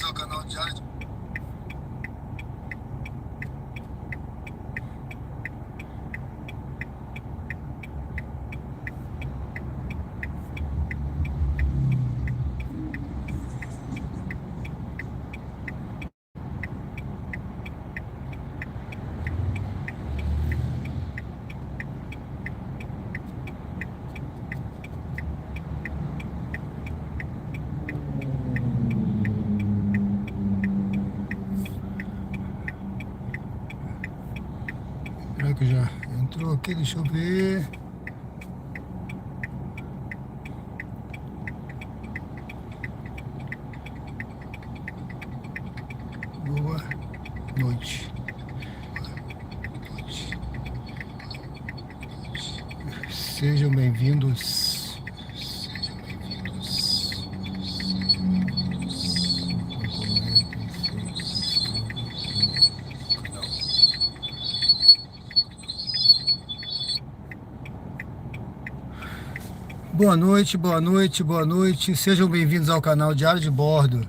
ao canal Diário. Será que já entrou aqui? Deixa eu ver. Boa noite. Sejam bem-vindos. Sejam bem-vindos. Boa noite, boa noite, boa noite. Sejam bem-vindos ao canal Diário de Bordo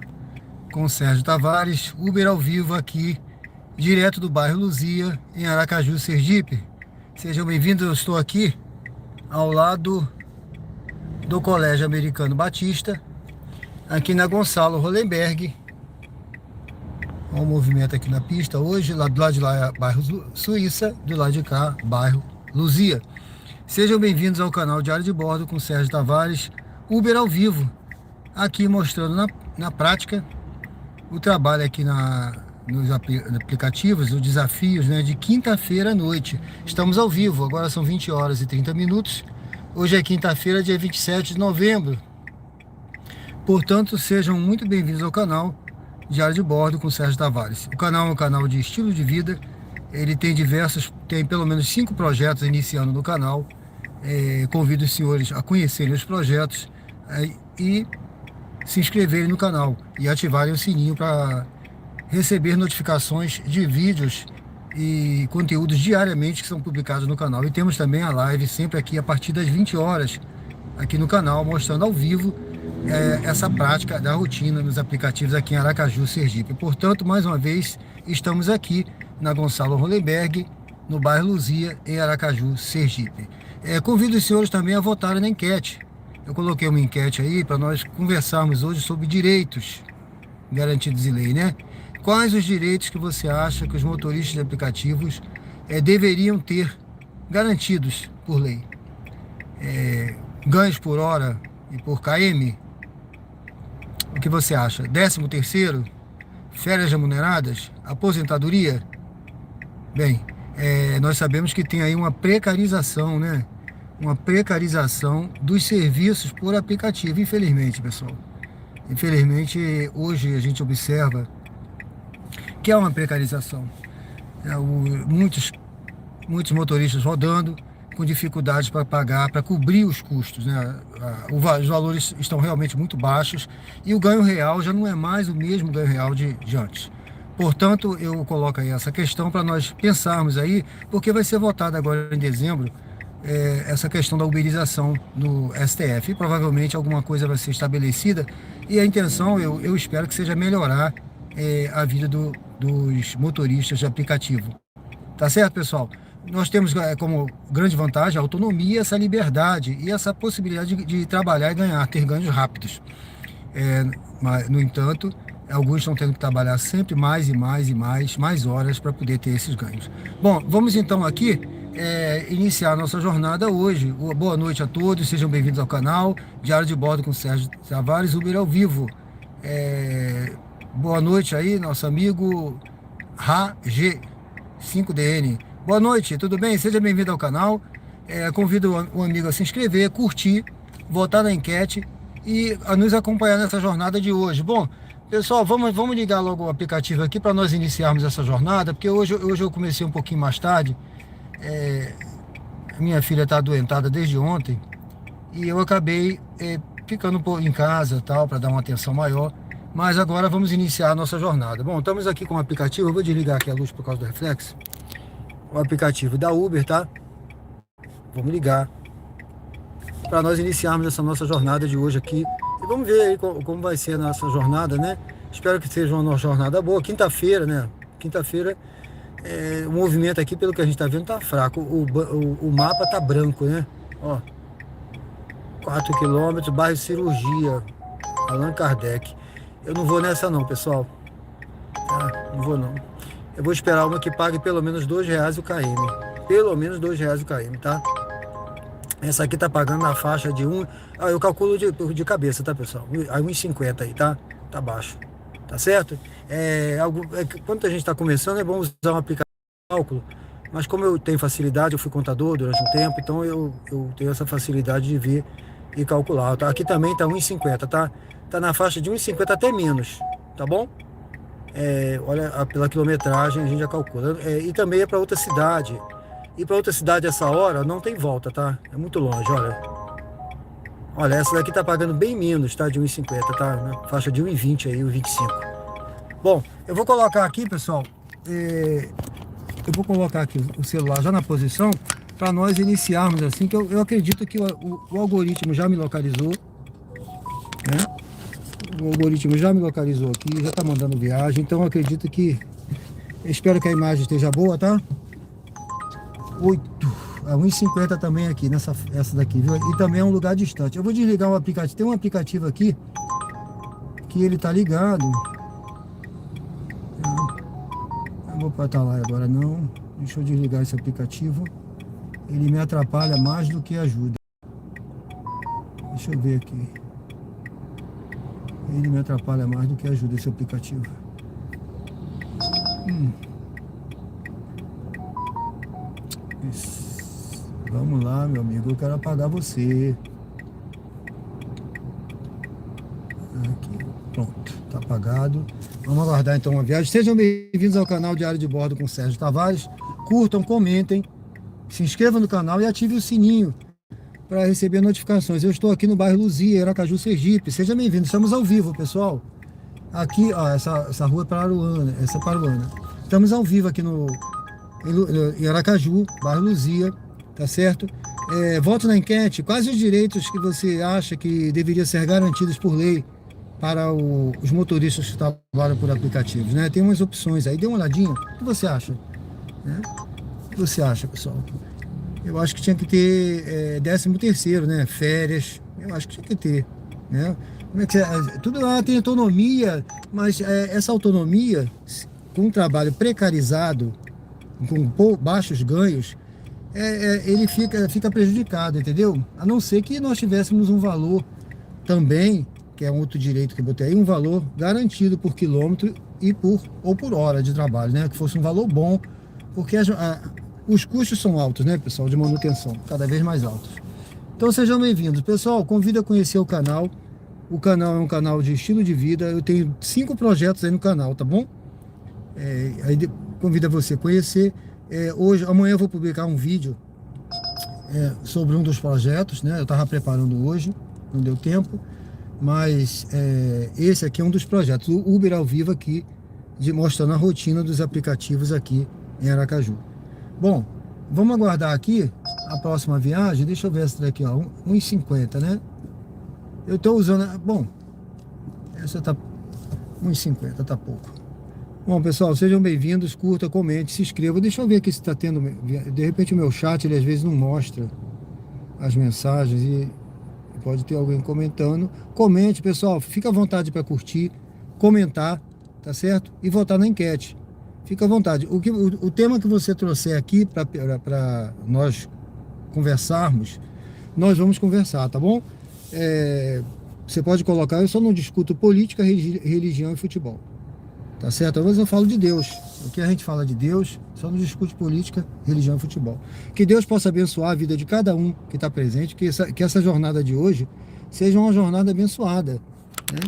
com Sérgio Tavares, Uber ao vivo aqui, direto do bairro Luzia, em Aracaju, Sergipe. Sejam bem-vindos, eu estou aqui ao lado do Colégio Americano Batista, aqui na Gonçalo Hollenberg. Olha o movimento aqui na pista hoje, lá do lado de lá é bairro Suíça, do lado de cá, bairro Luzia. Sejam bem-vindos ao canal Diário de Bordo com Sérgio Tavares, Uber ao vivo, aqui mostrando na prática o trabalho aqui nos aplicativos, os desafios, né, de quinta-feira à noite. Estamos ao vivo, agora são 20 horas e 30 minutos. Hoje é quinta-feira, dia 27 de novembro. Portanto, sejam muito bem-vindos ao canal Diário de Bordo com Sérgio Tavares. O canal é um canal de estilo de vida. Ele tem pelo menos 5 projetos iniciando no canal. Convido os senhores a conhecerem os projetos e se inscreverem no canal e ativarem o sininho para receber notificações de vídeos e conteúdos diariamente que são publicados no canal. E temos também a live sempre aqui a partir das 20 horas aqui no canal, mostrando ao vivo essa prática da rotina nos aplicativos aqui em Aracaju, Sergipe. Portanto, mais uma vez, estamos aqui na Gonçalo Hollenberg, no bairro Luzia, em Aracaju, Sergipe. Convido os senhores também a votarem na enquete. Eu coloquei uma enquete aí para nós conversarmos hoje sobre direitos garantidos em lei, né? Quais os direitos que você acha que os motoristas de aplicativos deveriam ter garantidos por lei? Ganhos por hora e por km? O que você acha? 13º? Férias remuneradas? Aposentadoria? Bem, nós sabemos que tem aí uma precarização, né? Uma precarização dos serviços por aplicativo, infelizmente, pessoal. Infelizmente, hoje a gente observa que é uma precarização. Muitos motoristas rodando com dificuldades para pagar, para cobrir os custos, né? Os valores estão realmente muito baixos e o ganho real já não é mais o mesmo ganho real de antes. Portanto, eu coloco aí essa questão para nós pensarmos aí, porque vai ser votada agora em dezembro essa questão da uberização no STF. E provavelmente alguma coisa vai ser estabelecida e a intenção, eu espero que seja melhorar a vida dos motoristas de aplicativo. Tá certo, pessoal? Nós temos como grande vantagem a autonomia, essa liberdade e essa possibilidade de trabalhar e ter ganhos rápidos. Mas, no entanto, alguns estão tendo que trabalhar sempre mais e mais horas para poder ter esses ganhos. Bom, vamos então aqui iniciar a nossa jornada hoje. Boa noite a todos, sejam bem-vindos ao canal Diário de Bordo com Sérgio Tavares, Uber ao vivo. Boa noite aí, nosso amigo RAG5DN. Boa noite, tudo bem? Seja bem-vindo ao canal. Convido o amigo a se inscrever, curtir, votar na enquete e a nos acompanhar nessa jornada de hoje. Bom, pessoal, vamos ligar logo o aplicativo aqui para nós iniciarmos essa jornada, porque hoje eu comecei um pouquinho mais tarde. Minha filha está adoentada desde ontem e eu acabei ficando em casa tal para dar uma atenção maior, mas agora vamos iniciar a nossa jornada. Bom, estamos aqui com o aplicativo, eu vou desligar aqui a luz por causa do reflexo. O aplicativo da Uber, tá? Vamos ligar para nós iniciarmos essa nossa jornada de hoje aqui e vamos ver aí como vai ser a nossa jornada, né? Espero que seja uma jornada boa. Quinta-feira, né? Quinta-feira, o movimento aqui, pelo que a gente tá vendo, tá fraco. O mapa tá branco, né? Ó, 4 quilômetros, bairro Cirurgia, Allan Kardec. Eu não vou nessa não, pessoal. Tá? Não vou não. Eu vou esperar uma que pague pelo menos R$ 2 o km. Pelo menos R$ 2 o km, tá? Essa aqui tá pagando na faixa de eu calculo de cabeça, tá, pessoal? Aí 1,50 aí, tá? Tá baixo. Tá certo? Quando a gente tá começando, é bom usar um aplicativo de cálculo. Mas como eu tenho facilidade, eu fui contador durante um tempo, então eu tenho essa facilidade de ver e calcular. Tá? Aqui também tá 1,50, tá? Tá na faixa de 1,50 até menos, tá bom? Olha, pela quilometragem a gente já calcula. E também é para outra cidade. E para outra cidade essa hora não tem volta, tá? É muito longe, olha. Olha, essa daqui tá pagando bem menos, tá? De 1,50, tá? Na faixa de 1,20 aí, 1,25. Bom, eu vou colocar aqui, pessoal. Eu vou colocar aqui o celular já na posição para nós iniciarmos assim, que eu acredito que o algoritmo já me localizou, né? O algoritmo já me localizou aqui, já tá mandando viagem, então eu acredito que... Espero que a imagem esteja boa, tá? 1,50 também aqui, essa daqui, viu? E também é um lugar distante. Eu vou desligar o aplicativo. Tem um aplicativo aqui que ele tá ligado. Eu vou botar lá agora não. Deixa eu desligar esse aplicativo. Ele me atrapalha mais do que ajuda. Deixa eu ver aqui. Ele me atrapalha mais do que ajuda esse aplicativo. Vamos lá, meu amigo, eu quero apagar você. Aqui, pronto, tá apagado. Vamos aguardar então uma viagem. Sejam bem-vindos ao canal Diário de Bordo com Sérgio Tavares. Curtam, comentem, se inscrevam no canal e ative o sininho para receber notificações. Eu estou aqui no bairro Luzia, Aracaju, Sergipe. Seja bem-vindo, estamos ao vivo, pessoal. Aqui, ó, essa rua é Pararuana, essa é Pararuana. Estamos ao vivo aqui em Aracaju, bairro Luzia, tá certo? Vote na enquete. Quais os direitos que você acha que deveriam ser garantidos por lei para os motoristas que trabalham por aplicativos, né? Tem umas opções aí, dê uma olhadinha. O que você acha? Né? O que você acha, pessoal? Eu acho que tinha que ter 13º, né? Férias, eu acho que tinha que ter, né? Como é que tudo lá tem autonomia, mas essa autonomia, com um trabalho precarizado, com baixos ganhos, ele fica prejudicado, entendeu? A não ser que nós tivéssemos um valor também, que é um outro direito que eu botei aí, um valor garantido por quilômetro ou por hora de trabalho, né? Que fosse um valor bom, porque os custos são altos, né, pessoal, de manutenção, cada vez mais altos. Então sejam bem-vindos. Pessoal, convido a conhecer o canal. O canal é um canal de estilo de vida. Eu tenho 5 projetos aí no canal, tá bom? Aí convido a você a conhecer. Amanhã eu vou publicar um vídeo sobre um dos projetos, né? Eu estava preparando hoje, não deu tempo, mas esse aqui é um dos projetos, o Uber ao vivo aqui, mostrando a rotina dos aplicativos aqui em Aracaju. Bom, vamos aguardar aqui a próxima viagem. Deixa eu ver essa daqui, ó, 1,50, né? Eu estou usando, bom, essa tá 1,50, tá pouco. Bom, pessoal, sejam bem-vindos, curta, comente, se inscreva. Deixa eu ver aqui se está tendo, de repente o meu chat, ele às vezes não mostra as mensagens e pode ter alguém comentando. Comente, pessoal, fica à vontade para curtir, comentar, tá certo? E votar na enquete. Fica à vontade. O tema que você trouxer aqui para nós conversarmos, nós vamos conversar, tá bom? Você pode colocar, eu só não discuto política, religião e futebol. Tá certo? Às vezes eu falo de Deus. O que a gente fala de Deus, só não discute política, religião e futebol. Que Deus possa abençoar a vida de cada um que está presente, que essa jornada de hoje seja uma jornada abençoada, né?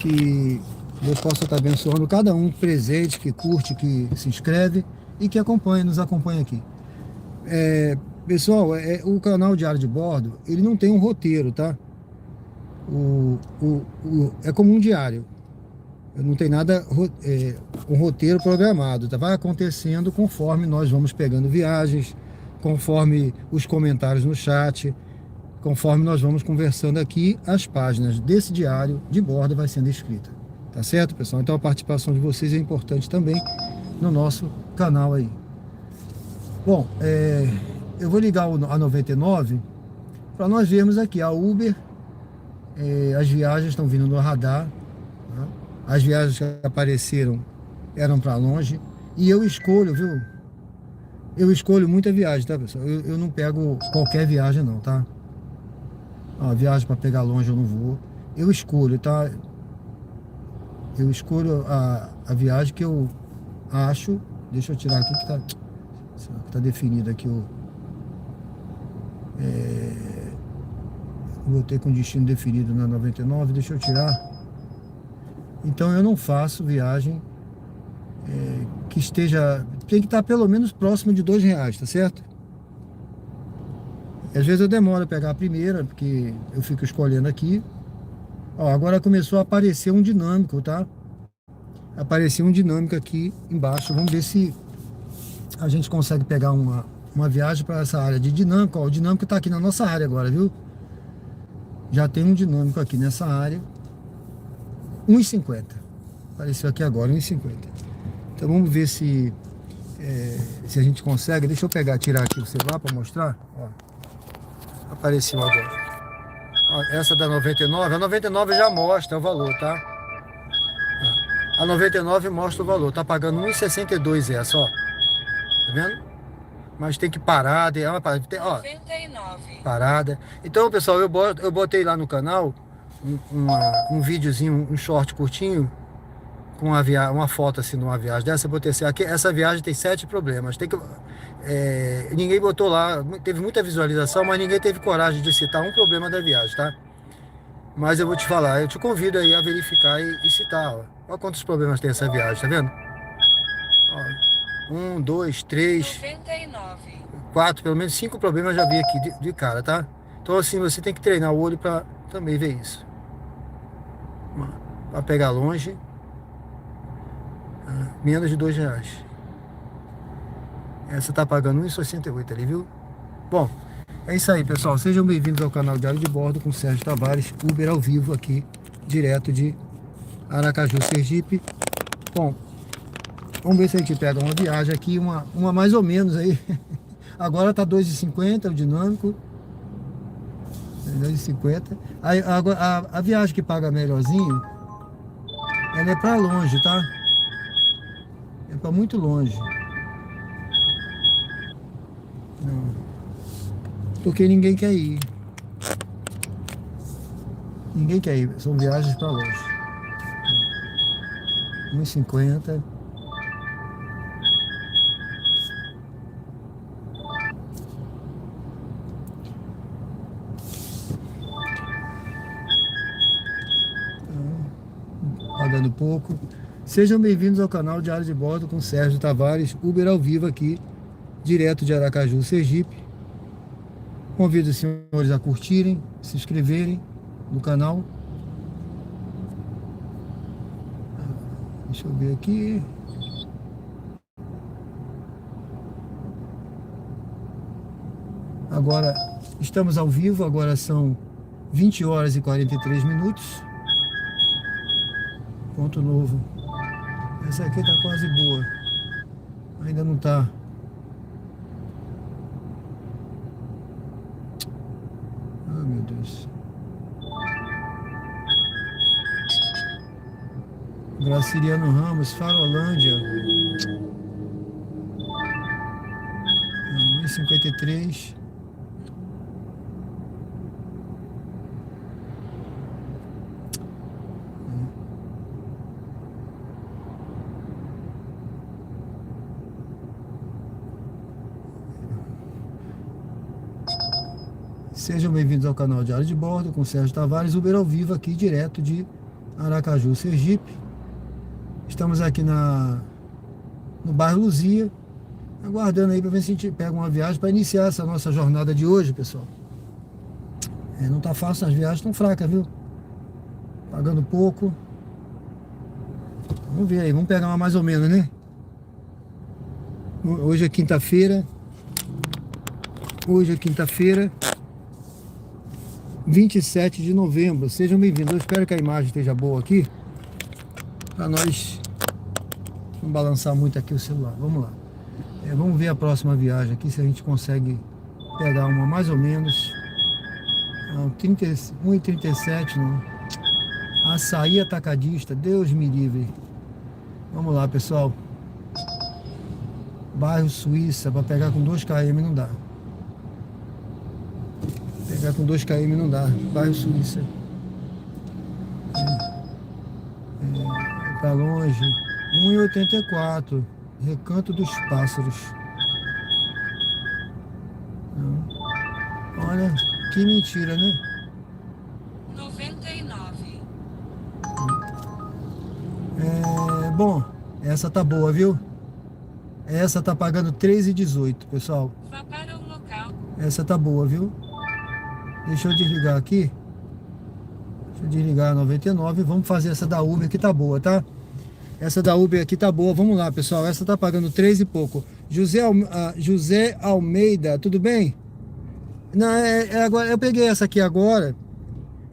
Que Deus possa estar abençoando cada um presente, que curte, que se inscreve e que nos acompanha aqui. Pessoal, o canal Diário de Bordo, ele não tem um roteiro, tá? É como um diário. Não tem nada, um roteiro programado, tá? Vai acontecendo conforme nós vamos pegando viagens, conforme os comentários no chat, conforme nós vamos conversando aqui, as páginas desse diário de bordo vai sendo escrita, Tá certo, pessoal? Então a participação de vocês é importante também no nosso canal aí. Bom, eu vou ligar a 99 para nós vermos aqui a Uber. As viagens estão vindo no radar, né? As viagens que apareceram eram para longe. E eu escolho, viu? Eu escolho muita viagem, tá, pessoal? Eu não pego qualquer viagem não, tá? A viagem para pegar longe eu não vou. Eu escolho, tá? Eu escolho a viagem que eu acho. Deixa eu tirar aqui que tá definido aqui o... Botei com destino definido na 99, deixa eu tirar. Então eu não faço viagem que esteja... Tem que estar pelo menos próximo de R$ 2, tá certo? Às vezes eu demoro a pegar a primeira, porque eu fico escolhendo aqui. Ó, agora começou a aparecer um dinâmico, tá? Apareceu um dinâmico aqui embaixo. Vamos ver se a gente consegue pegar uma viagem para essa área de dinâmico. Ó, o dinâmico tá aqui na nossa área agora, viu? Já tem um dinâmico aqui nessa área. 1,50. Apareceu aqui agora, 1,50. Então vamos ver se a gente consegue. Deixa eu tirar aqui o celular para mostrar. Ó, apareceu agora. Ó, essa da 99. A 99 já mostra o valor, tá? A 99 mostra o valor. Tá pagando 1,62 essa, ó. Tá vendo? Mas tem que parar. Ó, 99. Parada. Então, pessoal, eu botei lá no canal um videozinho, um short curtinho, com uma foto assim numa viagem dessa. Eu botei assim, aqui, essa viagem tem 7 problemas. Ninguém botou lá, teve muita visualização, mas ninguém teve coragem de citar um problema da viagem, tá? Mas eu vou te falar, eu te convido aí a verificar e citar, ó. Olha quantos problemas tem essa viagem, tá vendo? Ó, 1, 2, 3, 99. 4, pelo menos 5 problemas eu já vi aqui de cara, tá? Então assim, você tem que treinar o olho pra também ver isso. Pra pegar longe. Menos de R$ 2. Essa tá pagando 1,68 ali, viu? Bom, é isso aí, pessoal. Sejam bem-vindos ao canal Diário de Bordo com Sérgio Tavares, Uber ao vivo aqui, direto de Aracaju, Sergipe. Bom, vamos ver se a gente pega uma viagem aqui, uma mais ou menos aí. Agora tá 2,50 o dinâmico. 2,50. A viagem que paga melhorzinho, ela é pra longe, tá? É pra muito longe. Não. Porque ninguém quer ir. Ninguém quer ir. São viagens pra longe. 1,50. Pagando pouco. Sejam bem-vindos ao canal Diário de Bordo com Sérgio Tavares, Uber ao vivo aqui, direto de Aracaju, Sergipe. Convido os senhores a curtirem, se inscreverem no canal. Deixa eu ver aqui. Agora estamos ao vivo, agora são 20 horas e 43 minutos. Ponto novo. Essa aqui tá quase boa. Ainda não tá. Ah, meu Deus. Graciliano Ramos, Farolândia. 1,53. Sejam bem-vindos ao canal Diário de Bordo com Sérgio Tavares, Uber ao vivo aqui direto de Aracaju, Sergipe. Estamos aqui no bairro Luzia, aguardando aí para ver se a gente pega uma viagem para iniciar essa nossa jornada de hoje, pessoal. Não tá fácil, as viagens estão fracas, viu? Pagando pouco. Vamos ver aí, vamos pegar uma mais ou menos, né? Hoje é quinta-feira. 27 de novembro. Sejam bem-vindos. Eu espero que a imagem esteja boa aqui. Para nós não balançar muito aqui o celular. Vamos lá. Vamos ver a próxima viagem aqui, se a gente consegue pegar uma mais ou menos. Não, 1,37 não. Açaí atacadista, Deus me livre. Vamos lá, pessoal. Bairro Suíça, para pegar com 2 km não dá. Pegar com 2 km não dá. Bairro Suíça. Pra longe. 1,84. Recanto dos Pássaros. Olha, que mentira, né? 99. Bom, essa tá boa, viu? Essa tá pagando 3,18, pessoal. Vá para o local. Essa tá boa, viu? Deixa eu desligar aqui. Deixa eu desligar a 99. Vamos fazer essa da Uber que tá boa, tá? Essa da Uber aqui tá boa. Vamos lá, pessoal. Essa tá pagando 3 e pouco. José Almeida, tudo bem? Não, agora, eu peguei essa aqui agora.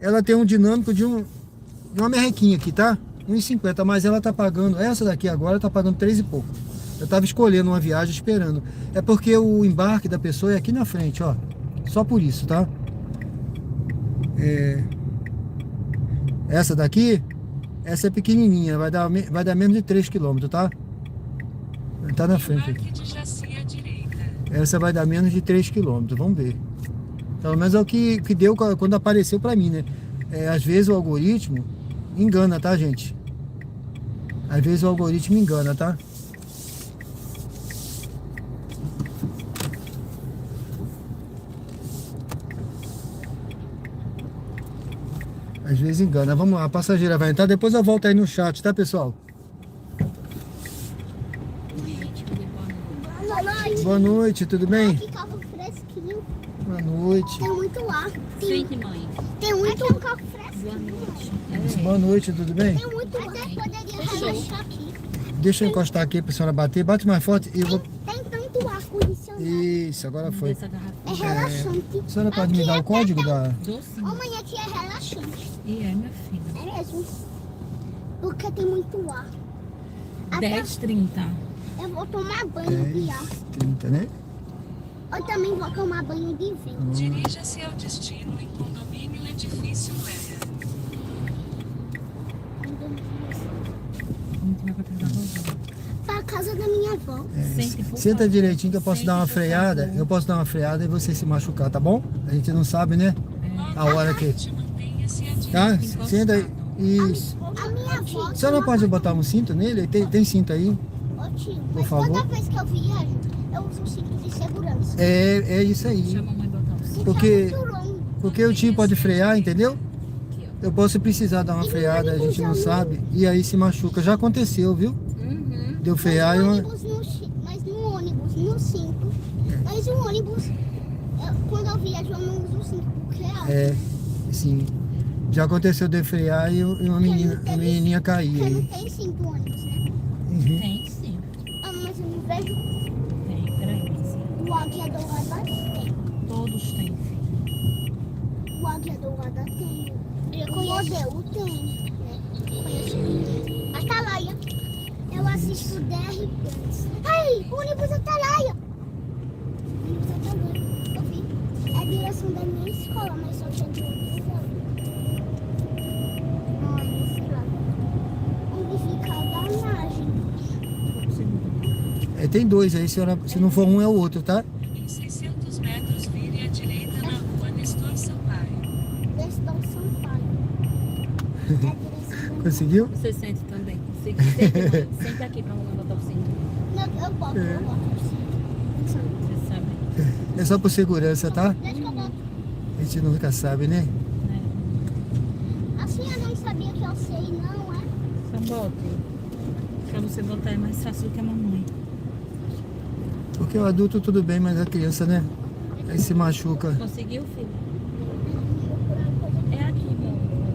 Ela tem um dinâmico de uma merrequinha aqui, tá? 1,50, mas ela tá pagando, essa daqui agora tá pagando 3 e pouco. Eu tava escolhendo uma viagem esperando. É porque o embarque da pessoa é aqui na frente, ó. Só por isso, tá? Essa daqui, essa é pequenininha, vai dar menos de 3 km, tá? Tá na frente aqui. Embarque de Jaci à direita. Essa vai dar menos de 3 km, vamos ver. Pelo menos é o que deu quando apareceu pra mim, né? Às vezes o algoritmo engana, tá, gente? Às vezes o algoritmo engana, tá? Às vezes engana. Vamos lá, a passageira vai entrar, depois eu volto aí no chat, tá, pessoal? Boa noite. Boa noite, tudo bem? Aqui copo fresquinho. Boa noite. Tem muito ar. Sim, mãe. Tem muito ar. Copo fresquinho. Boa noite. Boa noite, tudo bem? Tem muito ar. Até poderia relaxar aqui. Deixa eu encostar aqui pra senhora bater. Bate mais forte e eu vou... Tem tanto ar condicionado. Isso, agora foi. Essa garrafa É relaxante. A senhora pode me dar o código da... docinho. Ô, mãe, aqui é relaxante. E é, minha filha. É mesmo. Porque tem muito ar. Até 10,30. eu vou tomar banho de ar. 30, né? Eu também vou tomar banho de vinho. Dirija-se ao destino em condomínio Edifício Leia. A gente vai pra casa da vovó. Pra casa da minha avó. Sente, por Senta favor. direitinho que eu posso Sente, dar uma por freada. favor. Eu posso dar uma freada e você se machucar, tá bom? A gente não sabe, né? A hora que... Mantenha-se à direita. Tá? Encostado. Senta aí. Isso. A minha avó. A senhora pode botar um cinto nele? Tem cinto aí? Ô, tio, Por mas favor. toda vez que eu viajo, eu uso o cinto de segurança. É isso aí. Deixa a mamãe botar o cinto. Porque- É muito longo. Porque o tio pode frear, entendeu? Aqui, Eu posso precisar dar uma freada, a gente não sabe. E aí se machuca. Já aconteceu, viu? ó. Uhum. Deu frear e uma... Mas no ônibus, no cinto. Mas o ônibus, quando eu viajo, eu não uso o cinto porque é alto. É, sim. Já aconteceu de frear e uma menininha cair Porque não aí. tem cinto ônibus, né? Uhum. Tem sim. Ah, mas eu não vejo Tem, peraí. Sim. o águia dourada tem. Todos têm, filho. O águia dourada tem. O modelo tem. Né? Conheço. Atalaia. Eu assisto DR Plus. Ai, o ônibus Atalaia. Ônibus Atalaia. Eu vi. É a direção da minha escola, mas só tinha de ônibus lá. Olha esse lado. Onde fica a garagem. Tem dois aí, senhora, se não for um é o outro, tá? Em 600 metros, vire à direita na rua Nestor Sampaio. Gestão Sampaio. É a direção da Conseguiu? Você sente também. Sente, mãe. Sente aqui pra mamãe botar o cinto. Não, eu boto. Você sabe. É só por segurança, tá? Deixa que eu boto. A gente nunca sabe, né? Né? A senhora não sabia que eu sei, não, é? Só bote. Pra você botar é mais fácil que a mamãe. Porque o adulto tudo bem, mas a criança, né? Aí se machuca. Conseguiu, filho? É aqui, meu amor.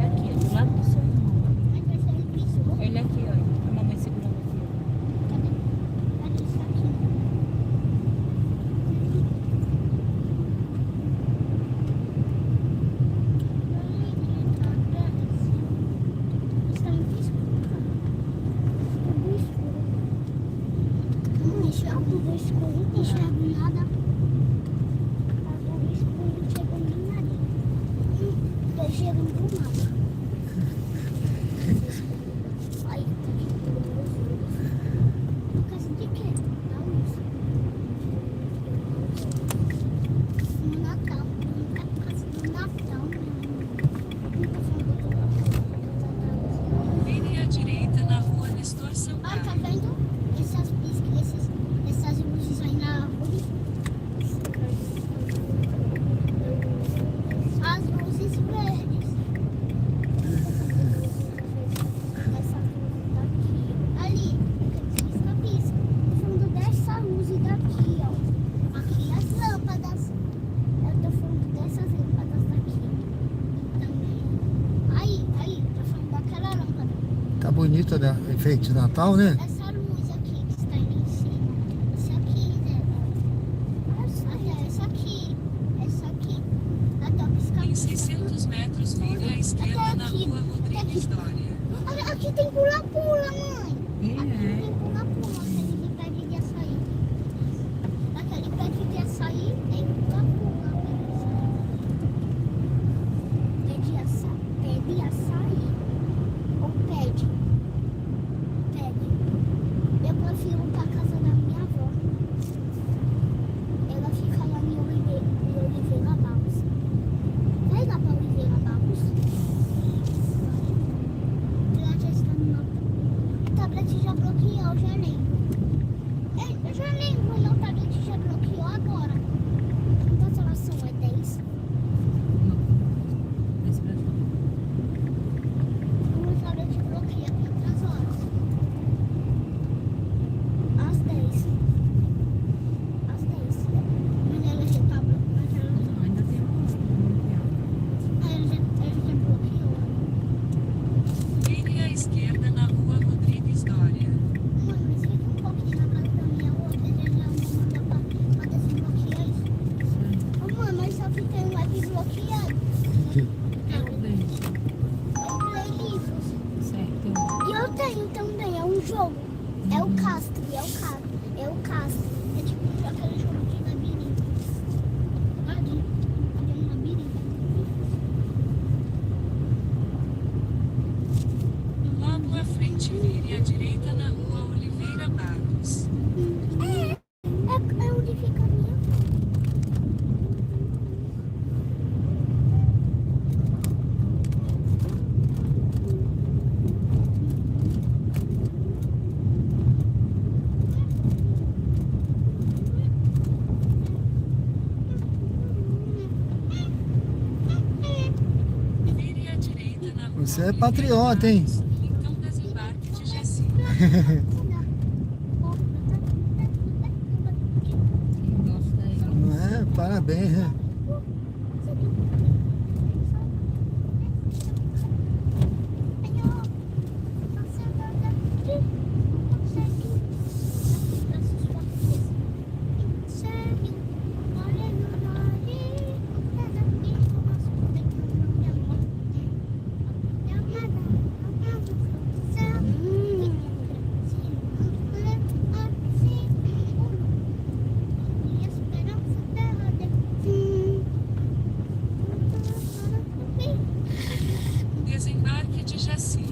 É aqui, do lado do seu irmão. Mas vai ser difícil. Ele aqui, ó. A mamãe segurando aqui. Cadê? Isso aqui. Estamos enxergo tudo escuro, não enxergo nada. O escuro não chega nem nada. Eu chego do nada. Aí, por causa de quê? Da luz. No Natal. Por causa do Natal. Vire à direita na rua Nestor Olha, tá Sampaio. vendo? Essas luzes aí na árvore. As luzes verdes. Essa luz daqui. Ali, pisca-pisca. No fundo dessa luz daqui, ó. Aqui as lâmpadas. Eu tô falando dessas lâmpadas daqui. Também. Aí, tô falando daquela lâmpada. Tá bonito, né? Efeito de Natal, né? Essa luz aqui que está ali em cima. Essa aqui, né? Até essa aqui. Essa aqui. Até o Em pisca-pisca. 600 metros, vire à esquerda na rua Rodrigues Dória. Olha, aqui tem pula-pula, mãe. Aqui É. tem pula-pula. Aquele pé de açaí. Aquele pé de açaí tem pula-pula. Pé de açaí. Ou pede. Eu prefiro pra casa da minha avó. Ela fica lá em Oliveira Barros. Vai lá pra Oliveira Barros. Ela já está no mapa. O tablet já bloqueou, eu já lembro. Eu já lembro, meu tablet já bloqueou agora. Quantas horas são? É 10? O meu tablet bloqueia quantas horas? Às 10. Às 10. Mas ela já tá bloqueada. Ainda tem Ela já bloqueou. Vire à esquerda na rua Rodrigues Dória. Mãe, mas fica um pouquinho na casa da minha outra. Já mandou pra desbloquear isso. Ô, mãe, mas só que tem um web bloqueado. É ler livros. certo. E eu tenho também, é um jogo. É o Castro, é o Castro. É tipo aquele jogo de labirinto. Ali é um labirinto. Logo à frente, vire à direita na rua Oliveira Barros. É onde fica a minha. Vire à direita na rua Você é Oliveira patriota, hein? Barros. Então desembarque de Jaci. Quem gosta aí. Não é? Parabéns, né? Desembarque de Jaci.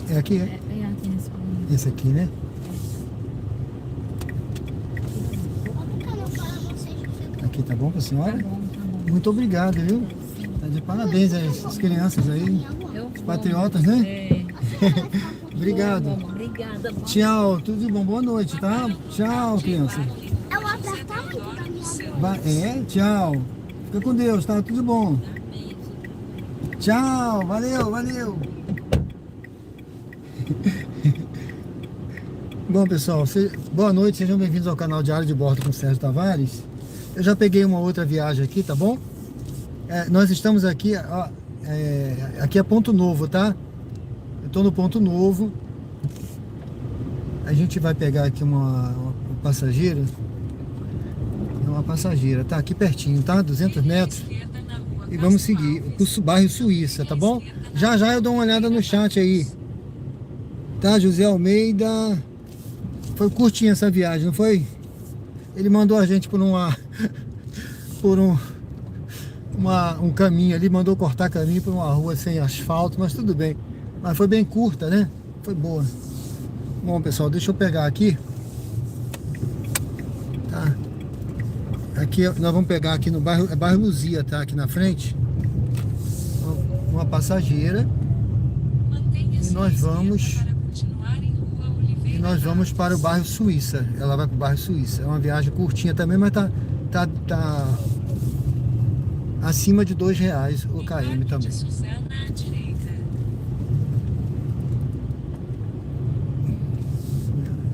É aqui, é? É aqui nesse momento. Esse aqui, né? Aqui tá bom pra senhora? Tá bom. Muito obrigado, viu? Tá de parabéns a essas crianças aí. Eu vou. Patriotas, né? É. Obrigado. Bom, obrigada. Bom. Tchau, tudo de bom. Boa noite, tá? Tchau, criança. É o apartamento da minha avó. Tchau. Fica com Deus, tá? Tudo bom. Tchau, valeu, valeu. Bom, pessoal, boa noite, sejam bem-vindos ao canal Diário de Bordo com Sérgio Tavares. Eu já peguei uma outra viagem aqui, tá bom? Nós estamos aqui, ó, aqui é Ponto Novo, tá? Eu tô no Ponto Novo. A gente vai pegar aqui um passageiro Uma passageira. Tá aqui pertinho, tá? 200 metros. Esquerda na rua E vamos Castro seguir Alves. o bairro Suíça, tá bom? Já já eu dou uma olhada no chat aí. Tá, José Almeida. Foi curtinha essa viagem, não foi? Ele mandou a gente por por um caminho ali, mandou cortar caminho por uma rua sem asfalto, mas tudo bem. Mas foi bem curta, né? Foi boa. Bom, pessoal, deixa eu pegar aqui. Tá. Aqui nós vamos pegar aqui no bairro, é bairro Luzia, tá? Aqui na frente. Uma passageira. Mantenha-se E nós à esquerda vamos- para continuar em Rua E Oliveira nós vamos Alves. para o bairro Suíça. Ela vai para o bairro Suíça. É uma viagem curtinha também, mas tá acima de R$2 o KM Embarque também. de Suzana à direita.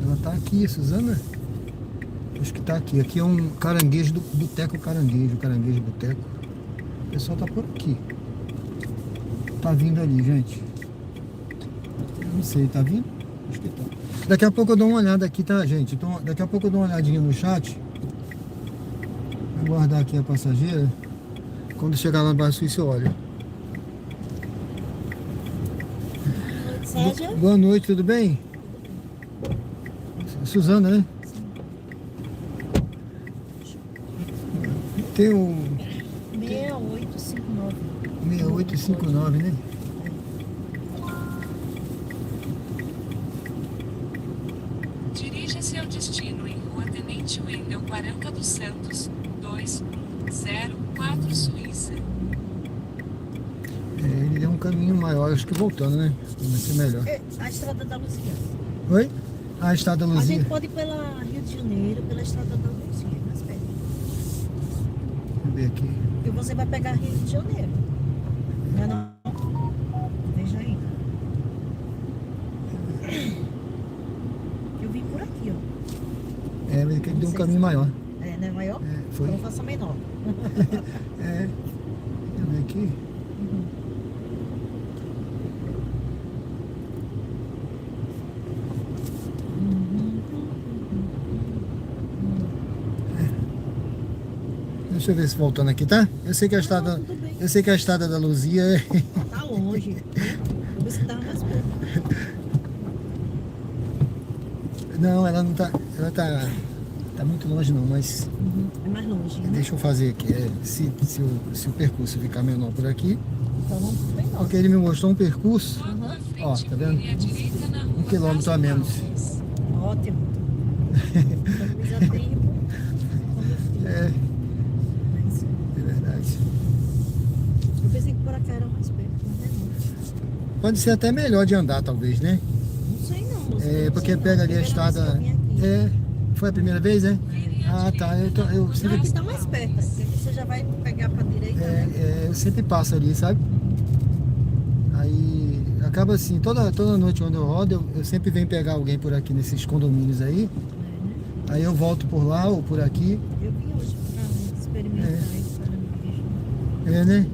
Ela tá aqui, Suzana? Acho que tá aqui. Aqui é um caranguejo do Boteco Caranguejo Boteco. O pessoal tá por aqui. Tá vindo ali, gente. Eu não sei, tá vindo? Acho que tá. Daqui a pouco eu dou uma olhada aqui, tá, gente? Então, daqui a pouco eu dou uma olhadinha no chat. Vou guardar aqui a passageira. Quando chegar lá no bairro Suíça, eu olho. Sérgio? Boa noite, tudo bem? Suzana, né? Tem o 6859. 6859, né? Dirija-se ao destino em Rua Tenente Wendel Quaranca dos Santos, 2104 Suíça. Ele é um caminho maior, acho que voltando, né? Vai ser melhor. É, a estrada da Luzia. Oi? A Estrada A Luzia. gente pode ir pela Rio de Janeiro, pela estrada da Luzia, mais perto. Vamos ver aqui. E você vai pegar Rio de Janeiro. Não é não? Veja aí. Eu vim por aqui, ó. É, mas que ele deu um caminho maior. É, né? Maior? É, foi. Então faça menor. É. Deixa eu ver aqui. Deixa eu ver se voltando aqui, tá? Eu sei que a estrada, tudo bem. eu sei que a estrada da Luzia é. Tá longe. Né? Vou ver se tava mais perto. Não, ela não tá. Ela tá muito longe não, mas É mais longe, né? deixa eu fazer aqui. Se o percurso ficar menor por aqui. Então vamos pro menor. Porque ele me mostrou um percurso. Logo à frente, Ó, tá vendo? vire à direita na Rua 1 quilômetro a Castro menos. Alves. Ótimo. Então, já tempo. É, é verdade. Eu pensei que por aqui era mais perto, mas não. Pode ser até melhor de andar, talvez, né? Não sei não. moço. É, Não porque sei não. pega ali a Primeira vez que estrada. eu vim aqui. É, foi a primeira vez, né? Ah, tá. Eu sempre, Não, está mais perto. Porque você já vai pegar para direita, né? eu sempre passo ali, sabe? Aí acaba assim, toda noite quando eu rodo, eu sempre venho pegar alguém por aqui nesses condomínios aí. É, né? Aí eu volto por lá ou por aqui. Eu vim hoje para experimentar esse caranguejo. É, né?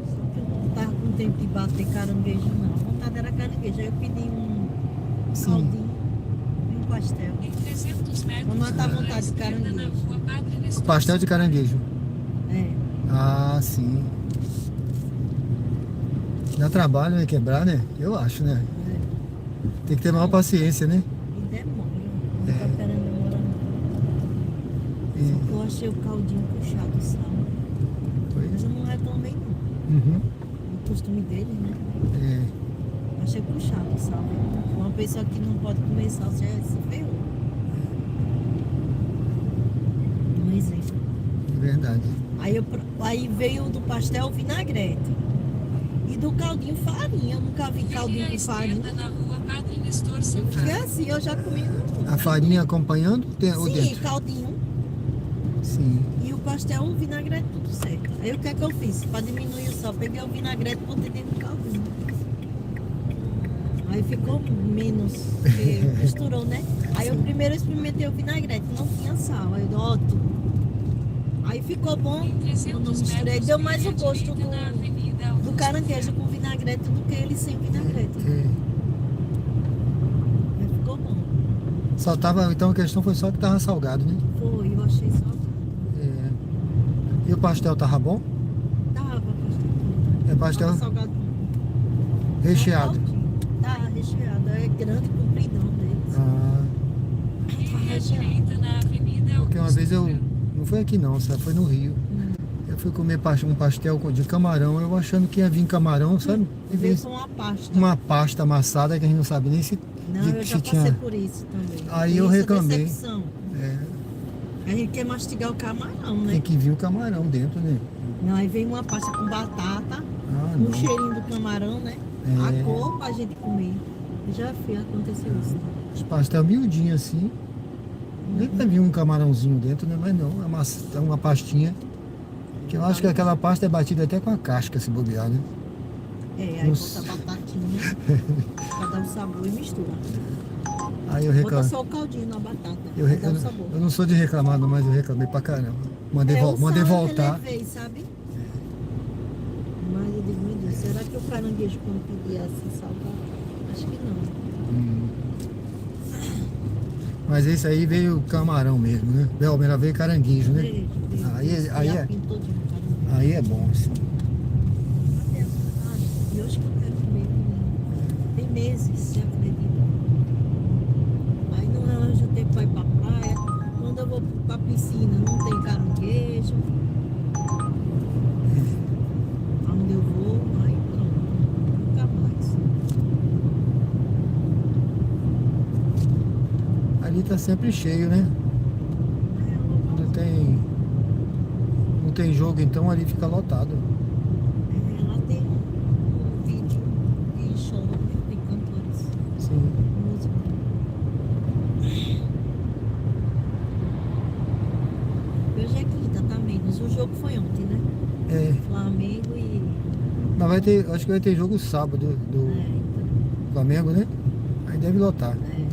Só que eu não estava com tempo de bater caranguejo, não. A vontade era caranguejo. Aí eu pedi um Sim. caldinho e um pastel. Em 300 metros, Vamos matar a à vontade de esquerda na caranguejo. Rua Padre Nestor Pastel de Sampaio. caranguejo. É. Ah, sim. Dá trabalho, né? Quebrar, né? Eu acho, né? Tem que ter maior paciência, né? E demora. Não É. tá esperando demorar. Não. E- Só que eu achei o caldinho puxado, sabe? Foi. Mas eu não reclamei, não. Uhum. O costume dele, né? É. Eu achei puxado, sabe? Uma pessoa que não pode comer salsa já se ferrou. Um exemplo. É verdade. Aí veio do pastel vinagrete. E do caldinho farinha. Eu nunca vi Vire caldinho à com farinha. esquerda na Rua Padre Nestor Porque Sampaio. assim, eu já comi. A farinha acompanhando ou Sim, dentro? caldinho. Sim. E o pastel, o vinagrete, tudo certo. Aí o que é que eu fiz? Para diminuir o sal, peguei o vinagrete e botei dentro do caldinho. Aí ficou menos, porque misturou, né? Aí eu primeiro experimentei o vinagrete, não tinha sal. Aí eu, ótimo. Aí ficou bom, Em quando 300 misturei, metros, deu mais vire o à gosto direita na Avenida do Augusto caranguejo com vinagrete do que ele sem vinagrete. É. Aí ficou bom. Só tava, então a questão foi só que tava salgado, né? Foi, eu achei só. É. E o pastel tava bom? Tava, É pastel tava salgado. recheado. Tá recheado, é grande, compridão deles. Ah, Vire à direita na Avenida porque uma vez eu. Augusta. Não foi aqui não, sabe? Foi no Rio. Eu fui comer um pastel de camarão, eu achando que ia vir camarão, sabe? E Veio veio com uma pasta. uma pasta amassada que a gente não sabe nem se, Não, de eu que já se passei tinha. por isso também. Aí eu Essa reclamei. decepção. É, A gente quer mastigar o camarão, né? tem que vir o camarão dentro, né? Não, aí vem uma pasta com batata, Ah, o não. cheirinho do camarão, né? É. A cor pra gente comer. Já fez, aconteceu isso. Os pastel miudinho assim. Nem vai vir um camarãozinho dentro, né? Mas não, é uma pastinha. Que eu acho que aquela pasta é batida até com a casca, se bobear, né? É, aí Nossa. bota a batatinha pra dar um sabor e mistura. Aí eu Bota reclamo. só o caldinho na batata, Eu, pra re- dar um sabor. eu não sou de reclamar, não, mas eu reclamei pra caramba. Mandei, É, o mandei sal eu voltar. relevei, sabe? Mas eu digo, meu Deus, será que o caranguejo quando pedia assim salgado? Acho que não. Hum. Mas esse aí veio camarão mesmo, né? Belmira veio caranguejo, né? Beijo, beijo. Aí é- Fiapinho todinho, caranguejo. Aí é bom, assim. E hoje que eu quero comer. Tem meses, você acredita? Aí não arranjo tempo pra ir pra praia. Quando eu vou pra piscina não tem caranguejo. Aonde eu vou, aí pronto. Nunca mais. Ali tá sempre cheio, né? Não tem jogo, então ali fica lotado. Lá tem um vídeo de show, né? De cantores. Sim. Música. Hoje é quinta, tá menos. O jogo foi ontem, né? É. Flamengo e. Mas vai ter, acho que vai ter jogo sábado do Então, Flamengo, né? Aí deve lotar. é.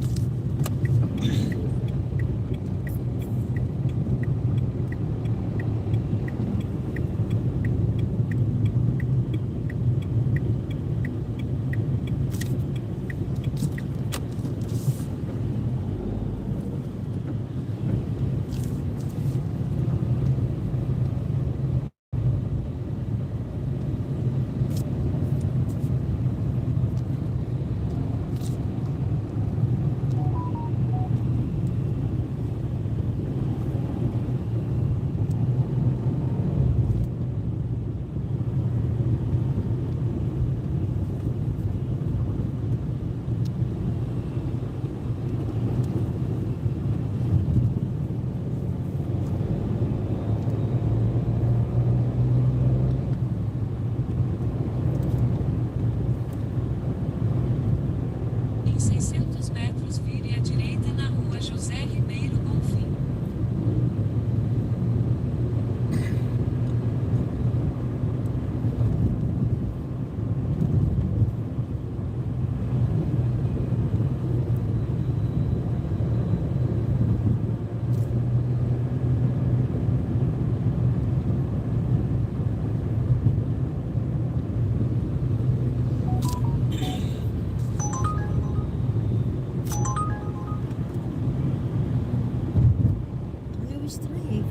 Em 600 metros, vire à direita na rua José Ribeiro Bonfim. Eu estranhei.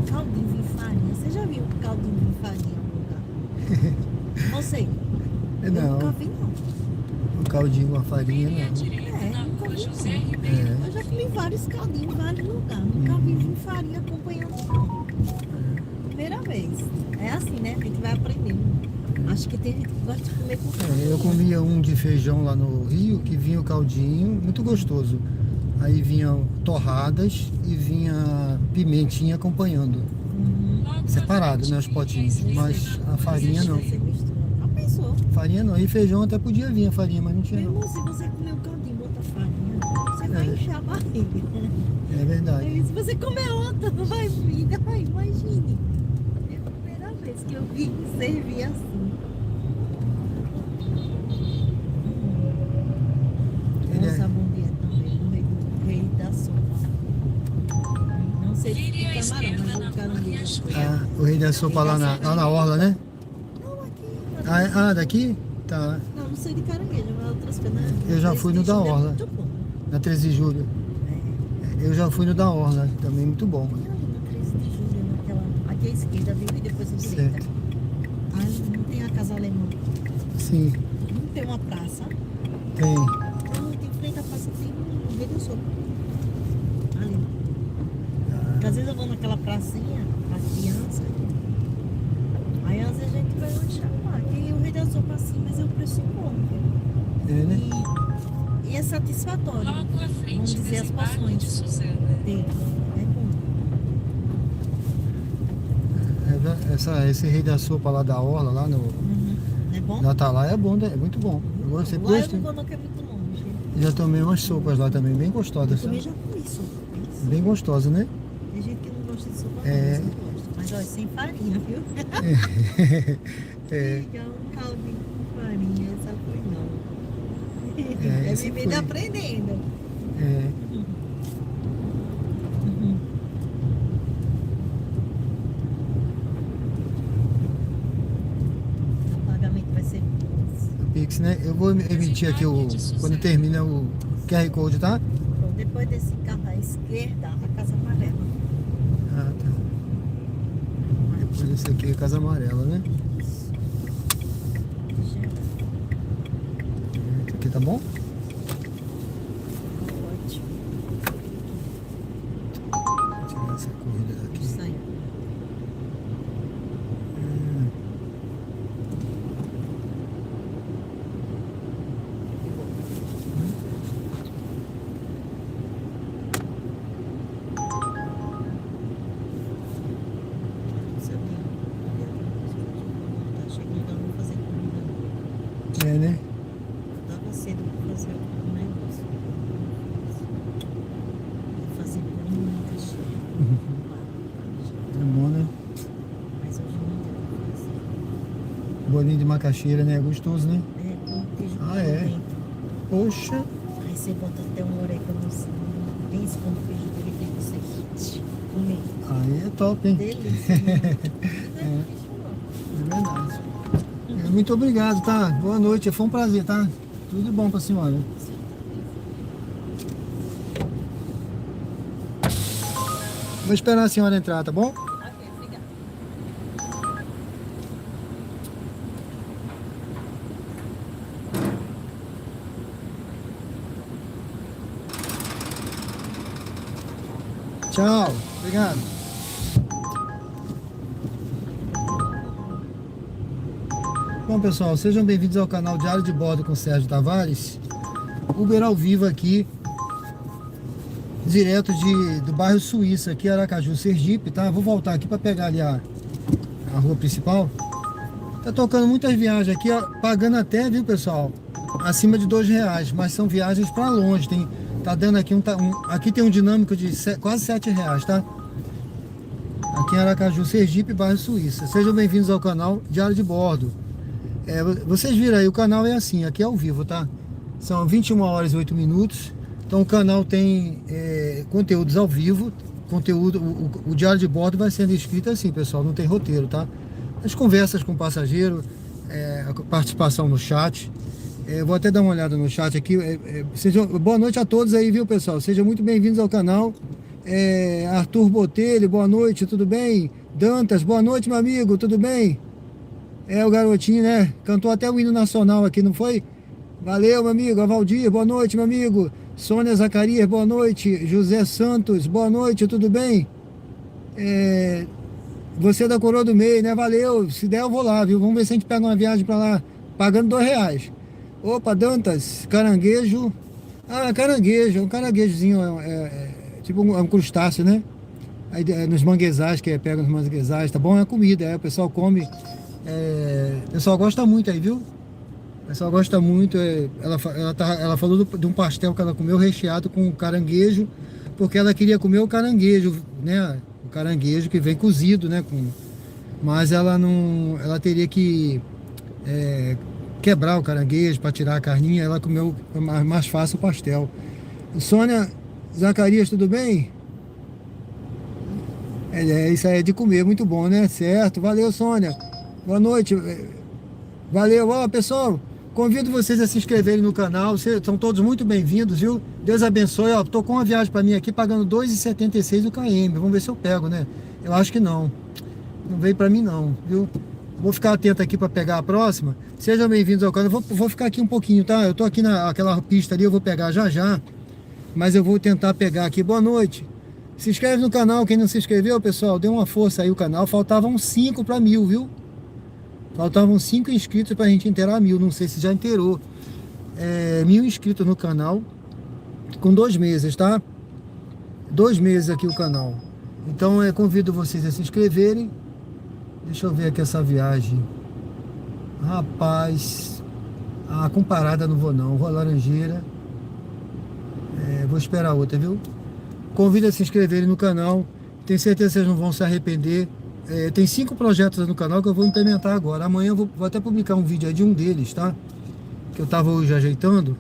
Caldinho de farinha. Você já viu caldinho de farinha em algum lugar? Você? Eu nunca Não, vi, não. o caldinho com a farinha Vire à não. direita É, na nunca rua vi, José não. Ribeiro É. Eu já comi vários caldinhos em vários lugares. Nunca vi farinha acompanhando, não. Primeira vez. É assim, né? A gente vai aprendendo. Acho que tem gente que gosta de comer com farinha. Eu comia um de feijão lá no Rio, que vinha o caldinho, muito gostoso. Aí vinham torradas e vinha pimentinha acompanhando. Uhum. Logo Separado, né, os potinhos. Mas a farinha não. Você mistura. Já pensou? Farinha não. E feijão até podia vir a farinha, mas não tinha não. Mesmo se você comer o caldinho e botar farinha, você vai É. inchar a barriga. É verdade. Aí, se você comer outra, não vai vir. Ai, imagine. É a primeira vez que eu vi servir assim. Ele Nossa, é- bom dia também. No rei da sopa. Não sei se Vire à tem camarão, esquerda mas na o rua caranguejo. Riachuelo. Ah, o rei da sopa lá na orla, né? Não, aqui. Ah, daqui? Tá. Não, não sei de caranguejo, mas outras coisas. Eu já fui no da Esse orla. É muito bom. Na 13 de julho. Eu já fui no da orla, também muito bom. Não, no 13 de julho, não. Aqui à esquerda, viu? E depois à direita. Certo. Aí não tem a casa alemã. Sim, Não tem uma praça. tem. Pronto, em frente à praça tem um Rei do Sul. Ali. Porque às vezes eu vou naquela pracinha, pra criança. Aí às vezes a gente vai lanchar lá. Aqui o Rei do Sul assim, mas é o preço bom, viu? É, né? E é satisfatório. Logo à Vamos frente, dizer as desembarque de porções Suzana. dele. É bom. Esse rei da sopa lá da Orla, lá no Uhum. É bom? na Atalaia é bom, né? É muito bom. Eu gosto, sempre Lá eu gostei. não vou não, que é muito longe. Já tomei umas sopas lá também, bem Eu gostosas. também Sabe? já comi sopa. Bem gostosas, né? Tem gente que não gosta de sopa, não, É. mas eu gosto. Mas olha, sem farinha, viu? É, Fica um caldinho com farinha, essa foi não. É, É esse vivendo foi. aprendendo. é. Uhum. O pagamento vai ser Pix, né? Eu vou emitir aqui quando termina o QR Code, tá? Bom, depois desse carro à esquerda, a Casa Amarela. Ah, tá. Depois esse aqui é Casa Amarela, né? Esse aqui tá bom? Ótimo. Vou tirar essa corrida daqui. Isso aí. Hum, Tá chegando, eu vou fazer comida. É, né? Tava cedo pra fazer o negócio. Vou fazer comida, É bom, né? mas hoje não deu pra fazer. Bolinho de macaxeira, né? É gostoso, né? É, com queijo Ah, é? dentro. Poxa! Aí você bota até um oréganozinho, pensa com o queijo dele pra você comer. Aí é top, hein? Delícia. Né? É verdade. Muito obrigado, tá? Boa noite, foi um prazer, tá? Tudo de bom pra senhora. Vou esperar a senhora entrar, tá bom? Ok, obrigada. Tchau, obrigado. Bom, pessoal, sejam bem-vindos ao canal Diário de Bordo com Sérgio Tavares. Uber ao vivo aqui, direto do bairro Suíça, aqui Aracaju, Sergipe, tá? Vou voltar aqui para pegar ali a rua principal. Tá tocando muitas viagens aqui, ó, pagando até, viu, pessoal? Acima de R$2, mas são viagens para longe. Tá dando aqui aqui tem um dinâmico de quase R$7, tá? Aqui em Aracaju, Sergipe, bairro Suíça. Sejam bem-vindos ao canal Diário de Bordo. Vocês viram aí, o canal é assim, aqui é ao vivo, tá? São 21 horas e 8 minutos. Então o canal tem conteúdos ao vivo. O Diário de Bordo vai sendo escrito assim, pessoal, não tem roteiro, tá? As conversas com o passageiro, a participação no chat. Vou até dar uma olhada no chat aqui. Boa noite a todos aí, viu, pessoal? Sejam muito bem-vindos ao canal. Arthur Botelho, boa noite, tudo bem? Dantas, boa noite, meu amigo, tudo bem? O garotinho, né? Cantou até o hino nacional aqui, não foi? Valeu, meu amigo. Avaldir, boa noite, meu amigo. Sônia Zacarias, boa noite. José Santos, boa noite, tudo bem? Você é da Coroa do Meio, né? Valeu. Se der, eu vou lá, viu? Vamos ver se a gente pega uma viagem pra lá, pagando R$2. Opa, Dantas, caranguejo. Ah, caranguejo, um caranguejozinho, tipo um crustáceo, né? Aí, nos manguezais, que pega nos manguezais, tá bom? É comida, o pessoal come. O pessoal gosta muito aí, viu? O pessoal gosta muito. Ela falou de um pastel que ela comeu recheado com caranguejo, porque ela queria comer o caranguejo, né? O caranguejo que vem cozido, né? Mas ela não. Ela teria que quebrar o caranguejo para tirar a carninha. Ela comeu mais fácil o pastel. Sônia Zacarias, tudo bem? Isso aí é de comer, muito bom, né? Certo. Valeu, Sônia. Boa noite. Valeu, ó, pessoal. Convido vocês a se inscreverem no canal, vocês são todos muito bem-vindos, viu? Deus abençoe, ó, tô com uma viagem para mim aqui pagando 2,76 o km, vamos ver se eu pego, né? Eu acho que não veio para mim não, viu? Vou ficar atento aqui para pegar a próxima. Sejam bem-vindos ao canal, vou ficar aqui um pouquinho, tá? Eu tô aqui naquela pista ali, eu vou pegar já, mas eu vou tentar pegar aqui. Boa noite, se inscreve no canal, quem não se inscreveu, pessoal, dê uma força aí o canal, faltavam 5 para 1000, viu? Faltavam 5 inscritos pra gente inteirar 1000. Não sei se já inteirou. 1000 inscritos no canal. Com 2 meses, tá? 2 meses aqui o canal. Então convido vocês a se inscreverem. Deixa eu ver aqui essa viagem. Rapaz. Com parada não vou não. Vou a Laranjeira. Vou esperar outra, viu? Convido a se inscreverem no canal. Tenho certeza que vocês não vão se arrepender. Tem 5 projetos no canal que eu vou implementar agora. Amanhã eu vou até publicar um vídeo aí de um deles, tá? Que eu tava hoje ajeitando.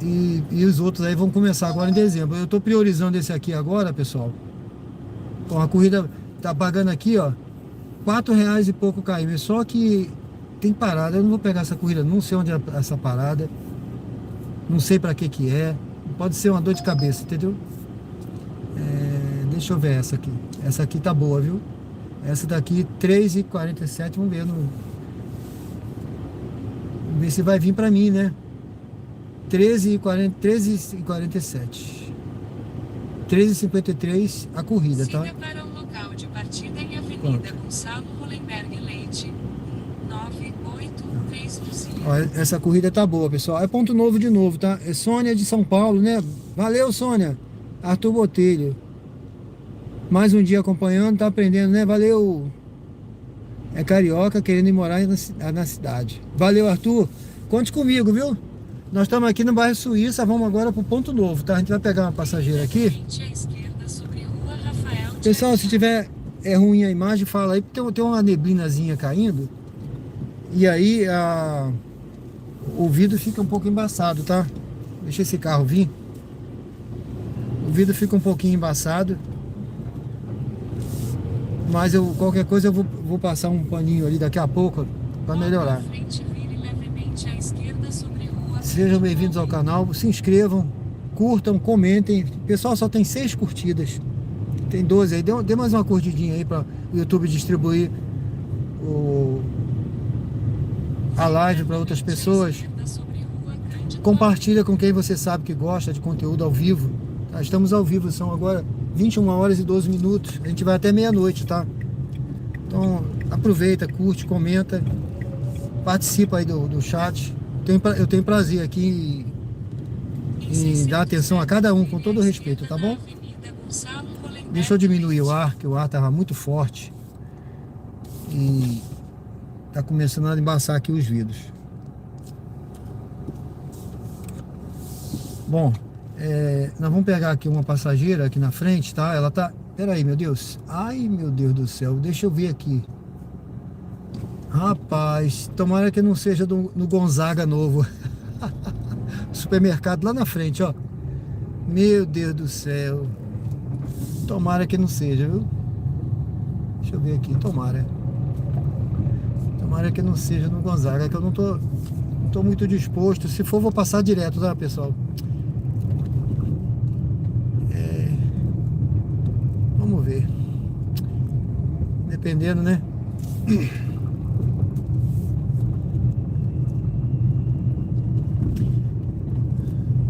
E os outros aí vão começar agora em dezembro. Eu tô priorizando esse aqui agora, pessoal. Bom, a corrida tá pagando aqui, ó, R$4 e pouco km. Só que tem parada. Eu não vou pegar essa corrida, não sei onde é essa parada. Não sei pra que é. Pode ser uma dor de cabeça, entendeu? Deixa eu ver essa aqui. Essa aqui tá boa, viu? Essa daqui, 3,47. Vamos ver se vai vir pra mim, né? 13,47. 13,53 a corrida, tá? Siga para o local de partida em Avenida Gonçalo Hollenberg Leite, 983 Luzia. Ó, essa corrida tá boa, pessoal. É ponto novo de novo, tá? É Sônia de São Paulo, né? Valeu, Sônia. Arthur Botelho. Mais um dia acompanhando, tá aprendendo, né? Valeu. É carioca querendo ir morar na cidade. Valeu, Arthur. Conte comigo, viu? Nós estamos aqui no bairro Suíça, vamos agora pro ponto novo, tá? A gente vai pegar uma passageira aqui. Frente à esquerda sobre Rua Rafael de Pessoal, se tiver ruim a imagem, fala aí, porque tem uma neblinazinha caindo. E aí o vidro fica um pouco embaçado, tá? Deixa esse carro vir. O vidro fica um pouquinho embaçado. Mas qualquer coisa eu vou passar um paninho ali daqui a pouco para melhorar. Frente, vire levemente à esquerda sobre Rua. Sejam bem-vindos ao canal, se inscrevam, curtam, comentem. Pessoal, só tem 6 curtidas. Tem 12 aí, dê mais uma curtidinha aí para o YouTube distribuir a live para outras pessoas. Compartilha com quem você sabe que gosta de conteúdo ao vivo. Tá? Estamos ao vivo, são agora 21 horas e 12 minutos. A gente vai até meia-noite, tá? Então aproveita, curte, comenta, participa aí do chat. Eu tenho prazer aqui em dar atenção a cada um com todo o respeito, tá bom? Deixa eu diminuir o ar, que o ar tava muito forte e tá começando a embaçar aqui os vidros. Bom, nós vamos pegar aqui uma passageira aqui na frente, tá? Ela tá... Pera aí, meu Deus. Ai, meu Deus do céu. Deixa eu ver aqui. Rapaz, tomara que não seja no Gonzaga novo. Supermercado lá na frente, ó. Meu Deus do céu. Tomara que não seja, viu? Deixa eu ver aqui. Tomara que não seja no Gonzaga, que eu não tô muito disposto. Se for, vou passar direto, tá, pessoal? Vamos ver. Dependendo, né?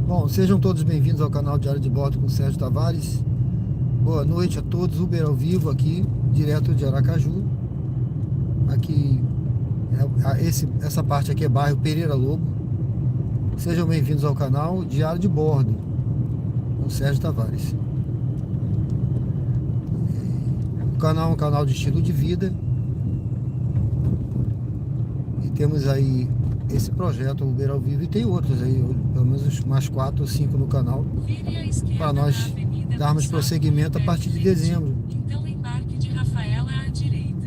Bom, sejam todos bem-vindos ao canal Diário de Bordo com Sérgio Tavares. Boa noite a todos. Uber ao vivo aqui, direto de Aracaju. Aqui, essa parte aqui é bairro Pereira Lobo. Sejam bem-vindos ao canal Diário de Bordo com Sérgio Tavares. O canal é um canal de estilo de vida. E temos aí esse projeto Uber ao vivo e tem outros aí, pelo menos mais 4 ou 5 no canal, para nós darmos prosseguimento a partir de dezembro. Então embarque de Rafaela à direita.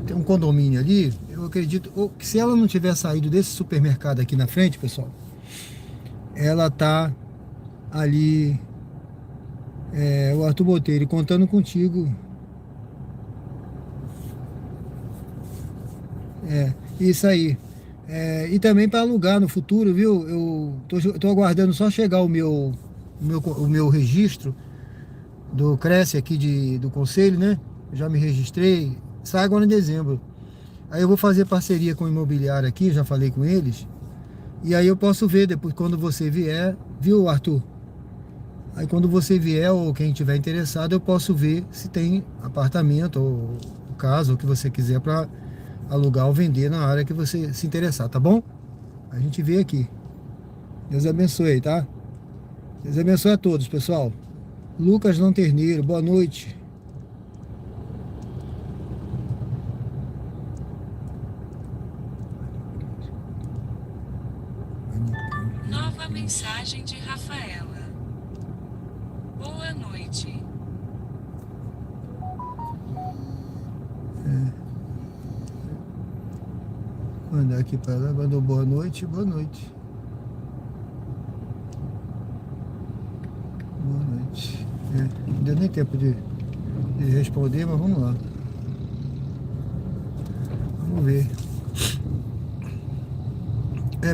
Tem um condomínio ali, eu acredito que se ela não tiver saído desse supermercado aqui na frente, pessoal, ela tá ali O Arthur Botelho, contando contigo. Isso aí. E também para alugar no futuro, viu? Eu tô aguardando só chegar o meu registro do Cresce aqui do Conselho, né? Eu já me registrei, sai agora em dezembro. Aí eu vou fazer parceria com o imobiliário aqui, já falei com eles. E aí eu posso ver depois quando você vier, viu, Arthur? Aí quando você vier ou quem tiver interessado, eu posso ver se tem apartamento ou casa, ou o que você quiser para alugar ou vender na área que você se interessar, tá bom? A gente vê aqui. Deus abençoe, tá? Deus abençoe a todos, pessoal. Lucas Lanterneiro, boa noite. Nova mensagem de Rafaela. Boa noite. Mandar aqui para ela, mandou boa noite, boa noite. Boa noite. Não deu nem tempo de responder, mas vamos lá. Vamos ver.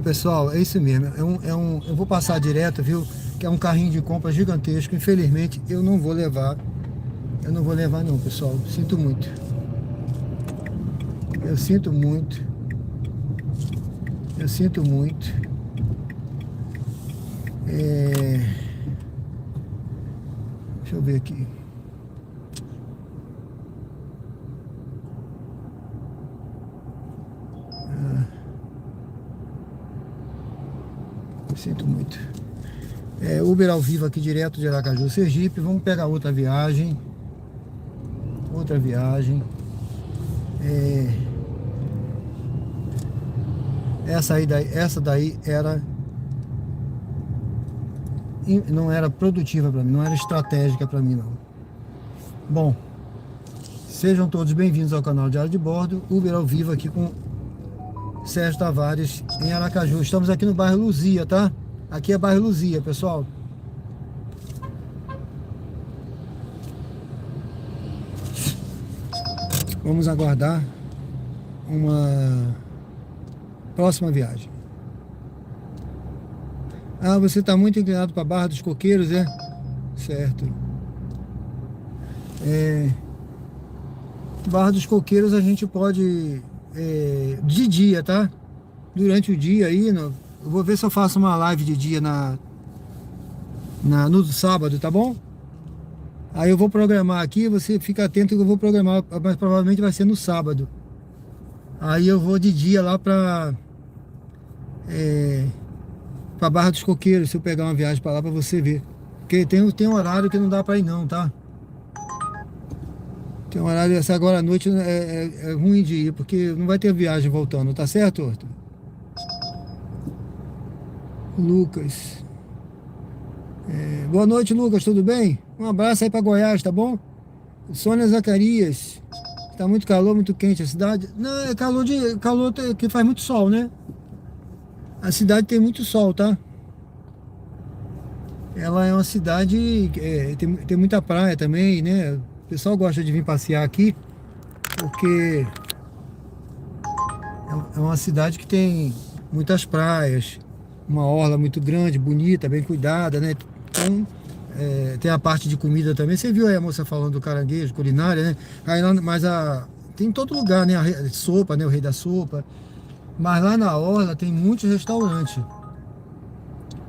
Pessoal, é isso mesmo. Eu vou passar direto, viu? Que é um carrinho de compra gigantesco. Infelizmente, eu não vou levar. Eu não vou levar não, pessoal. Sinto muito. Eu sinto muito. Eu sinto muito. Deixa eu ver aqui. Eu sinto muito. Uber ao vivo aqui direto de Aracaju, Sergipe. Vamos pegar outra viagem. Outra viagem. Essa daí não era produtiva para mim, não era estratégica para mim não. Bom, sejam todos bem-vindos ao canal Diário de Bordo, Uber ao vivo aqui com Sérgio Tavares em Aracaju. Estamos aqui no bairro Luzia, tá? Aqui é bairro Luzia, pessoal. Vamos aguardar uma próxima viagem. Você está muito inclinado para a Barra dos Coqueiros, é? Certo. Barra dos Coqueiros a gente pode de dia, tá? Durante o dia aí, eu vou ver se eu faço uma live de dia no sábado, tá bom? Aí eu vou programar aqui, você fica atento que eu vou programar, mas provavelmente vai ser no sábado. Aí eu vou de dia lá para Barra dos Coqueiros, se eu pegar uma viagem para lá para você ver. Porque tem um horário que não dá para ir não, tá? Tem um horário, essa agora à noite é ruim de ir, porque não vai ter viagem voltando, tá certo, Arthur? Lucas. Boa noite, Lucas, tudo bem? Um abraço aí para Goiás, tá bom? Sônia Zacarias. Tá muito calor, muito quente a cidade. Não, é calor que faz muito sol, né? A cidade tem muito sol, tá? Ela é uma cidade, tem muita praia também, né? O pessoal gosta de vir passear aqui, porque é uma cidade que tem muitas praias, uma orla muito grande, bonita, bem cuidada, né? Então, tem a parte de comida também. Você viu aí a moça falando do caranguejo, culinária, né? Mas tem em todo lugar, né? A sopa, né? O rei da sopa. Mas lá na orla tem muitos restaurantes.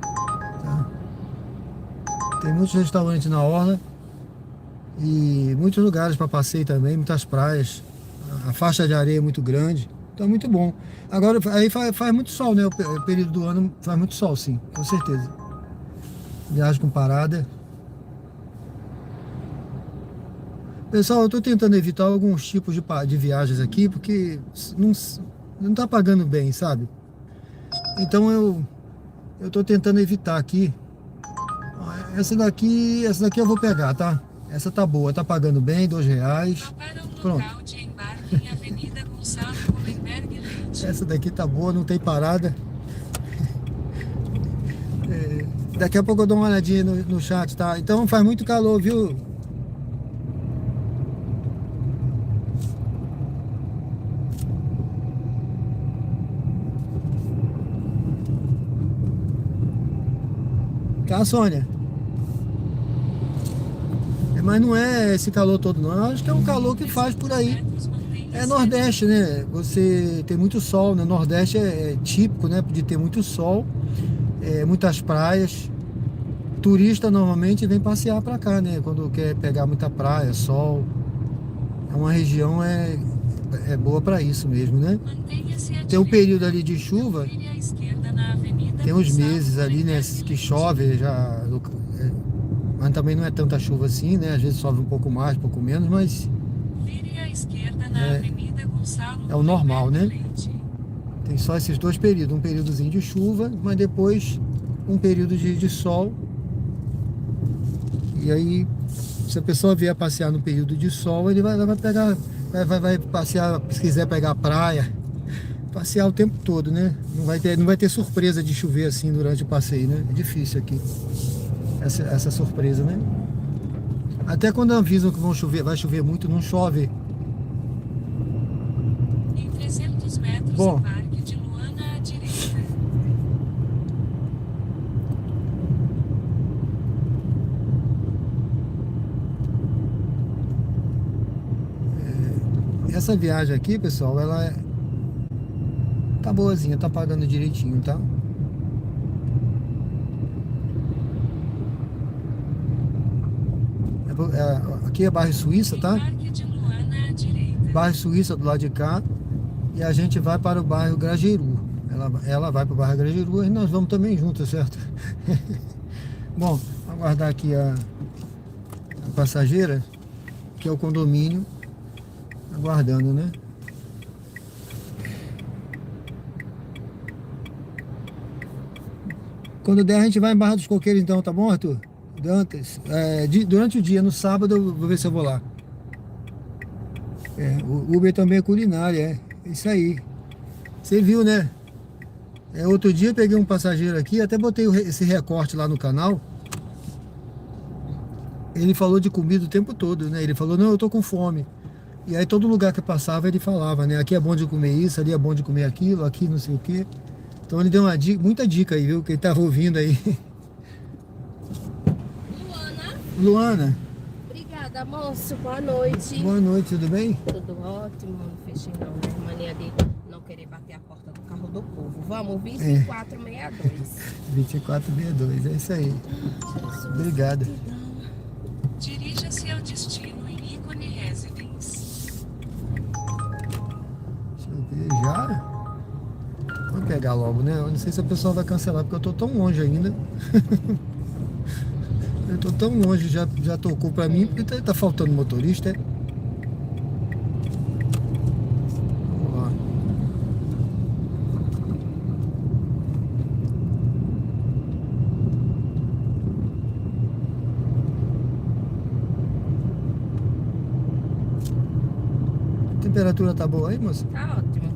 Tá? Tem muitos restaurantes na orla. E muitos lugares para passeio também, muitas praias. A faixa de areia é muito grande. Então é muito bom. Agora aí faz muito sol, né? O período do ano faz muito sol, sim, com certeza. Viagem com parada. Pessoal, eu estou tentando evitar alguns tipos de viagens aqui, porque não tá pagando bem, sabe? Então eu estou tentando evitar aqui. Essa daqui eu vou pegar, tá? Essa tá boa, tá pagando bem, R$2. Para o Pronto. local de embarque em Avenida Gonçalo Hollenberg Leite. Essa daqui tá boa, não tem parada. Daqui a pouco eu dou uma olhadinha no chat, tá? Então faz muito calor, viu? Tá, Sônia? Mas não é esse calor todo, não. Eu acho que é um calor que faz por aí. É Nordeste, né? Você tem muito sol, né? Nordeste é típico, né? De ter muito sol, muitas praias. Turista normalmente vem passear pra cá, né? Quando quer pegar muita praia, sol. É uma região boa pra isso mesmo, né? Tem um período ali de chuva, tem uns meses ali, né? Que chove já. Mas também não é tanta chuva assim, né? Às vezes chove um pouco mais, um pouco menos, mas é o normal, né? Tem só esses dois períodos, um períodozinho de chuva, mas depois um período de sol. E aí, se a pessoa vier passear no período de sol, ele vai pegar, vai passear, se quiser pegar praia, passear o tempo todo, né? Não vai ter surpresa de chover assim durante o passeio, né? É difícil aqui, essa surpresa, né? Até quando avisam que vai chover muito, não chove. Em 300 metros, Bom, o Parque de Luana à direita. essa viagem aqui, pessoal, tá boazinha, tá pagando direitinho, tá? Aqui é bairro Suíça, tá? Parque de Luana à direita. Bairro Suíça do lado de cá. E a gente vai para o bairro Grajeru. Ela vai para o bairro Grajeru e nós vamos também juntos, certo? Bom, vou aguardar aqui a passageira, que é o condomínio, aguardando, né? Quando der, a gente vai em Barra dos Coqueiros, então, tá bom, Arthur? Dantas. Durante o dia, no sábado, eu vou ver se eu vou lá. O Uber também é culinária, é isso aí. Você viu, né? Outro dia eu peguei um passageiro aqui, até botei esse recorte lá no canal. Ele falou de comida o tempo todo, né? Ele falou, não, eu tô com fome. E aí todo lugar que eu passava ele falava, né? Aqui é bom de comer isso, ali é bom de comer aquilo, aqui não sei o quê. Então ele deu muita dica aí, viu? Que ele tava ouvindo aí. Luana. Obrigada, moço. Boa noite. Boa noite, tudo bem? Tudo ótimo, não fechei não, né? Mania de não querer bater a porta do carro do povo. Vamos, 2462. 2462, é isso aí. Obrigado. Dirija-se ao destino em Ícone Residence. Deixa eu ver já. Vamos pegar logo, né? Eu não sei se a pessoa vai cancelar, porque eu tô tão longe ainda. Eu tô tão longe, já tocou pra mim, porque tá faltando motorista. Vamos lá. A temperatura tá boa aí, moça? Tá ótimo.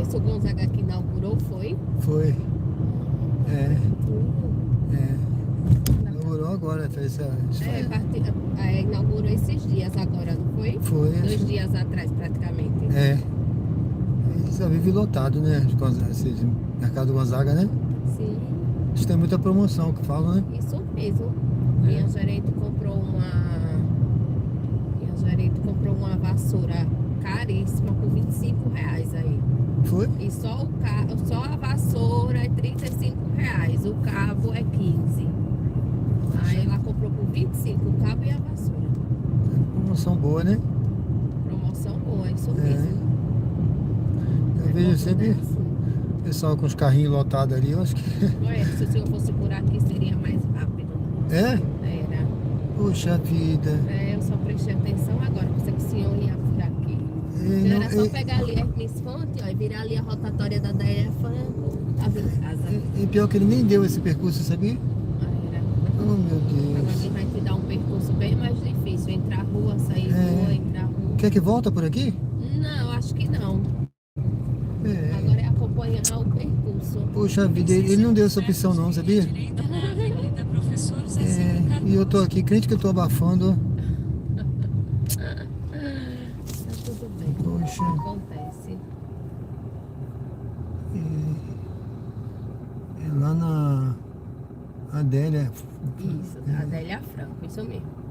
esse o Gonzaga que inaugurou, foi? Foi. É. Inaugurou agora, fez Inaugurou esses dias agora, não foi? Foi. 2 dias atrás, praticamente. É. E só vive lotado, né? Esse Mercado Gonzaga, né? Sim, Eles têm muita promoção que falam, né? isso mesmo. Minha gerente comprou uma vassoura caríssima por R$ 25 aí. Foi? E só a vassoura é R$ 35. O cabo é 15. Aí ela comprou por 25 o cabo e a vassoura. Promoção boa, né? Promoção boa, isso mesmo. Eu vejo sempre Assim. o pessoal com os carrinhos lotados ali, eu acho que. Olha, se o senhor fosse por aqui seria mais rápido. É? Era. Puxa vida. Eu só prestei atenção agora. Pensei que o senhor ia por aqui. E Era só pegar ali a Miss Fonte, ó, e virar ali a rotatória da Délia Franco. Tava em casa. e pior que ele nem deu esse percurso, sabia? Era. Oh, meu Agora Deus. ele vai te dar um percurso bem mais difícil. Entrar a rua, sair rua, entrar a rua. Quer que volta por aqui? Não, acho que não. É. Agora é acompanhar o percurso. Puxa vida, ele não deu essa opção não, sabia? Direita na Avenida Professor É, Zezinho Cardoso. e eu tô aqui, crente que eu tô abafando. Tá tudo bem. Poxa. Acontece. É lá na Adélia. Isso, Adélia Franco, isso mesmo.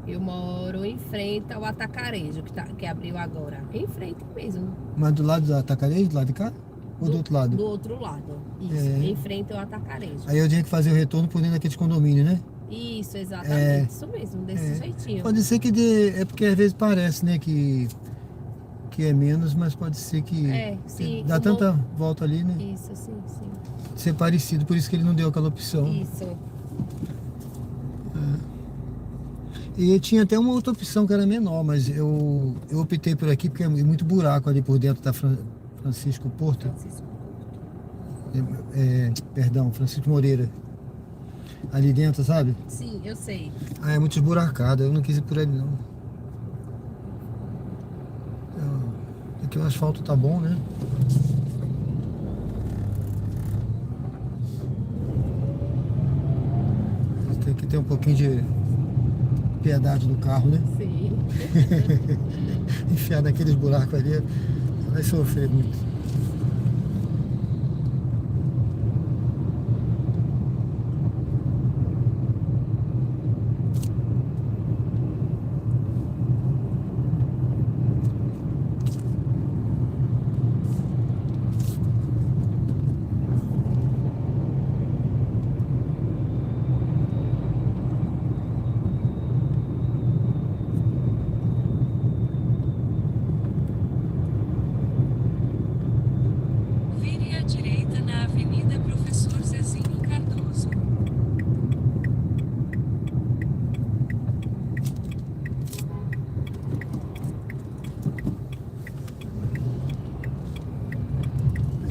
Eu moro em frente ao Atacarejo, que abriu agora. Em frente mesmo. Mas do lado do Atacarejo, do lado de cá? Ou do outro lado? Do outro lado. Isso, É. em frente ao Atacarejo. Aí eu tinha que fazer o retorno por dentro daqueles condomínios, né? Isso, exatamente. É. Isso mesmo, desse jeitinho. Pode ser que dê. É porque às vezes parece, né? Que é menos, mas pode ser que. Sim. Dá como- tanta volta ali, né? Isso, sim. Ser parecido, por isso que ele não deu aquela opção. Isso. E tinha até uma outra opção que era menor, mas eu optei por aqui porque é muito buraco ali por dentro da Francisco Porto. Francisco. Perdão, Francisco Moreira. Ali dentro, sabe? Sim, eu sei. Ah, é muito esburacado, eu não quis ir por ali não. Aqui o asfalto tá bom, né? Tem que ter um pouquinho de piedade do carro, né? Sim. Enfiar naqueles buracos ali, vai sofrer muito. Vire à direita na Avenida Professor Zezinho Cardoso.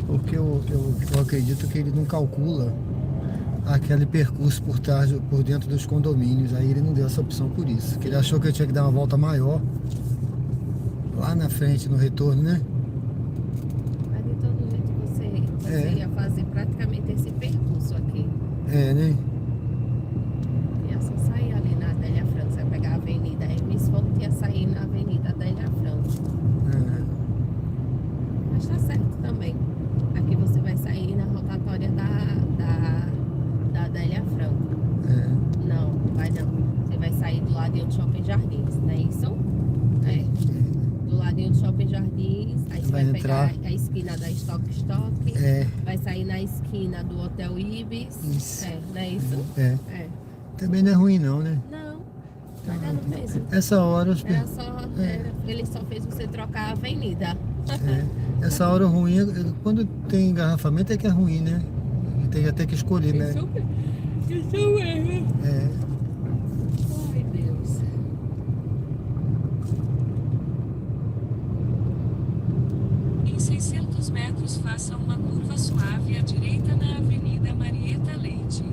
Porque eu acredito que ele não calcula aquele percurso por trás, por dentro dos condomínios. Aí ele não deu essa opção por isso. Que ele achou que eu tinha que dar uma volta maior lá na frente, no retorno, né? Mas de todo jeito você ia fazer praticamente esse percurso aqui. É, né? Ia só sair ali na Adélia Franco. Você ia pegar a avenida Hermes Fonte e ia sair na Avenida Adélia Franco. É. Mas tá certo também. Aqui você vai sair na rotatória da Adélia Franco. É. Não, vai não. Você vai sair do ladinho do Shopping Jardins, não é isso? É. Do ladinho do Shopping Jardins, aí você Vai vai entrar. pegar a esquina da Stock, É. vai sair na esquina do Hotel Ibis. Isso. Não é isso? É. É. Também não é ruim não, né? Não, vai dar no mesmo. Essa hora, Ele só fez você trocar a avenida. essa hora ruim, quando tem engarrafamento é que é ruim, né? Tem até que escolher, né? Isso mesmo. É. Ai, Deus. Em 600 metros, faça uma curva suave à direita na Avenida Marieta Leite.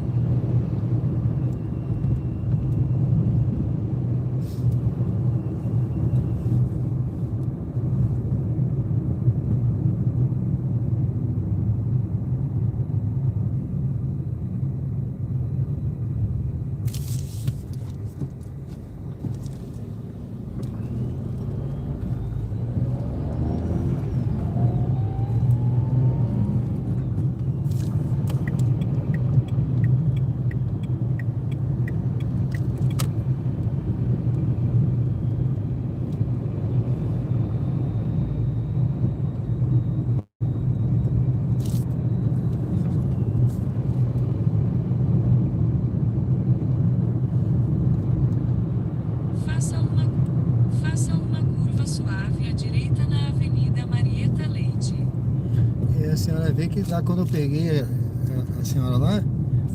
senhora vê que lá quando eu peguei a senhora lá,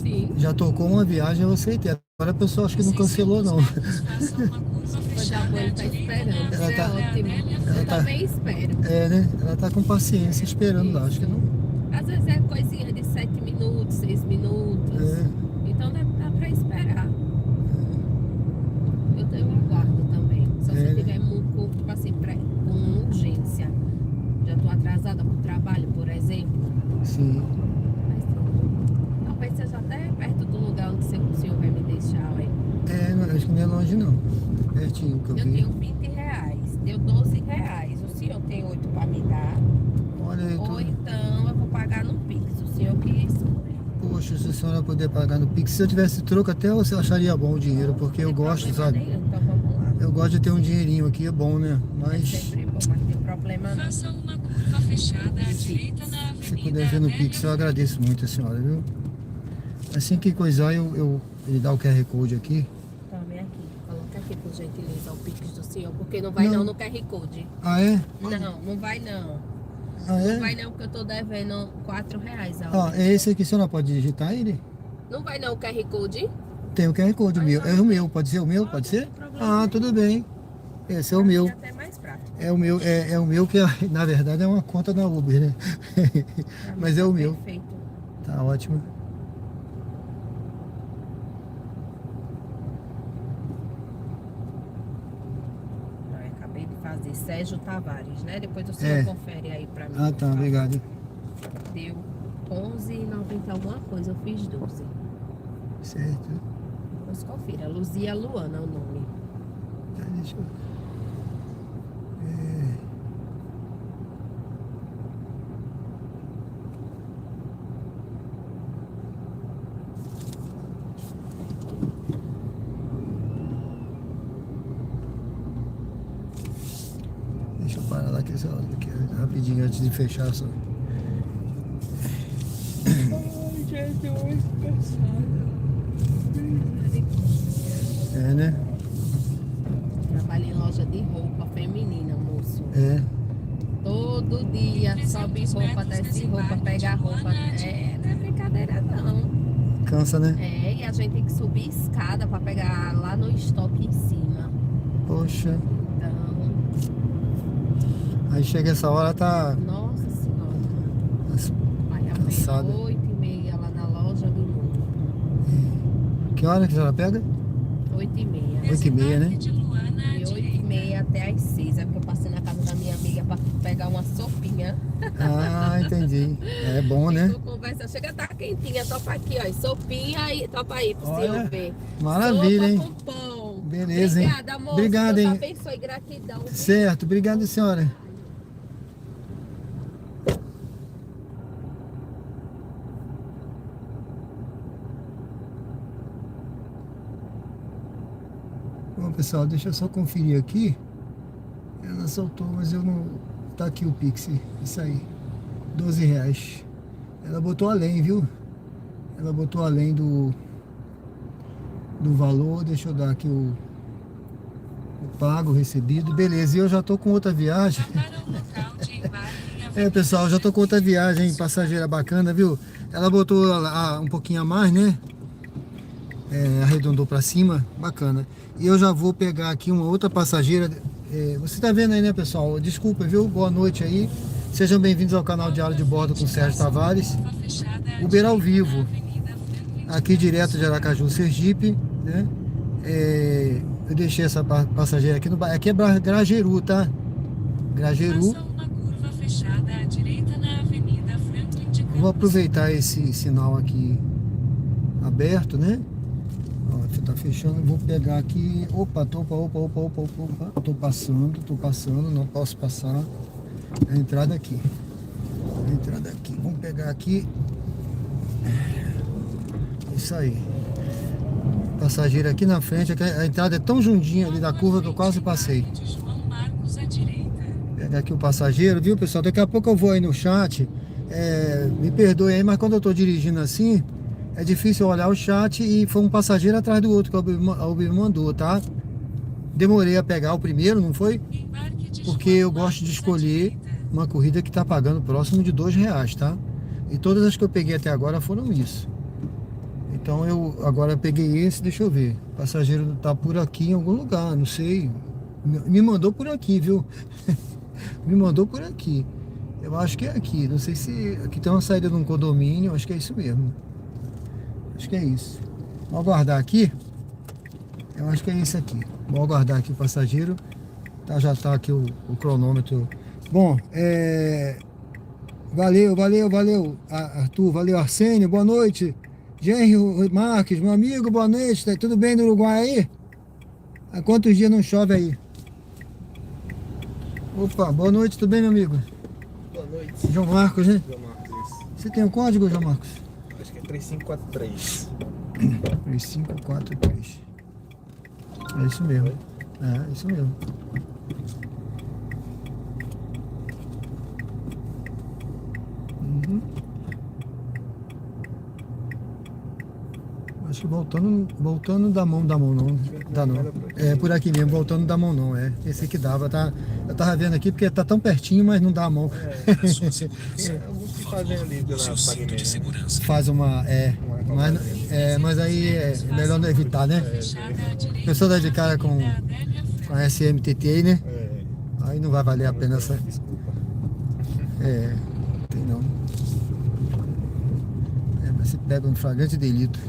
Sim. já tocou uma viagem, eu aceitei. Agora a pessoa acho que não cancelou, não. Mas a mãe tá esperando. Ela É tá- ótimo. ela Eu tá- também espero. É, né? Ela tá com paciência esperando lá, acho que não. Às vezes é coisinha de 7 minutos, 6 minutos. É. Então dá pra esperar. Eu aguardo também. Só se É. tiver muito, tipo assim, com urgência. Já tô atrasada pro trabalho, por exemplo. Sim. Mas talvez seja até perto do lugar onde o senhor vai me deixar, ué. É, não, acho que não é longe não. Pertinho que eu Eu vi. tenho R$20, deu R$12. O senhor tem 8 pra me dar. Olha, eu tô... Ou então eu vou pagar no Pix, o senhor que escolhe. Poxa, se a senhora puder pagar no Pix, se eu tivesse troco até você acharia bom o dinheiro, porque eu Não tem gosto, problema sabe? nenhum, então vamos lá. Eu gosto de ter um dinheirinho aqui, é bom, né? É Mas sempre bom, mas não tem problema não. Faça uma curva fechada à direita na se Avenida puder ver no Amélia Pix, eu agradeço muito a senhora, viu? Assim que coisar, ele dá o QR Code aqui. Tome aqui, coloca aqui por gentileza o Pix do senhor, porque não vai Não. não no QR Code. Ah, é? Não vai não. Ah, Não é? vai não, porque eu tô devendo R$4 a Ah, hora. é esse aqui, a senhora pode digitar ele? Não vai não o QR Code? Tem o QR Code, o meu. É o meu, pode ser o meu? Pode ser? Ah, tudo bem. Esse é o meu. É até mais prático. É o meu, é o meu que na verdade é uma conta da Uber, né? Pra Mas mim é tá o meu. Perfeito. Tá ótimo. Eu acabei de fazer Sérgio Tavares, né? Depois o senhor É. confere aí pra mim. Ah, por tá, favor. obrigado. Deu R$11,90 alguma coisa, eu fiz 12. Certo. Depois confira, Luzia Luana é o nome. Tá, deixa eu... Deixa eu parar lá aqui, rapidinho antes de fechar só. É, né? Trabalho em loja de roupa feminina, moço. É. Todo dia sobe roupa, desce roupa, pega roupa. Não é brincadeira não. Cansa, né? É, e a gente tem que subir escada pra pegar lá no estoque em cima. Poxa. Então, Aí chega essa hora, tá nossa senhora. Vai a Cansada. 8h30 lá na loja de novo. Que hora que a senhora pega? 8h30. 8h30, né? de Luana à De direita. 8h30 até às 6. É porque eu passei na casa da minha amiga pra pegar uma sopinha. Ah, entendi. É bom, né? Tô conversa, chega a tá quentinha, topa aqui, ó. Sopinha e topa aí pro Olha, senhor ver. Maravilha, hein? Sopa com pão. Beleza, hein? Obrigada, moça. Obrigado, Deus hein? abençoe, gratidão. Certo, obrigado, senhora. Bom, pessoal, deixa eu só conferir aqui. Ela soltou, mas eu não... Tá aqui o Pix, isso aí. R$12. Ela botou além, viu? Ela botou além do valor. Deixa eu dar aqui o pago, recebido. Beleza, e eu já tô com outra viagem. Para o local de embarque em Avenida Pessoal, já tô com outra viagem passageira bacana, viu? Ela botou um pouquinho a mais, né? Arredondou pra cima, bacana. E eu já vou pegar aqui uma outra passageira. Você tá vendo aí, né, pessoal? Desculpa, viu? Boa noite aí. Sejam bem-vindos ao canal Diário de Bordo com Sérgio Tavares. curva fechada à Uber ao direita vivo. na Avenida Franklin de Aqui direto de Aracaju, Sergipe, né? Eu deixei essa passageira aqui no bairro. Aqui é Grajeru, tá? Grajeru. Faça uma curva fechada à direita na Avenida Franklin de Vou Campos. aproveitar esse sinal aqui aberto, né? Ó, tá fechando, vou pegar aqui. Opa. Tô passando, não posso passar. A entrada aqui. Vamos pegar aqui. Isso aí. Passageiro aqui na frente. A entrada é tão juntinha ali da curva que eu quase passei. De João Marcos à direita. Pegar aqui o passageiro, viu, pessoal? Daqui a pouco eu vou aí no chat. Me perdoe aí, mas quando eu tô dirigindo assim, é difícil olhar o chat e foi um passageiro atrás do outro que a Uber me mandou, tá? Demorei a pegar o primeiro, não foi? Embarque de Porque João eu gosto de Marcos à escolher direita. uma corrida que tá pagando próximo de R$ 2, tá? E todas as que eu peguei até agora foram isso. Então eu agora peguei esse, deixa eu ver. O passageiro tá por aqui em algum lugar, não sei. Me mandou por aqui, viu? Me mandou por aqui. Eu acho que é aqui. Não sei se... Aqui tem uma saída de um condomínio. Acho que é isso mesmo. Acho que é isso. Vou aguardar aqui. Eu acho que é esse aqui. Vou aguardar aqui o passageiro. Tá, já tá aqui o cronômetro. Bom, valeu, Arthur. Valeu, Arsênio. Boa noite. Genro Marques, meu amigo, boa noite. Tá tudo bem no Uruguai aí? Há quantos dias não chove aí? Opa, boa noite, tudo bem, meu amigo? Boa noite. João Marcos, né? João Marcos, isso. Você tem um código, João Marcos? Acho que é 3543. 3543. É isso mesmo. É isso mesmo. Uhum. Acho que voltando da mão não. Dá não. É por aqui mesmo, voltando da mão não. É esse que dava, tá? Eu tava vendo aqui porque tá tão pertinho, mas não dá a mão. Alguns que fazem ali pela Pague-Me, né? Faz uma. Mas aí é melhor não evitar, né? A pessoa dá de cara com a SMTT aí, né? Aí não vai valer a pena essa. Desculpa. Tem não. Mas se pega um flagrante delito.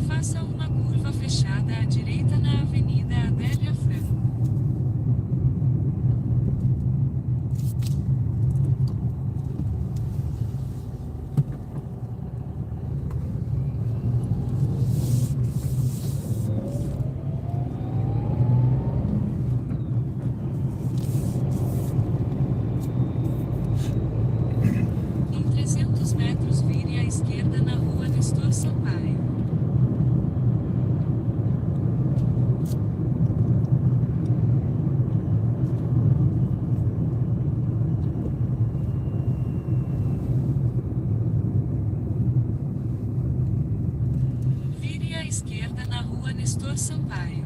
Faça uma curva fechada à direita na Avenida Adélia Franco. Em 300 metros, vire à esquerda na Rua Nestor Sampaio. Vire à esquerda na Rua Nestor Sampaio.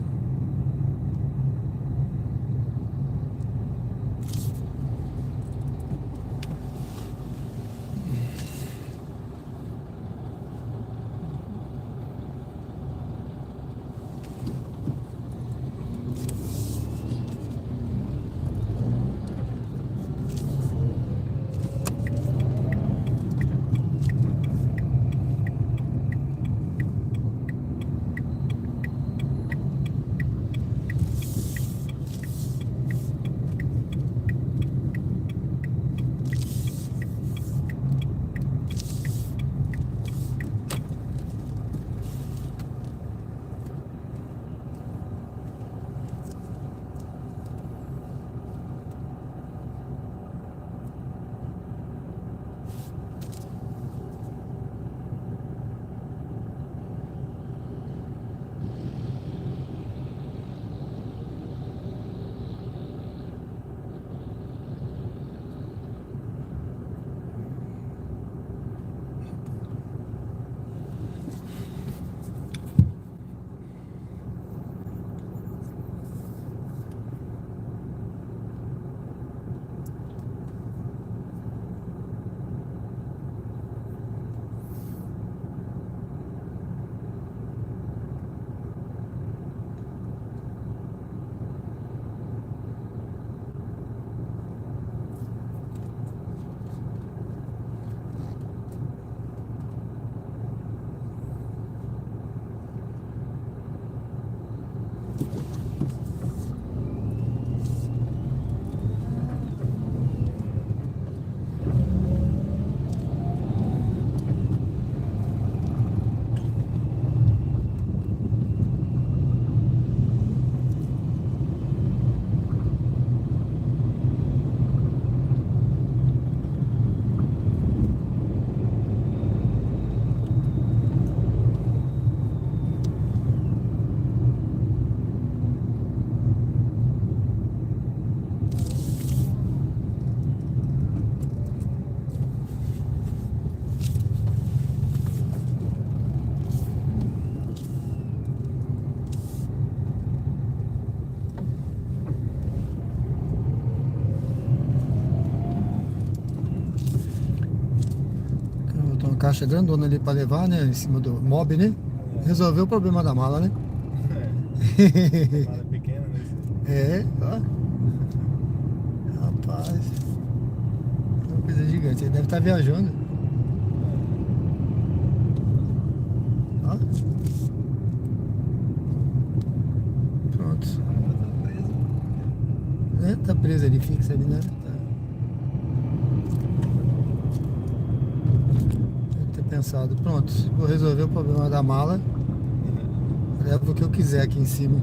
caixa grandona ali pra levar, né? Em cima do mob, né? Resolveu o problema da mala, né? Mala pequena, né? É, ó. Rapaz. Uma coisa gigante. Ele deve estar viajando. Ó. Pronto. É, tá preso ali, fixa ali, né? Tá. Deve ter pensado, pronto, vou resolver o problema da mala. Levo o que eu quiser aqui em cima.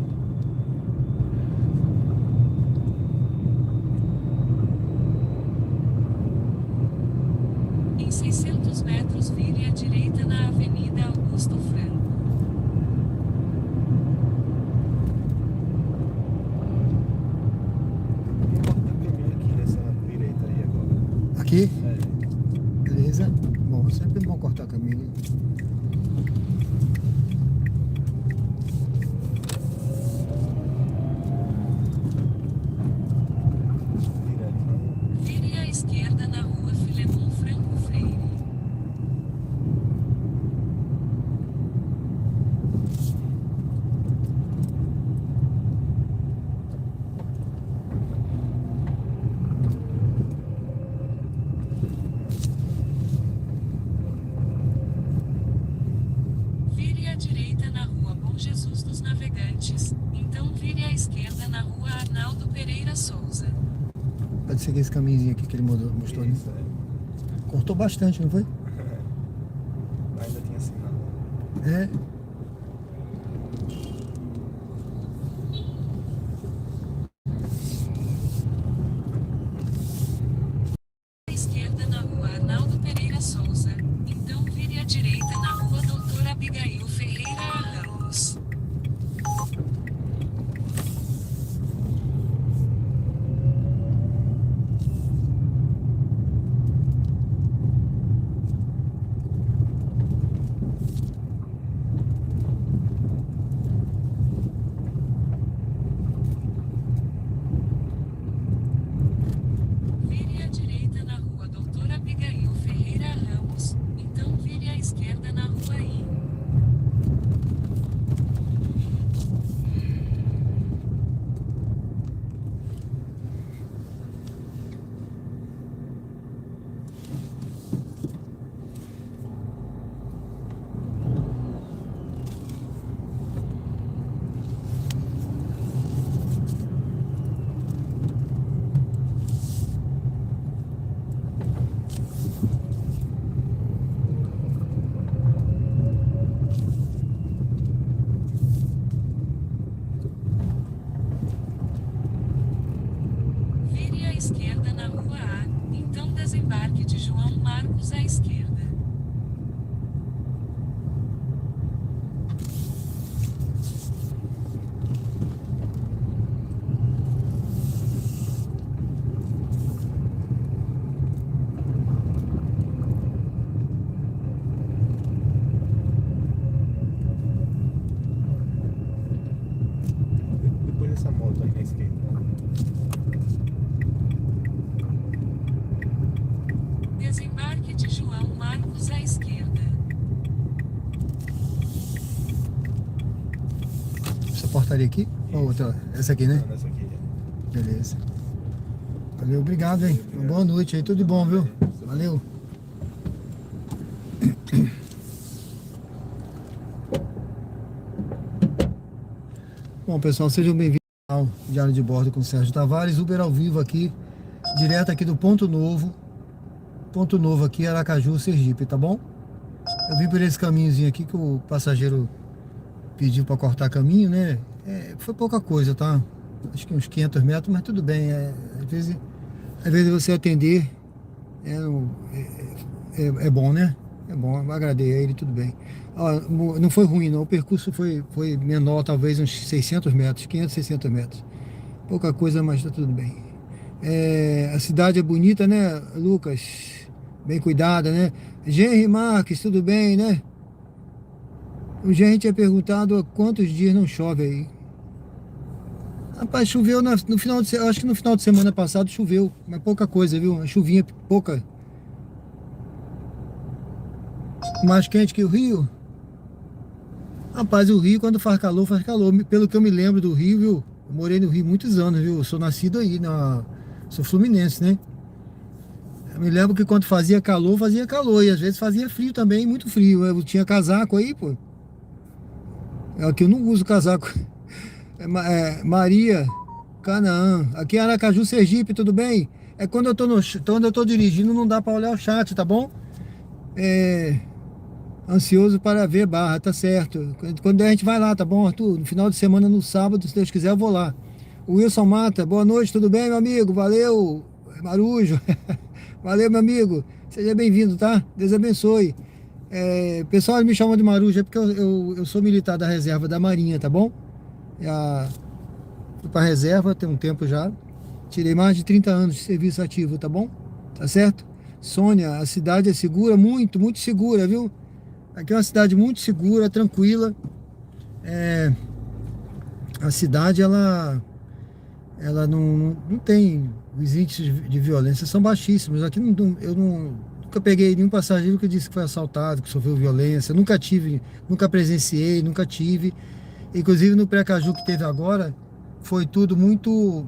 Em 600 metros, vire à direita na Avenida Augusto Franco. Aqui nessa direita aí agora. Aqui? É. Beleza? Bom, sempre é bom cortar caminho. Direto. Vire à esquerda na Rua Filemon Franco Freire. Vire à direita na Rua Bom Jesus dos Navegantes, então vire à esquerda na Rua Arnaldo Pereira Souza. Pode seguir esse caminhozinho aqui que ele mostrou, né? Isso, é. Cortou bastante, não foi? Ainda tinha sinal. É. À esquerda na Rua Arnaldo Pereira Souza, então vire à direita na Rua Doutora Abigail Ferreira Ramos. Vire à direita na Rua Doutora Abigail Ferreira Ramos, então vire à esquerda na Rua I. Vire à esquerda na Rua A, então desembarque de João Marcos à esquerda. Depois dessa moto aí na esquerda. Desembarque de João Marcos à esquerda. Essa portaria aqui? Ou outra? Essa aqui, né? Não, nessa aqui. Beleza. Valeu, obrigado, hein? Uma boa noite aí, tudo de bom, viu? Valeu. Bom, pessoal, sejam bem-vindos ao Diário de Bordo com Sérgio Tavares, Uber ao vivo aqui, direto aqui do Ponto Novo aqui, Aracaju, Sergipe, tá bom? Eu vim por esse caminhozinho aqui que o passageiro pediu para cortar caminho, né? Foi pouca coisa, tá? Acho que uns 500 metros, mas tudo bem. Às vezes você atender é bom, né? É bom, eu agradei a ele, tudo bem. Ó, não foi ruim, não. O percurso foi menor, talvez uns 600 metros, 500, 600 metros. Pouca coisa, mas tá tudo bem. A cidade é bonita, né, Lucas? Bem cuidada, né? Genri Marques, tudo bem, né? O Genri tinha perguntado há quantos dias não chove aí. Rapaz, choveu no final de semana, acho que no final de semana passado choveu, mas pouca coisa, viu? Uma chuvinha pouca. Mais quente que o Rio? Rapaz, o Rio quando faz calor, faz calor. Pelo que eu me lembro do Rio, viu? Eu morei no Rio muitos anos, viu? Eu sou nascido aí, sou fluminense, né? Eu me lembro que quando fazia calor. E às vezes fazia frio também, muito frio. Eu tinha casaco aí, pô. É que eu não uso casaco. Maria Canaã. Aqui é Aracaju, Sergipe, tudo bem? É quando quando eu tô dirigindo, não dá pra olhar o chat, tá bom? Ansioso para ver Barra, tá certo. Quando a gente vai lá, tá bom, Arthur? No final de semana, no sábado, se Deus quiser, eu vou lá. O Wilson Mata, boa noite, tudo bem, meu amigo? Valeu, Marujo. Valeu, meu amigo. Seja bem-vindo, tá? Deus abençoe. Pessoal me chama de Marujo, é porque eu sou militar da reserva da Marinha, tá bom? Fui pra reserva tem um tempo já. Tirei mais de 30 anos de serviço ativo, tá bom? Tá certo? Sônia, a cidade é segura? Muito, muito segura, viu? Aqui é uma cidade muito segura, tranquila. A cidade, ela não tem... Os índices de violência são baixíssimos. Aqui eu nunca peguei nenhum passageiro que disse que foi assaltado, que sofreu violência. Nunca presenciei, nunca tive. Inclusive no Precaju que teve agora, foi tudo muito...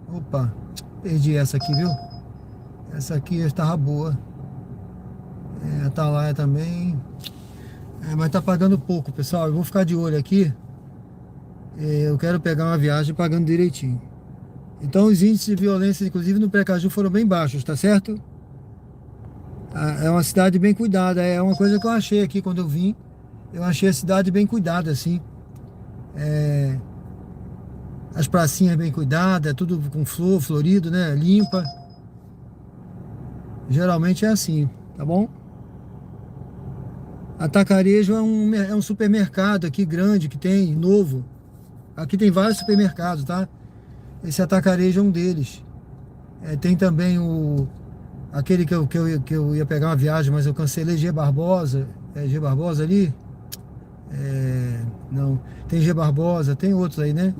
Opa, perdi essa aqui, viu? Essa aqui estava boa. A Atalaia também. Mas tá pagando pouco, pessoal. Eu vou ficar de olho aqui. Eu quero pegar uma viagem pagando direitinho. Então os índices de violência, inclusive no Precaju, foram bem baixos, tá certo? É uma cidade bem cuidada. É uma coisa que eu achei aqui quando eu vim. Eu achei a cidade bem cuidada, assim. As pracinhas bem cuidadas, tudo com flor, florido, né? Limpa. Geralmente é assim, tá bom? Atacarejo é um supermercado aqui grande que tem, novo. Aqui tem vários supermercados, tá? Esse Atacarejo é um deles. Tem também aquele que eu ia pegar uma viagem, mas eu cancelei, G Barbosa. G Barbosa ali? Não. Tem G Barbosa, tem outros aí, né?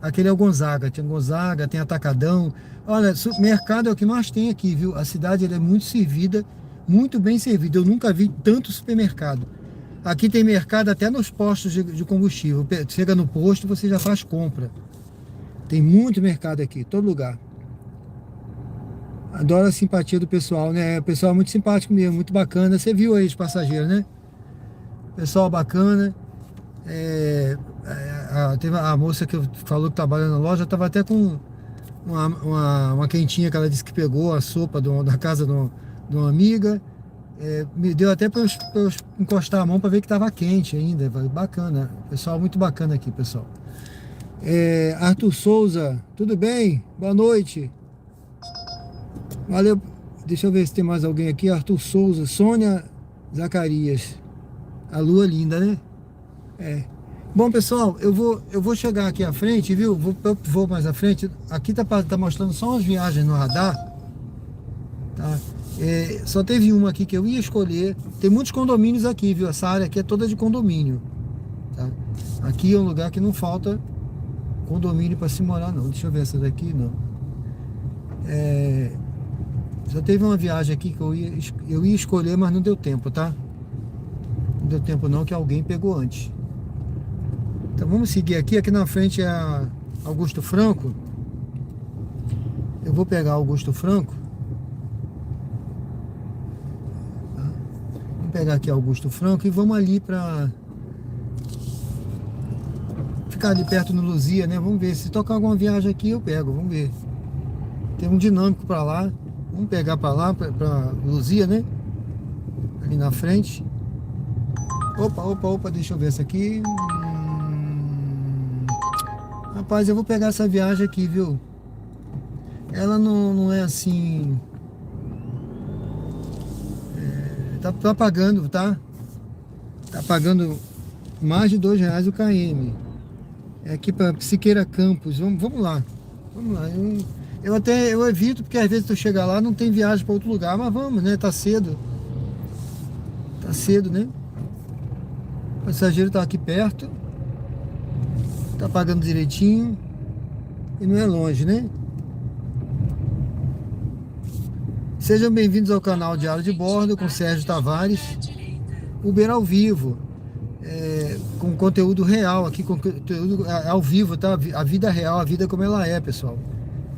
Aquele é o Gonzaga. Tem Gonzaga, tem Atacadão. Olha, mercado é o que mais tem aqui, viu? A cidade ela é muito servida, muito bem servida. Eu nunca vi tanto supermercado. Aqui tem mercado até nos postos de combustível. Chega no posto, você já faz compra. Tem muito mercado aqui, todo lugar. Adoro a simpatia do pessoal, né? O pessoal é muito simpático mesmo, muito bacana. Você viu aí os passageiros, né? Pessoal bacana. Teve a moça que falou que trabalha na loja, estava até com uma quentinha que ela disse que pegou, a sopa da casa de uma amiga. Me deu até para eu encostar a mão para ver que estava quente ainda. Bacana, pessoal, muito bacana aqui, pessoal. Arthur Souza, tudo bem? Boa noite. Valeu. Deixa eu ver se tem mais alguém aqui. Arthur Souza, Sônia Zacarias. A lua linda, né? Bom, pessoal, eu vou chegar aqui à frente, viu? Vou mais à frente. Aqui tá mostrando só umas viagens no radar. Tá? Só teve uma aqui que eu ia escolher. Tem muitos condomínios aqui, viu? Essa área aqui é toda de condomínio. Tá? Aqui é um lugar que não falta condomínio para se morar, não. Deixa eu ver essa daqui, não. Já teve uma viagem aqui que eu ia escolher, mas não deu tempo, tá? Não deu tempo não, que alguém pegou antes. Então vamos seguir aqui. Aqui na frente é a Augusto Franco. Eu vou pegar Augusto Franco. Tá? Vamos pegar aqui Augusto Franco e vamos ali para ficar ali perto no Luzia, né? Vamos ver, se tocar alguma viagem aqui eu pego, vamos ver. Tem um dinâmico para lá. Vamos pegar para lá, para Luzia, né? Ali na frente. Opa, deixa eu ver essa aqui. Rapaz, eu vou pegar essa viagem aqui, viu? Ela não é assim... Tá pagando, tá? Tá pagando mais de R$2 o km. É aqui para Siqueira Campos. Vamos lá. Vamos lá. Eu evito, porque às vezes tu chega lá não tem viagem para outro lugar. Mas vamos, né? Tá cedo. Tá cedo, né? O passageiro tá aqui perto. Tá pagando direitinho. E não é longe, né? Sejam bem-vindos ao canal Diário de Bordo com Sérgio Tavares. Uber ao vivo, com conteúdo real aqui, com conteúdo ao vivo, tá? A vida real, a vida como ela é, pessoal.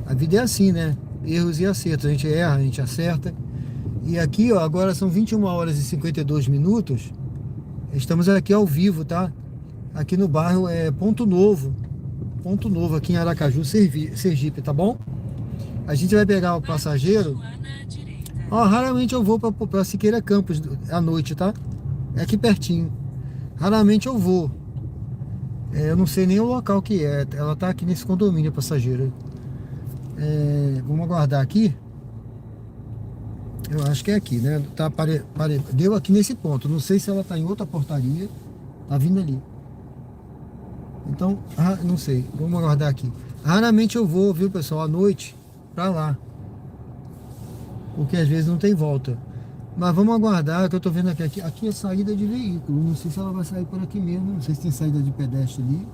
A vida é assim, né? Erros e acertos. A gente erra, a gente acerta. E aqui, ó, agora são 21 horas e 52 minutos. Estamos aqui ao vivo, tá? Aqui no bairro Ponto Novo. Ponto Novo, aqui em Aracaju, Sergipe, tá bom? A gente vai pegar o passageiro. Joana à direita. Ó, raramente eu vou pra Siqueira Campos à noite, tá? É aqui pertinho. Raramente eu vou. Eu não sei nem o local que é. Ela tá aqui nesse condomínio, a passageira. Vamos aguardar aqui. Eu acho que é aqui, né? Tá, deu aqui nesse ponto. Não sei se ela tá em outra portaria. Tá vindo ali. Então, não sei. Vamos aguardar aqui. Raramente eu vou, viu, pessoal, à noite pra lá. Porque às vezes não tem volta. Mas vamos aguardar, que eu tô vendo aqui é saída de veículo. Não sei se ela vai sair por aqui mesmo. Não sei se tem saída de pedestre ali.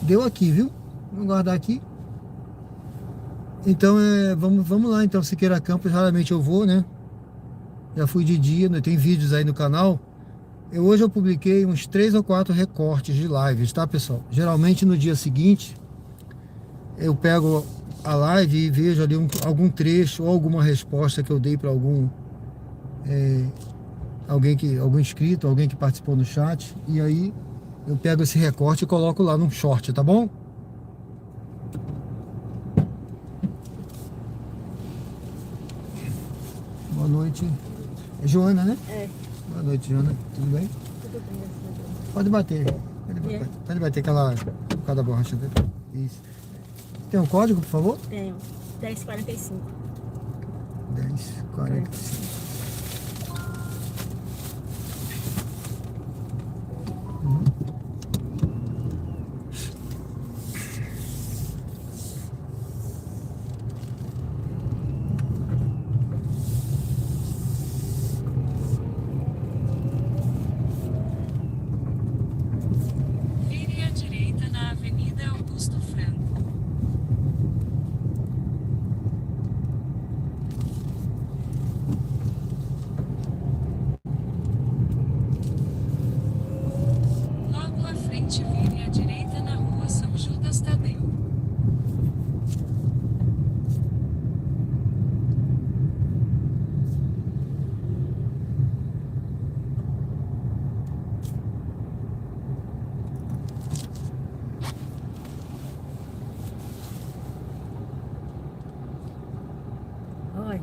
Deu aqui, viu? Vamos aguardar aqui. Então, vamos lá. Então, Siqueira Campos, raramente eu vou, né? Já fui de dia, né? Tem vídeos aí no canal. Hoje eu publiquei uns 3 ou 4 recortes de lives, tá, pessoal? Geralmente no dia seguinte, eu pego a live e vejo ali algum trecho ou alguma resposta que eu dei para algum inscrito, alguém que participou no chat, e aí eu pego esse recorte e coloco lá num short, tá bom? Boa noite. É Joana, né? É. Boa noite, Joana. Tudo bem? Tudo bem, graças a Deus. Pode bater. Pode bater aquela por causa da borracha dele. Isso. Tem um código, por favor? Tenho. 10,45. 10,45. Vire à direita na Avenida Augusto Franco. Logo à frente, vire à direita na Rua São Judas Tadeu. Olha,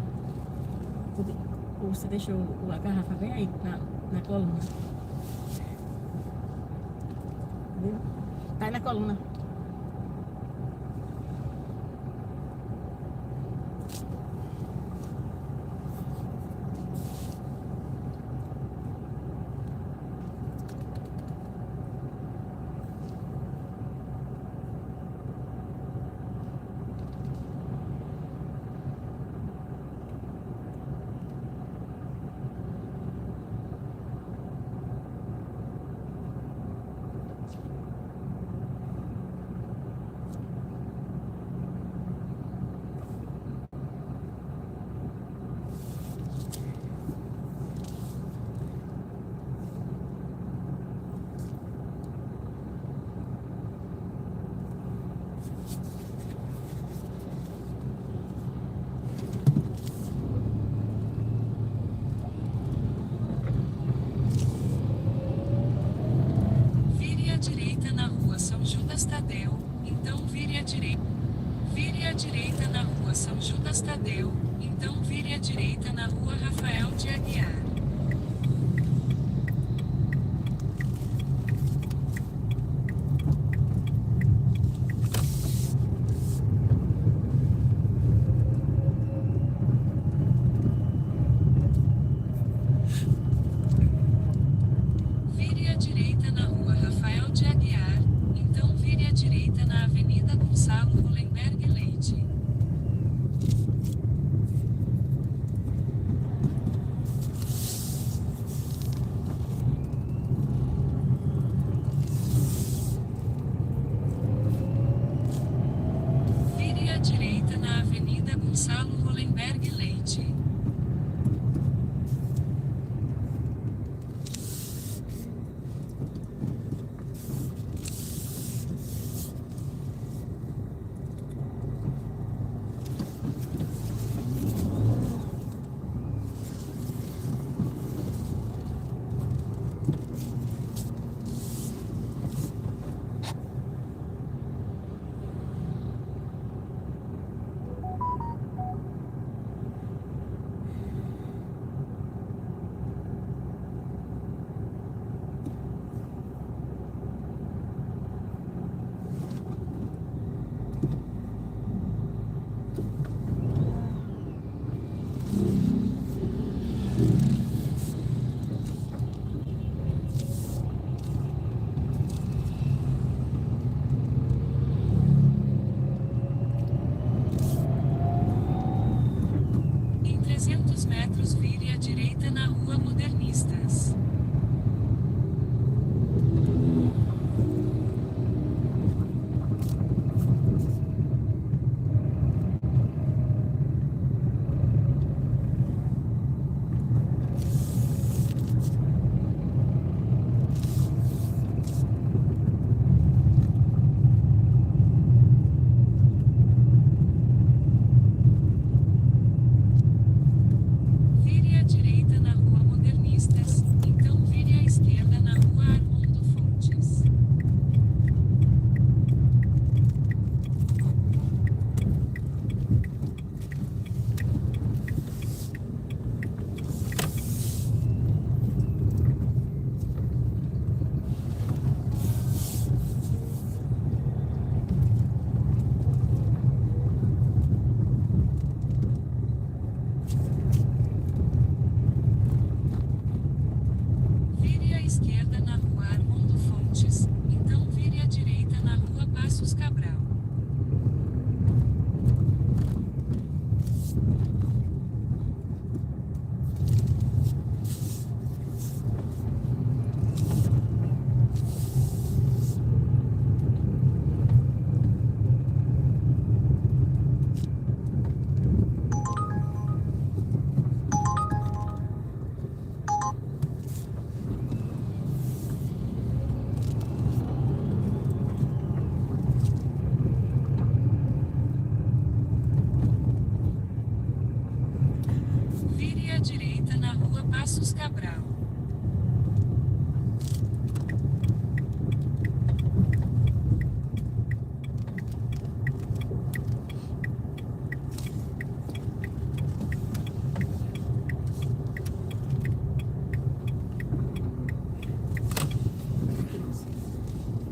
você deixou a garrafa bem aí, na coluna. Viu? Tá aí na coluna.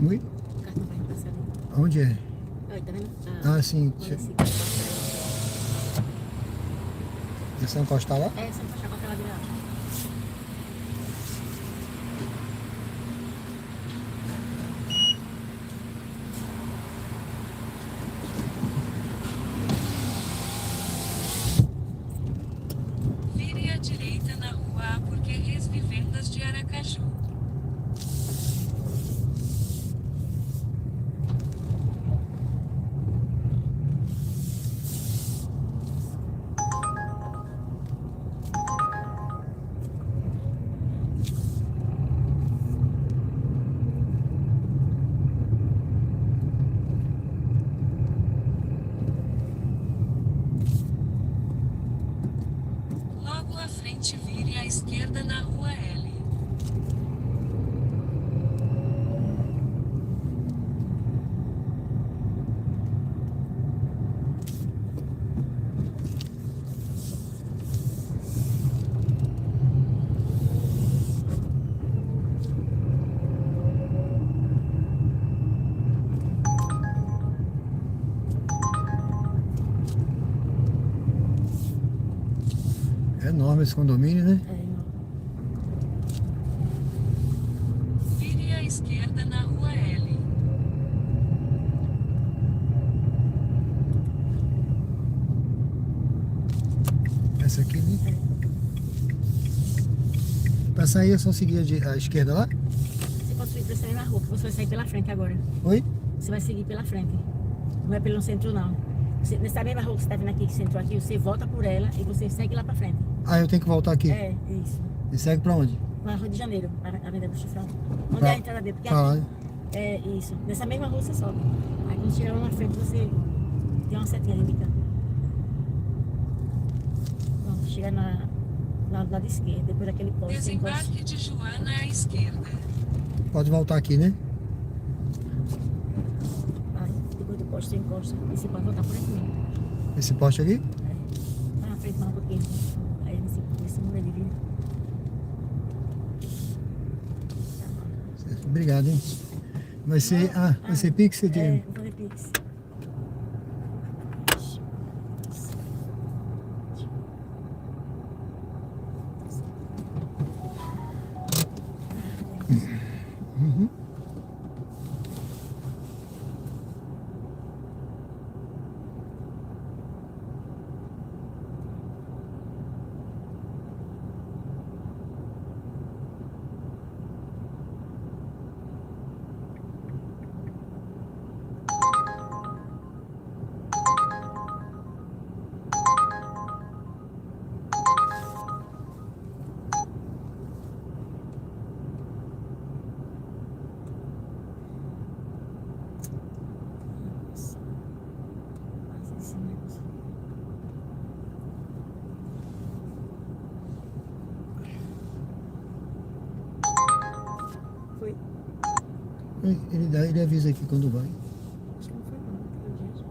Oi? O cartão vai passar ali. Onde é? Olha, tá vendo? Ah, sim. Olha assim, passa. É só encostar lá? É, só encostar com aquela de lá. Vire à direita na rua A Porquerês Vivendas de Aracaju. Logo à frente vire à esquerda na rua L. É enorme esse condomínio, né? É, não. Vire à esquerda na rua L. Essa aqui, né? Pra sair é só seguir a esquerda lá? Você pode subir pra sair na rua, que você vai sair pela frente agora. Oi? Você vai seguir pela frente. Não é pelo centro, não. Nessa mesma rua que você tá vendo aqui, que você entrou aqui, você volta por ela e você segue lá pra frente. Ah, eu tenho que voltar aqui. É, isso. E segue pra onde? Na Rua de Janeiro, a Avenida do Chifrão. Onde Pra- é a entrada dele? Porque Pra lá, aqui, né? é isso. Nessa mesma rua você sobe. Aí quando chegar lá na frente, você tem uma setinha ali indicando. Pronto, chega lá do lado esquerdo, depois daquele poste. Você encosta. Desembarque de Joana à esquerda. Pode voltar aqui, né? Aí, depois do poste, você encosta. E você pode voltar por aqui mesmo. Esse poste aqui? Vai na frente mais um pouquinho. Aí nesse muro ali, viu? Obrigado, hein? Vai ser. Ah, vai ser Pix, É, Diego? vou fazer pix. Faz esse negócio. Foi. Ele avisa aqui quando vai. Acho que não foi não, porque eu já-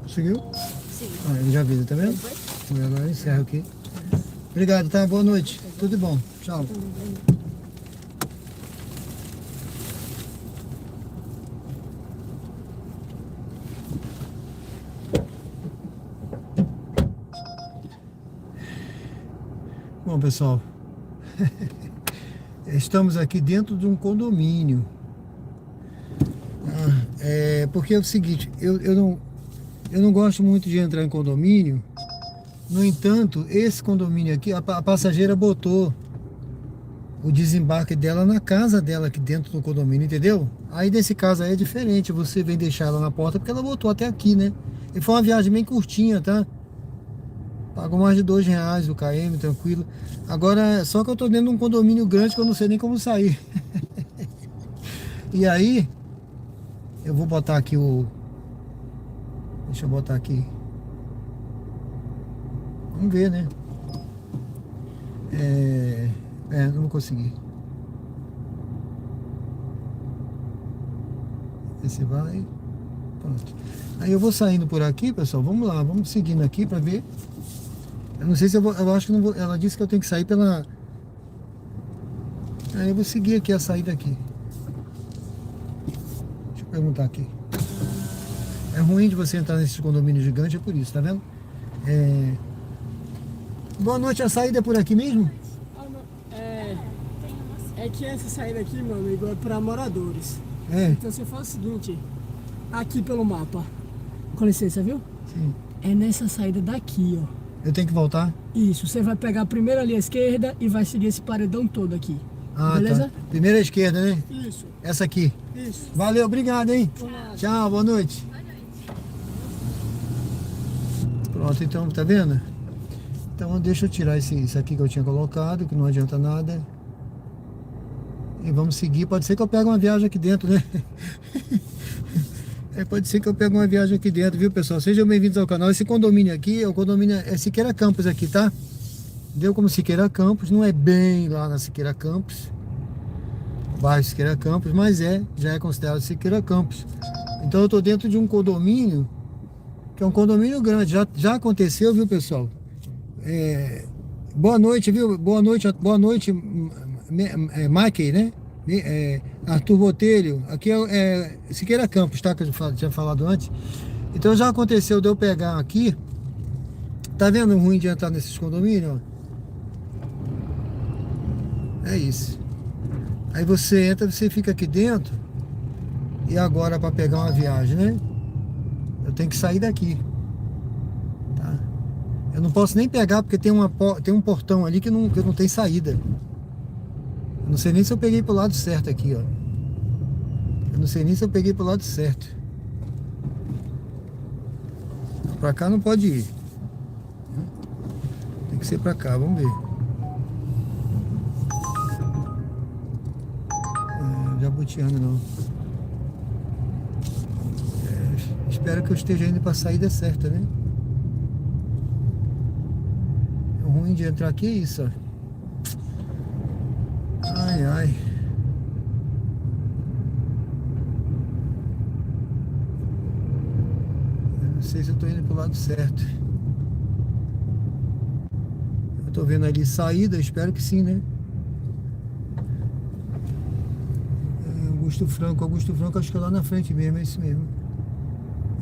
Conseguiu? Sim. Ah, ele já avisa, tá vendo? Foi? E agora encerra aqui. Obrigado, tá? Boa noite. Tudo de bom. Tchau. Bom, pessoal, estamos aqui dentro de um condomínio. Porque é o seguinte, eu não gosto muito de entrar em condomínio. No entanto, esse condomínio aqui, a passageira botou o desembarque dela na casa dela aqui dentro do condomínio, entendeu? Aí nesse caso aí é diferente, você vem deixar ela na porta porque ela botou até aqui, né? E foi uma viagem bem curtinha, tá? Pagou mais de R$2 o KM, tranquilo. Agora, só que eu tô dentro de um condomínio grande que eu não sei nem como sair. E aí, Eu vou botar aqui o... Deixa eu botar aqui. Vamos ver, né? Não vou conseguir. Esse vai. Pronto. Aí eu vou saindo por aqui, pessoal. Vamos lá, vamos seguindo aqui pra ver. Eu não sei se eu vou. Eu acho que não vou. Ela disse que eu tenho que sair pela. Aí eu vou seguir aqui a saída aqui. Deixa eu perguntar aqui. É ruim de você entrar nesse condomínio gigante, é por isso, tá vendo? Boa noite, a saída é por aqui mesmo? É que essa saída aqui, meu amigo, é para moradores. É, Então você faz o seguinte, aqui pelo mapa. Com licença, viu? sim. É nessa saída daqui, ó. Eu tenho que voltar? Isso, você vai pegar a primeira ali à esquerda e vai seguir esse paredão todo aqui. Ah, Beleza? tá. Primeira esquerda, né? Isso, Essa aqui. isso. Valeu, obrigado, hein? Por nada. Tchau, boa noite. Pronto, então, tá vendo? Então deixa eu tirar isso aqui que eu tinha colocado, que não adianta nada. E vamos seguir. Pode ser que eu pegue uma viagem aqui dentro, né? Pode ser que eu pegue uma viagem aqui dentro, viu, pessoal? Sejam bem-vindos ao canal. Esse condomínio aqui é o condomínio Siqueira Campos aqui, tá? Deu como Siqueira Campos, não é bem lá na Siqueira Campos, bairro Siqueira Campos, mas já é considerado Siqueira Campos. Então eu tô dentro de um condomínio, que é um condomínio grande, já aconteceu, viu, pessoal? Boa noite, viu? Boa noite, Mike, né? Arthur Botelho, aqui é Siqueira Campos, tá? Que eu tinha falado antes. Então já aconteceu de eu pegar aqui. Tá vendo o ruim de entrar nesses condomínios? Ó? É isso. Aí você entra, você fica aqui dentro. E agora para pegar uma viagem, né? Eu tenho que sair daqui. Tá? Eu não posso nem pegar porque tem um portão ali que não tem saída. Eu não sei nem se eu peguei pro lado certo aqui, ó. Eu não sei nem se eu peguei pro lado certo. Pra cá não pode ir. Tem que ser pra cá, vamos ver. Jabutiana não. Espero que eu esteja indo pra saída certa, né? O ruim de entrar aqui é isso, ó. Ai, ai. Eu não sei se eu tô indo pro lado certo. Eu tô vendo ali saída, espero que sim, né? Augusto Franco, acho que é lá na frente mesmo, é isso mesmo.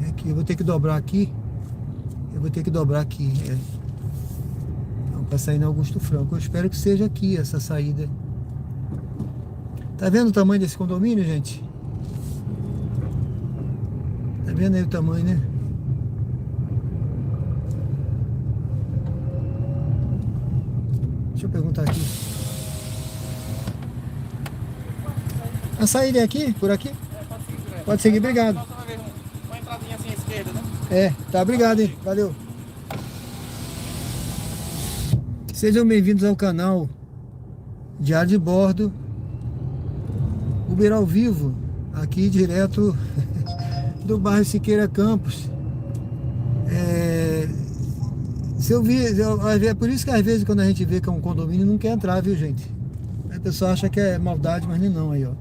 É aqui, eu vou ter que dobrar aqui. Então, pra sair na Augusto Franco. Eu espero que seja aqui essa saída. Tá vendo o tamanho desse condomínio, gente? Tá vendo aí o tamanho, né? Deixa eu perguntar aqui. A saída é aqui? Por aqui? Pode seguir, obrigado. Uma entradinha assim à esquerda, né? Tá, obrigado, hein? Valeu. Sejam bem-vindos ao canal Diário de Bordo, Uber ao vivo, aqui direto do bairro Siqueira Campos. É por isso que às vezes quando a gente vê que é um condomínio não quer entrar, viu, gente? A pessoa acha que é maldade, mas não, aí, ó.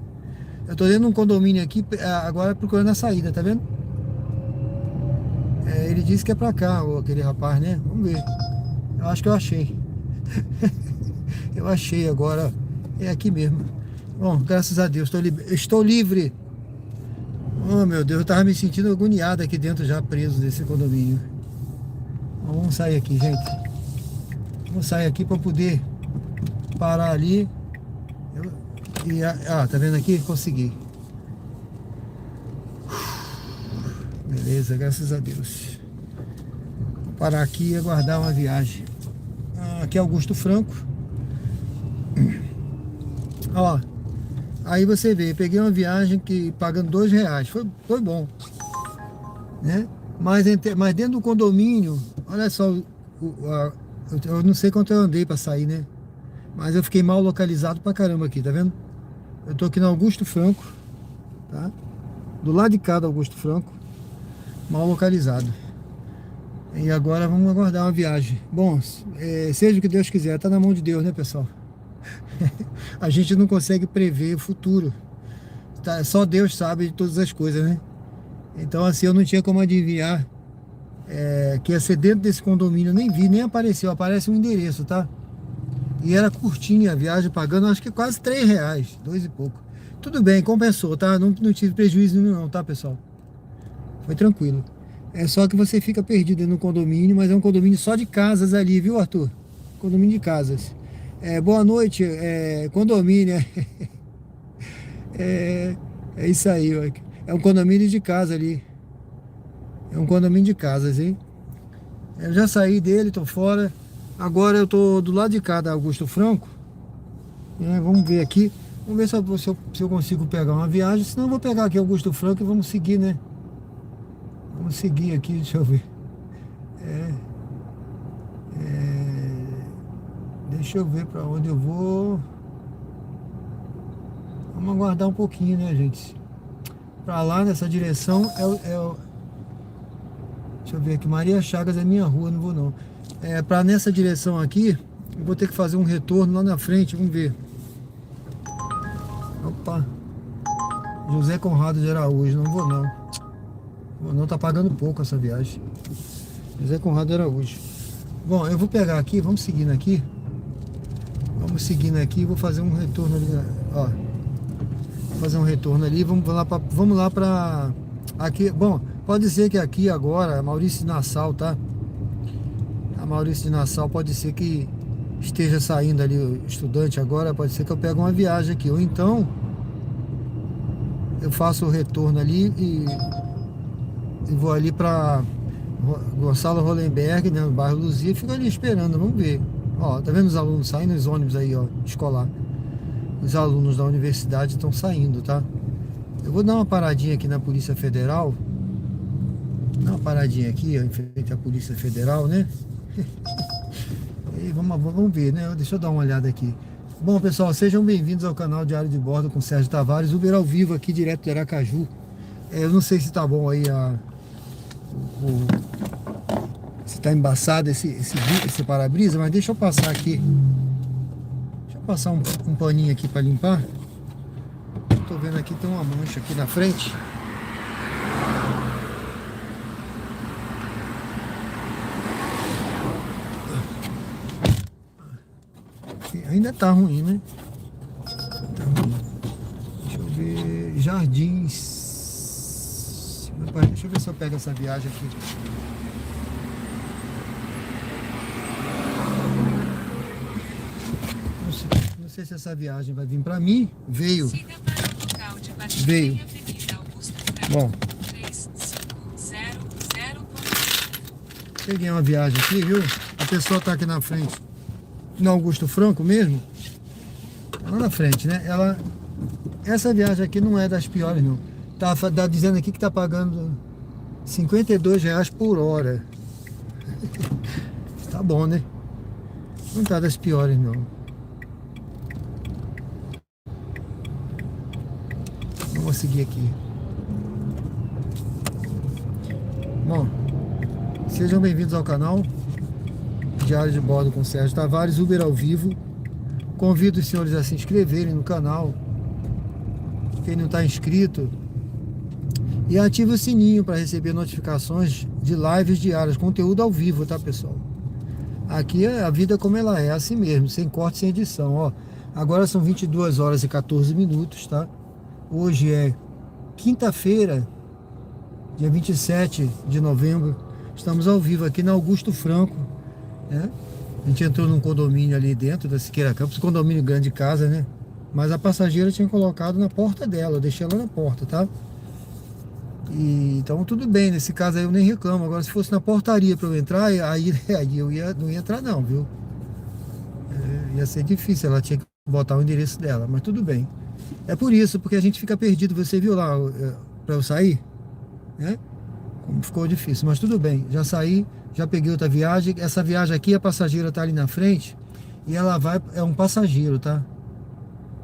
Eu tô dentro de um condomínio aqui, agora procurando a saída, tá vendo? Ele disse que é pra cá, aquele rapaz, né? Vamos ver. Eu acho que eu achei. Eu achei agora. É aqui mesmo. Bom, graças a Deus, estou livre. Oh, meu Deus, eu tava me sentindo agoniado aqui dentro, já preso desse condomínio. Bom, vamos sair aqui, gente. Vamos sair aqui para poder parar ali. Tá vendo aqui? Consegui. Beleza, graças a Deus. Vou parar aqui e aguardar uma viagem. Aqui é Augusto Franco. Ó, aí você vê, peguei uma viagem que pagando R$2, foi bom, né? Mas dentro do condomínio, olha só, eu não sei quanto eu andei para sair, né? Mas eu fiquei mal localizado pra caramba aqui, tá vendo? Eu tô aqui no Augusto Franco, tá? do lado de cá do Augusto Franco, mal localizado. E agora vamos aguardar uma viagem. Bom, seja o que Deus quiser, tá na mão de Deus, né, pessoal? A gente não consegue prever o futuro. Tá, só Deus sabe de todas as coisas, né? Então, assim, eu não tinha como adivinhar que ia ser dentro desse condomínio. Eu nem vi, nem apareceu. Aparece um endereço, tá? E era curtinha a viagem, pagando acho que quase R$3, 2 e pouco. Tudo bem, compensou, tá? Não tive prejuízo nenhum não, tá, pessoal? Foi tranquilo. É só que você fica perdido no condomínio, mas é um condomínio só de casas ali, viu, Arthur? Condomínio de casas. Boa noite, condomínio. É isso aí, ó. É um condomínio de casa ali. É um condomínio de casas, hein? Eu já saí dele, tô fora. Agora eu tô do lado de cá da Augusto Franco. Vamos ver aqui. Vamos ver se eu consigo pegar uma viagem. Senão eu vou pegar aqui Augusto Franco e vamos seguir, né? Vamos seguir aqui, deixa eu ver. Deixa eu ver pra onde eu vou. Vamos aguardar um pouquinho, né, gente? Pra lá, nessa direção, deixa eu ver aqui. Maria Chagas é minha rua, não vou não. Pra nessa direção aqui, eu vou ter que fazer um retorno lá na frente, vamos ver. Opa. José Conrado de Araújo, não vou não. Não, tá pagando pouco essa viagem. José Conrado de Araújo. Bom, eu vou pegar aqui, vamos seguindo aqui. Vamos seguindo aqui, vou fazer um retorno ali, ó. Vou fazer um retorno ali, vamos lá pra aqui. Bom, pode ser que aqui agora, a Maurício de Nassau, tá? A Maurício de Nassau pode ser que esteja saindo ali o estudante agora, pode ser que eu pegue uma viagem aqui. Ou então, eu faço o retorno ali e vou ali pra Gonçalo Hollenberg, né, no bairro Luzia, e fico ali esperando, vamos ver. Ó, tá vendo os alunos saindo, os ônibus aí, ó, escolar. Os alunos da universidade estão saindo, tá? Eu vou dar uma paradinha aqui na Polícia Federal. Dar uma paradinha aqui, ó, em frente à Polícia Federal, né? E vamos ver, né? Deixa eu dar uma olhada aqui. Bom, pessoal, sejam bem-vindos ao canal Diário de Bordo com Sérgio Tavares, Uber ao vivo aqui direto de Aracaju. Eu não sei se tá bom aí se tá embaçado esse para-brisa, mas deixa eu passar aqui. Deixa eu passar um paninho aqui para limpar. Tô vendo aqui, tem uma mancha aqui na frente. Ainda tá ruim, né? Tá ruim. Deixa eu ver. Jardins. Deixa eu ver se eu pego essa viagem aqui. Não sei se essa viagem vai vir pra mim. Veio. Siga para o local de partida Veio. em Avenida Augusto Franco, Bom, 3500. peguei uma viagem aqui, viu? A pessoa tá aqui na frente. No Augusto Franco mesmo. Lá na frente, né? Essa viagem aqui não é das piores, não. Tá dizendo aqui que tá pagando R$52 por hora. Tá bom, né? Não tá das piores, não. Vamos seguir aqui. Bom, sejam bem-vindos ao canal Diário de Bordo com Sérgio Tavares, Uber ao vivo. Convido os senhores a se inscreverem no canal. Quem não está inscrito, e ative o sininho para receber notificações de lives diárias, conteúdo ao vivo, tá, pessoal? Aqui é a vida como ela é, assim mesmo, sem corte, sem edição, ó. Agora são 22 horas e 14 minutos, tá? Hoje é quinta-feira, dia 27 de novembro. Estamos ao vivo aqui na Augusto Franco, né? A gente entrou num condomínio ali dentro da Siqueira Campos, condomínio grande de casa, né? Mas a passageira tinha colocado na porta dela, eu deixei ela na porta, tá? Então tudo bem, nesse caso aí eu nem reclamo. Agora se fosse na portaria para eu entrar, aí eu não ia entrar não, viu? Ia ser difícil, ela tinha que botar o endereço dela, mas tudo bem. É por isso, porque a gente fica perdido. Você viu lá para eu sair, né? Como ficou difícil, mas tudo bem. Já saí, já peguei outra viagem. Essa viagem aqui, a passageira tá ali na frente e ela vai, é um passageiro, tá?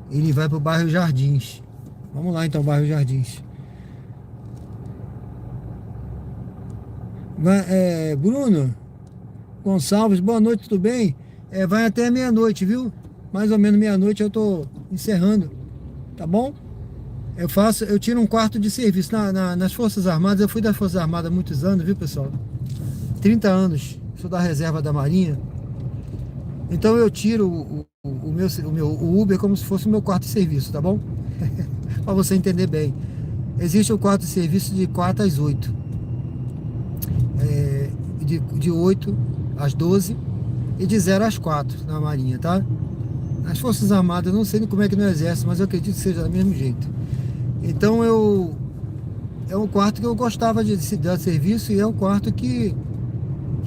Ele vai pro bairro Jardins. Vamos lá então, bairro Jardins. Bruno Gonçalves, boa noite, tudo bem? Vai até meia-noite, viu? Mais ou menos meia-noite eu tô encerrando, tá bom? Eu tiro um quarto de serviço nas Forças Armadas. Eu fui das Forças Armadas há muitos anos, viu, pessoal? 30 anos, sou da reserva da Marinha. Então eu tiro o Uber como se fosse o meu quarto de serviço, tá bom? Para você entender bem. Existe o quarto de serviço de 4 às 8. De 8 às 12 e de 0 às 4 na Marinha, tá? Nas Forças Armadas, eu não sei como é que no Exército, mas eu acredito que seja do mesmo jeito. Então é um quarto que eu gostava de dar serviço e é o quarto que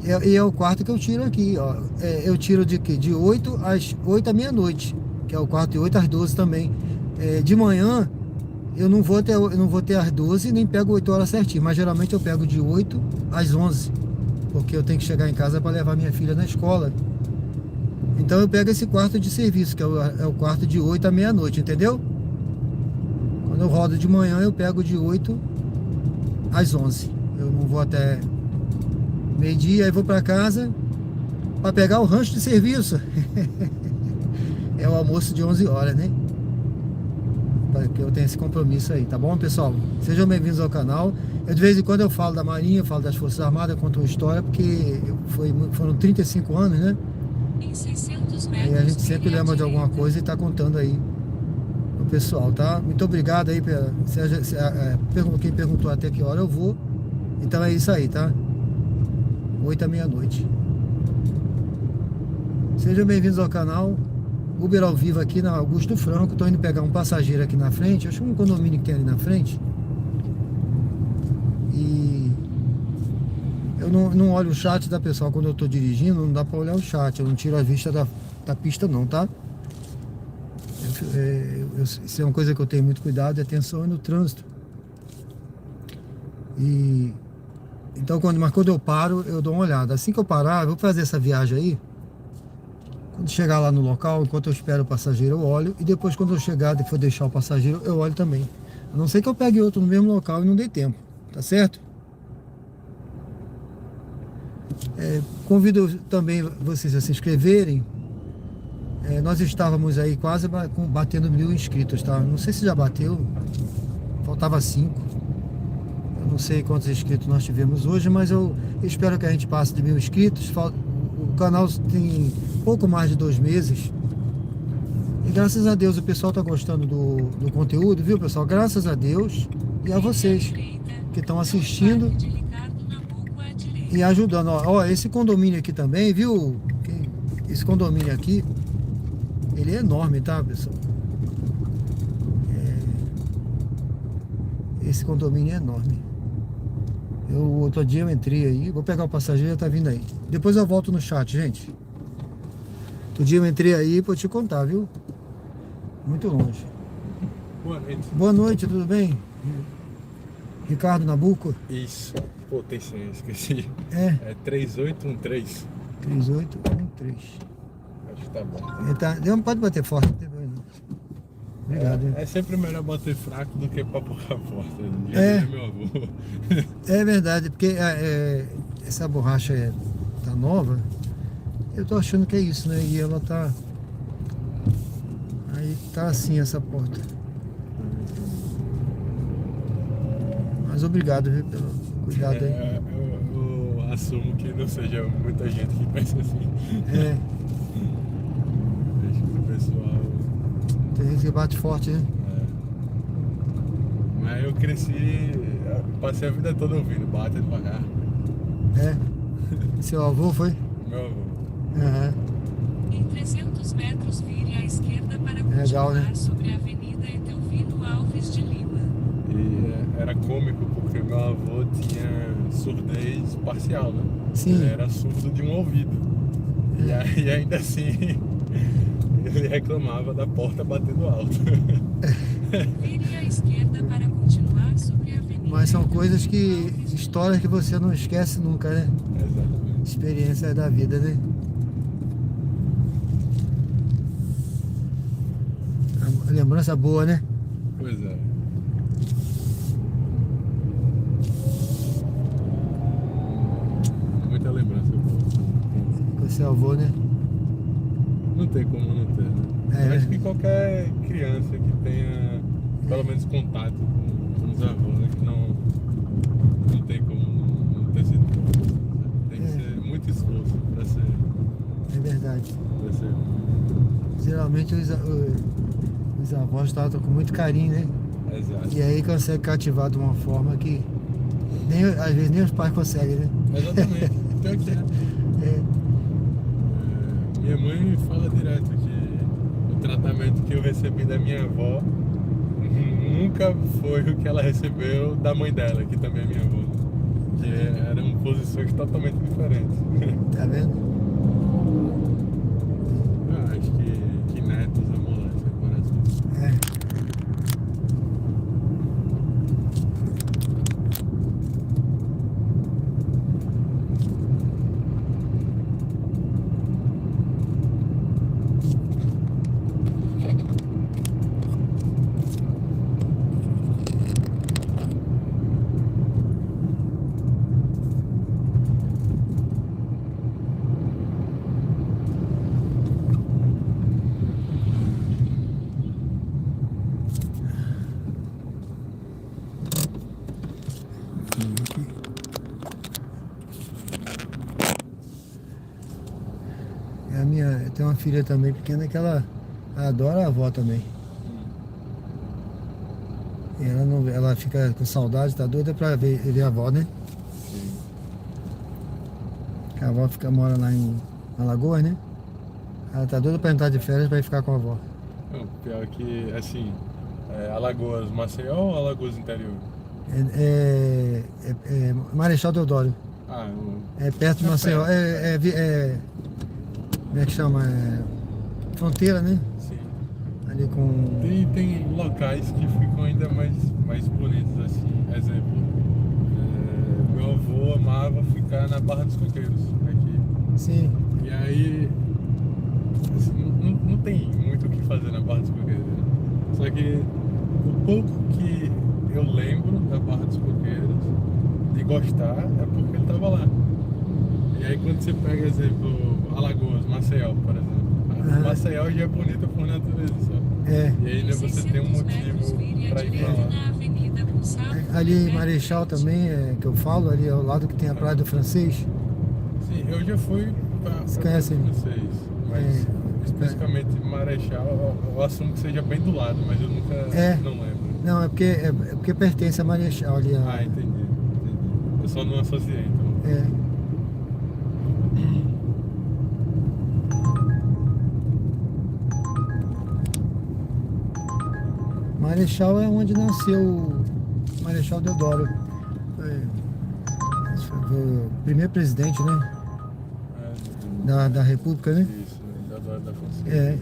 eu tiro aqui, ó. Eu tiro de 8 às 8 à meia-noite, que é o quarto de 8 às 12 também. De manhã eu não vou ter às 12 nem pego 8 horas certinho, mas geralmente eu pego de 8 às 11, porque eu tenho que chegar em casa para levar minha filha na escola. Então eu pego esse quarto de serviço, que é o quarto de 8 à meia-noite, entendeu? Quando eu rodo de manhã, eu pego de 8 às 11. Eu não vou até meio-dia, aí vou para casa para pegar o rancho de serviço. É o almoço de 11 horas, né? Porque eu tenho esse compromisso aí, tá bom, pessoal? Sejam bem-vindos ao canal. De vez em quando eu falo da Marinha, eu falo das Forças Armadas, conto uma história, porque foram 35 anos, né? Em 600 E metros, a gente sempre vire à lembra de alguma direita. coisa e tá contando aí o pessoal, tá? Muito obrigado aí quem perguntou até que hora eu vou. Então é isso aí, tá? 8 à meia-noite. Sejam bem-vindos ao canal. Uber ao vivo aqui na Augusto Franco. Tô indo pegar um passageiro aqui na frente. Acho que um condomínio que tem ali na frente. E eu não olho o chat da pessoa quando eu tô dirigindo. Não dá pra olhar o chat. Eu não tiro a vista da pista não, tá? Isso é uma coisa que eu tenho muito cuidado e atenção no trânsito. Então quando eu paro, eu dou uma olhada. Assim que eu parar, eu vou fazer essa viagem aí. Quando chegar lá no local, enquanto eu espero o passageiro, eu olho. E depois, quando eu chegar, depois deixar o passageiro, eu olho também. A não ser que eu pegue outro no mesmo local e não dê tempo. Tá certo? Convido também vocês a se inscreverem. Nós estávamos aí quase batendo 1000 inscritos, tá? Não sei se já bateu. Faltava 5. Eu não sei quantos inscritos nós tivemos hoje, mas eu espero que a gente passe de 1000 inscritos. O canal tem pouco mais de 2 meses. E graças a Deus o pessoal está gostando do conteúdo, viu, pessoal? Graças a Deus e a vocês que estão assistindo De Ricardo Nabuco à direita. e ajudando. Ó, esse condomínio aqui também, viu? Esse condomínio aqui, ele é enorme, tá, pessoal? Esse condomínio é enorme. Outro dia eu entrei aí, vou pegar o passageiro, tá vindo aí. Depois eu volto no chat, gente. Outro dia eu entrei aí pra eu te contar, viu? Muito longe. Boa noite. Boa noite, tudo bem? Ricardo Nabuco? Isso. Pô, tem senha, esqueci. É, 3813. 3813. Acho que tá bom. Não pode bater forte, não tem problema não. Obrigado. hein? É sempre melhor bater fraco do que papocar forte. É. Meu avô. É verdade, porque essa borracha tá nova. Eu tô achando que é isso, né? E ela tá... Aí tá assim essa porta. Mas obrigado, viu, pelo cuidado aí. Eu assumo que não seja muita gente que pensa assim. Acho que o pessoal... Tem gente que bate forte, né? Mas eu cresci, passei a vida toda ouvindo, bate devagar. Seu avô foi? Meu avô. Aham. Em 300 metros, vire à esquerda para continuar Legal, né? sobre a Avenida Etelvino Alves de Lima. E era cômico porque meu avô tinha surdez parcial, né? Sim. Ele era surdo de um ouvido. E ainda assim, ele reclamava da porta batendo alto. Vire à esquerda para continuar sobre a Avenida Mas são coisas Etelvino Alves de Lima. histórias que você não esquece nunca, né? Exatamente. Experiência da vida, né? Uma lembrança boa, né? Pois é. ser avô, né? Não tem como não ter, né? É. Eu acho que qualquer criança que tenha pelo menos contato com os avós, né? Que não tem como não ter sido avô, né? Tem que ser muito esforço pra ser. É verdade. Pra ser. Geralmente os avós tratam com muito carinho, né? Exato. E aí consegue cativar de uma forma que às vezes nem os pais conseguem, né? Exatamente. Pior que é. É, Minha mãe fala direto que o tratamento que eu recebi da minha avó nunca foi o que ela recebeu da mãe dela, que também é minha avó. Que eram posições totalmente diferentes. tá vendo? Acho que netos amolece, parece. É. Eu tenho uma filha também pequena que ela adora a avó também. E ela fica com saudade, tá doida pra ver a avó, né? Sim. Que a avó mora lá em Alagoas, né? Ela tá doida pra entrar de férias pra ir ficar com a avó. Não, pior que, assim, Alagoas, Maceió ou Alagoas interior? Marechal Deodoro. Ah, É perto de Tá Maceió. perto. Como é que chama? Fronteira, né? sim. Ali com. Tem locais que ficam ainda mais bonitos, assim. Exemplo, meu avô amava ficar na Barra dos Coqueiros, aqui. Sim. E aí, assim, não tem muito o que fazer na Barra dos Coqueiros, né? Só que o pouco que eu lembro da Barra dos Coqueiros, de gostar, é porque ele tava lá. E aí quando você pega, exemplo, Alagoas, Maceió, por exemplo. Maceió já é bonita por natureza, sabe? É. E aí né, você tem um motivo pra ir pra lá. Na Avenida Gonçalo Ali em Roberto Marechal Pinto. também, que eu falo, ali ao lado que tem a Praia do Francês. Sim, eu já fui pra conhecem? vocês, mas especificamente Marechal, eu assumo que seja bem do lado, mas eu nunca não lembro. Não, é porque pertence a Marechal ali. Ah, entendi. Eu só não associei, então. É. Marechal é onde nasceu Marechal Deodoro. Foi o primeiro presidente, né? Da República, né? Isso, da Fonseca.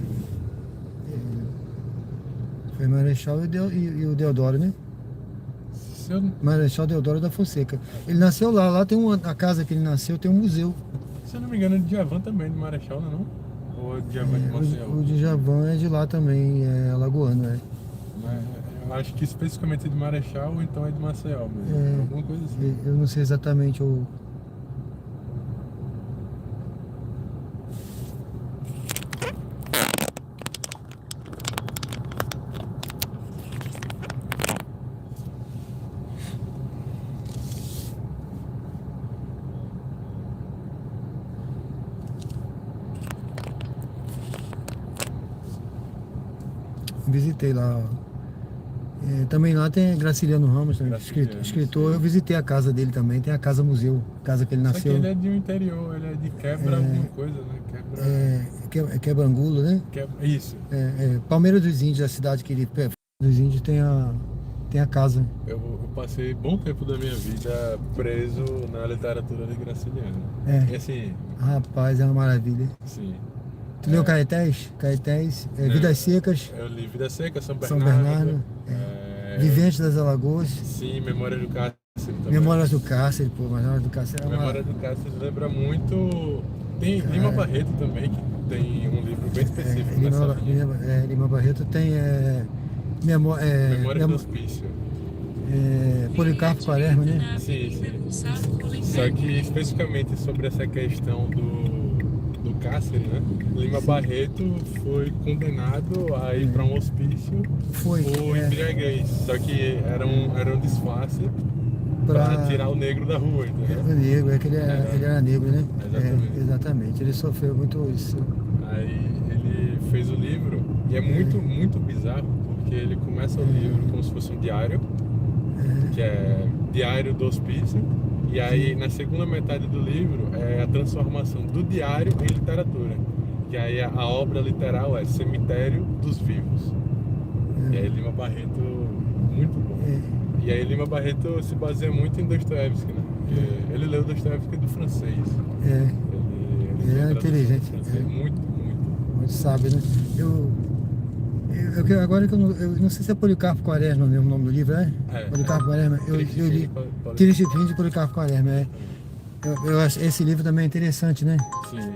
Foi Marechal e o Deodoro, né? Se eu, Marechal Deodoro da Fonseca. Ele nasceu lá tem a casa que ele nasceu, tem um museu. se eu não me engano, é de Djavan também, de Marechal, não é não? Ou é de Djavan de Maceió? O Djavan é de lá também, é alagoano, Mas eu acho que especificamente é de Marechal ou então é de Maceió mesmo. Alguma coisa assim. Eu não sei exatamente o. Visitei lá. Também lá tem Graciliano Ramos, também, Graciliano, escritor. sim. Eu visitei a casa dele também, tem a casa museu, casa que ele Só que nasceu. ele é de um interior, ele é de Quebra alguma coisa, né? Quebra... Quebrangulo, né? Isso. Palmeira dos Índios, a cidade que ele. Dos Índios tem a casa. Eu passei bom tempo da minha vida preso na literatura de Graciliano. E assim, Rapaz, é uma maravilha. sim. Tu leu Caetés? Caetés, Vidas Secas, Eu li Vida Seca, São São Bernardo. Bernardo, Viventes das Alagoas, Sim, Memória do Cárcere também. Memórias do Cárcere, pô, Memórias do Cárcere é uma. Memória do Cárcere lembra muito. Tem Lima Barreto também, que tem um livro bem específico nessa linha. Lima Barreto tem Memória do Hospício. Policarpo Quaresma, né? Sim. Só que especificamente sobre essa questão do cárcere, né? Lima Barreto foi condenado a ir para um hospício Foi. por embriaguez. Só que era um disfarce para tirar o negro da rua, entendeu? O negro, é que ele era negro, né? Exatamente. Exatamente. Ele sofreu muito isso. Aí ele fez o livro e é muito bizarro porque ele começa o livro como se fosse um diário, que é Diário do Hospício, e aí na segunda metade do livro é a transformação do diário em literatura, que aí a obra literal é Cemitério dos Vivos. E aí Lima Barreto, muito bom. E aí Lima Barreto se baseia muito em Dostoiévski, né? Porque ele leu Dostoiévski do francês. Ele é inteligente. Muito sábio, né? Agora que eu não sei se é Policarpo Quaresma mesmo o nome do livro, né? Policarpo Quaresma. Eu li Triste Fim de Policarpo Quaresma. Eu acho esse livro também é interessante, né? Sim.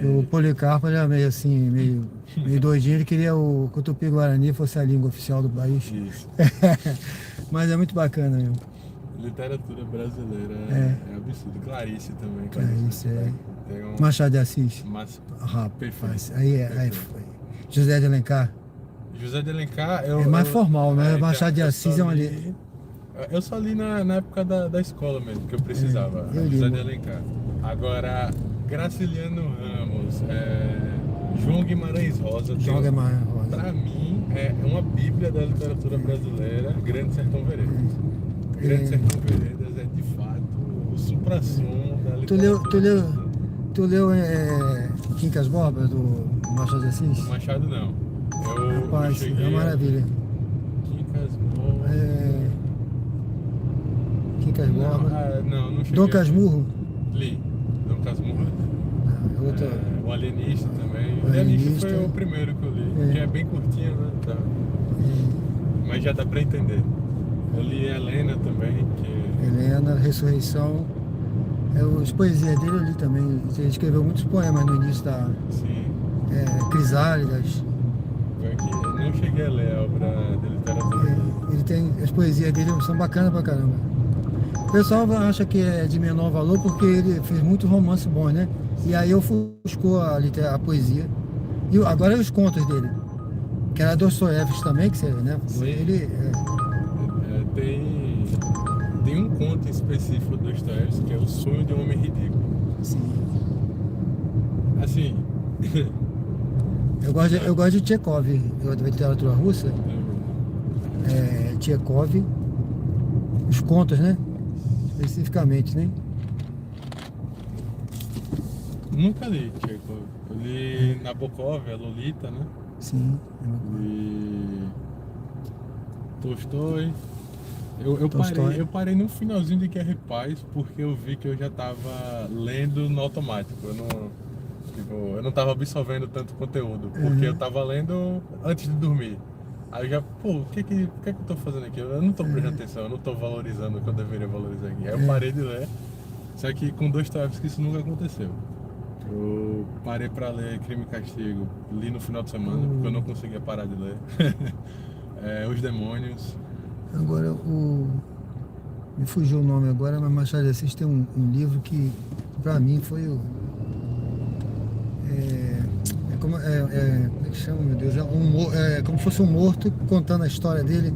O Policarpo era meio assim, meio doidinho. Ele queria que o Tupi-Guarani fosse a língua oficial do país. Isso. Mas é muito bacana mesmo. Literatura brasileira é absurdo. Clarice também. Clarice, Machado de Assis. Perfeito. Aí foi. José de Alencar. José de Alencar é mais formal, né? Machado de Assis é uma eu só li na época da escola mesmo, que eu precisava. José de Alencar. Agora, Graciliano Ramos, João Guimarães Rosa. Pra mim, é uma bíblia da literatura brasileira, Grande Sertão Veredas. Grande Sertão Veredas é, de fato, o supra-sumo da literatura. Tu leu Quincas Borba, do Machado de Assis? Machado não. Rapaz, é uma maravilha. Quincas Borba. Quincas Borba. Não cheguei. Dom Casmurro? Li. Dom Casmurro. O Alienista também. O Alienista foi o primeiro que eu li, que é bem curtinho, né? Tá. Mas já dá pra entender. Eu li Helena também. Helena, Ressurreição. As poesias dele eu li também. Ele escreveu muitos poemas no início da. Sim. Crisálidas. Não cheguei a ler a obra de literatura. Ele tem. As poesias dele são bacanas pra caramba. O pessoal acha que é de menor valor porque ele fez muito romance bom, né? E aí ofuscou a poesia. E agora os contos dele. Que era Dostoiévski também, que você, né? Sim. Ele. Tem um conto específico do Dostoiévski que é O Sonho de um Homem Ridículo. Sim. Assim. Eu gosto de Tchekov, da literatura russa. Tchekov. Os contos, né? Especificamente, né? Nunca li Tchekov. Eu li Nabokov, a Lolita, né? Sim. E Tolstói. Eu parei no finalzinho de Guerra e Paz porque eu vi que eu já estava lendo no automático. Eu não estava absorvendo tanto conteúdo, porque eu estava lendo antes de dormir. Aí eu já, o que eu tô fazendo aqui? Eu não tô prestando atenção, eu não tô valorizando o que eu deveria valorizar aqui. Aí eu parei de ler, só que com Dostoiévski isso nunca aconteceu. Eu parei para ler Crime e Castigo, li no final de semana, porque eu não conseguia parar de ler. Os Demônios. Agora, me fugiu o nome agora, mas Machado de Assis tem um livro que, pra mim, foi o... como é que chama, meu Deus? Como se fosse um morto contando a história dele.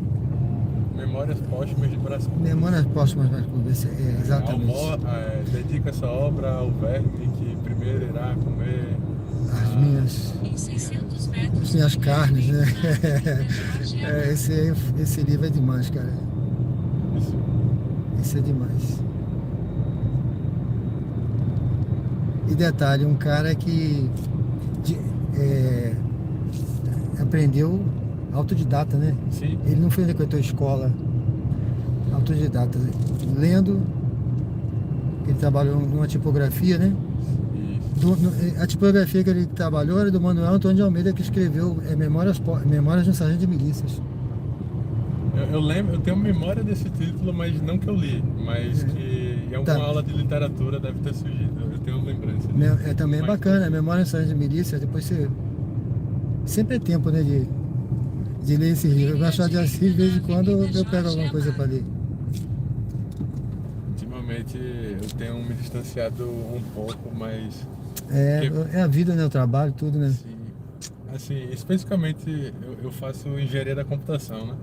Memórias Póstumas de Brás Cubas. Memórias Póstumas de Brás Cubas, exatamente. Dedica essa obra ao verme que primeiro irá comer as minhas... Em 600 metros. As minhas carnes, né? Esse livro é demais, cara. Isso é demais. E detalhe, um cara que aprendeu autodidata, né? Sim. Ele não frequentou escola, autodidata, lendo. Ele trabalhou numa tipografia, né? A tipografia que ele trabalhou era do Manuel Antônio de Almeida, que escreveu Memórias de um Sargento de Milícias. Eu lembro, eu tenho memória desse título, mas não que eu li, mas que em alguma aula de literatura deve ter surgido. Eu tenho lembrança disso. Também é bacana, Memória de um Sargento de Milícias. Depois você... Sempre é tempo, né, de ler esse livro. Eu gosto de Assis, de vez em quando eu pego alguma coisa para ler. Ultimamente eu tenho me distanciado um pouco, mas Porque, É a vida, né? O trabalho, tudo, né? assim, especificamente eu faço engenharia da computação, né?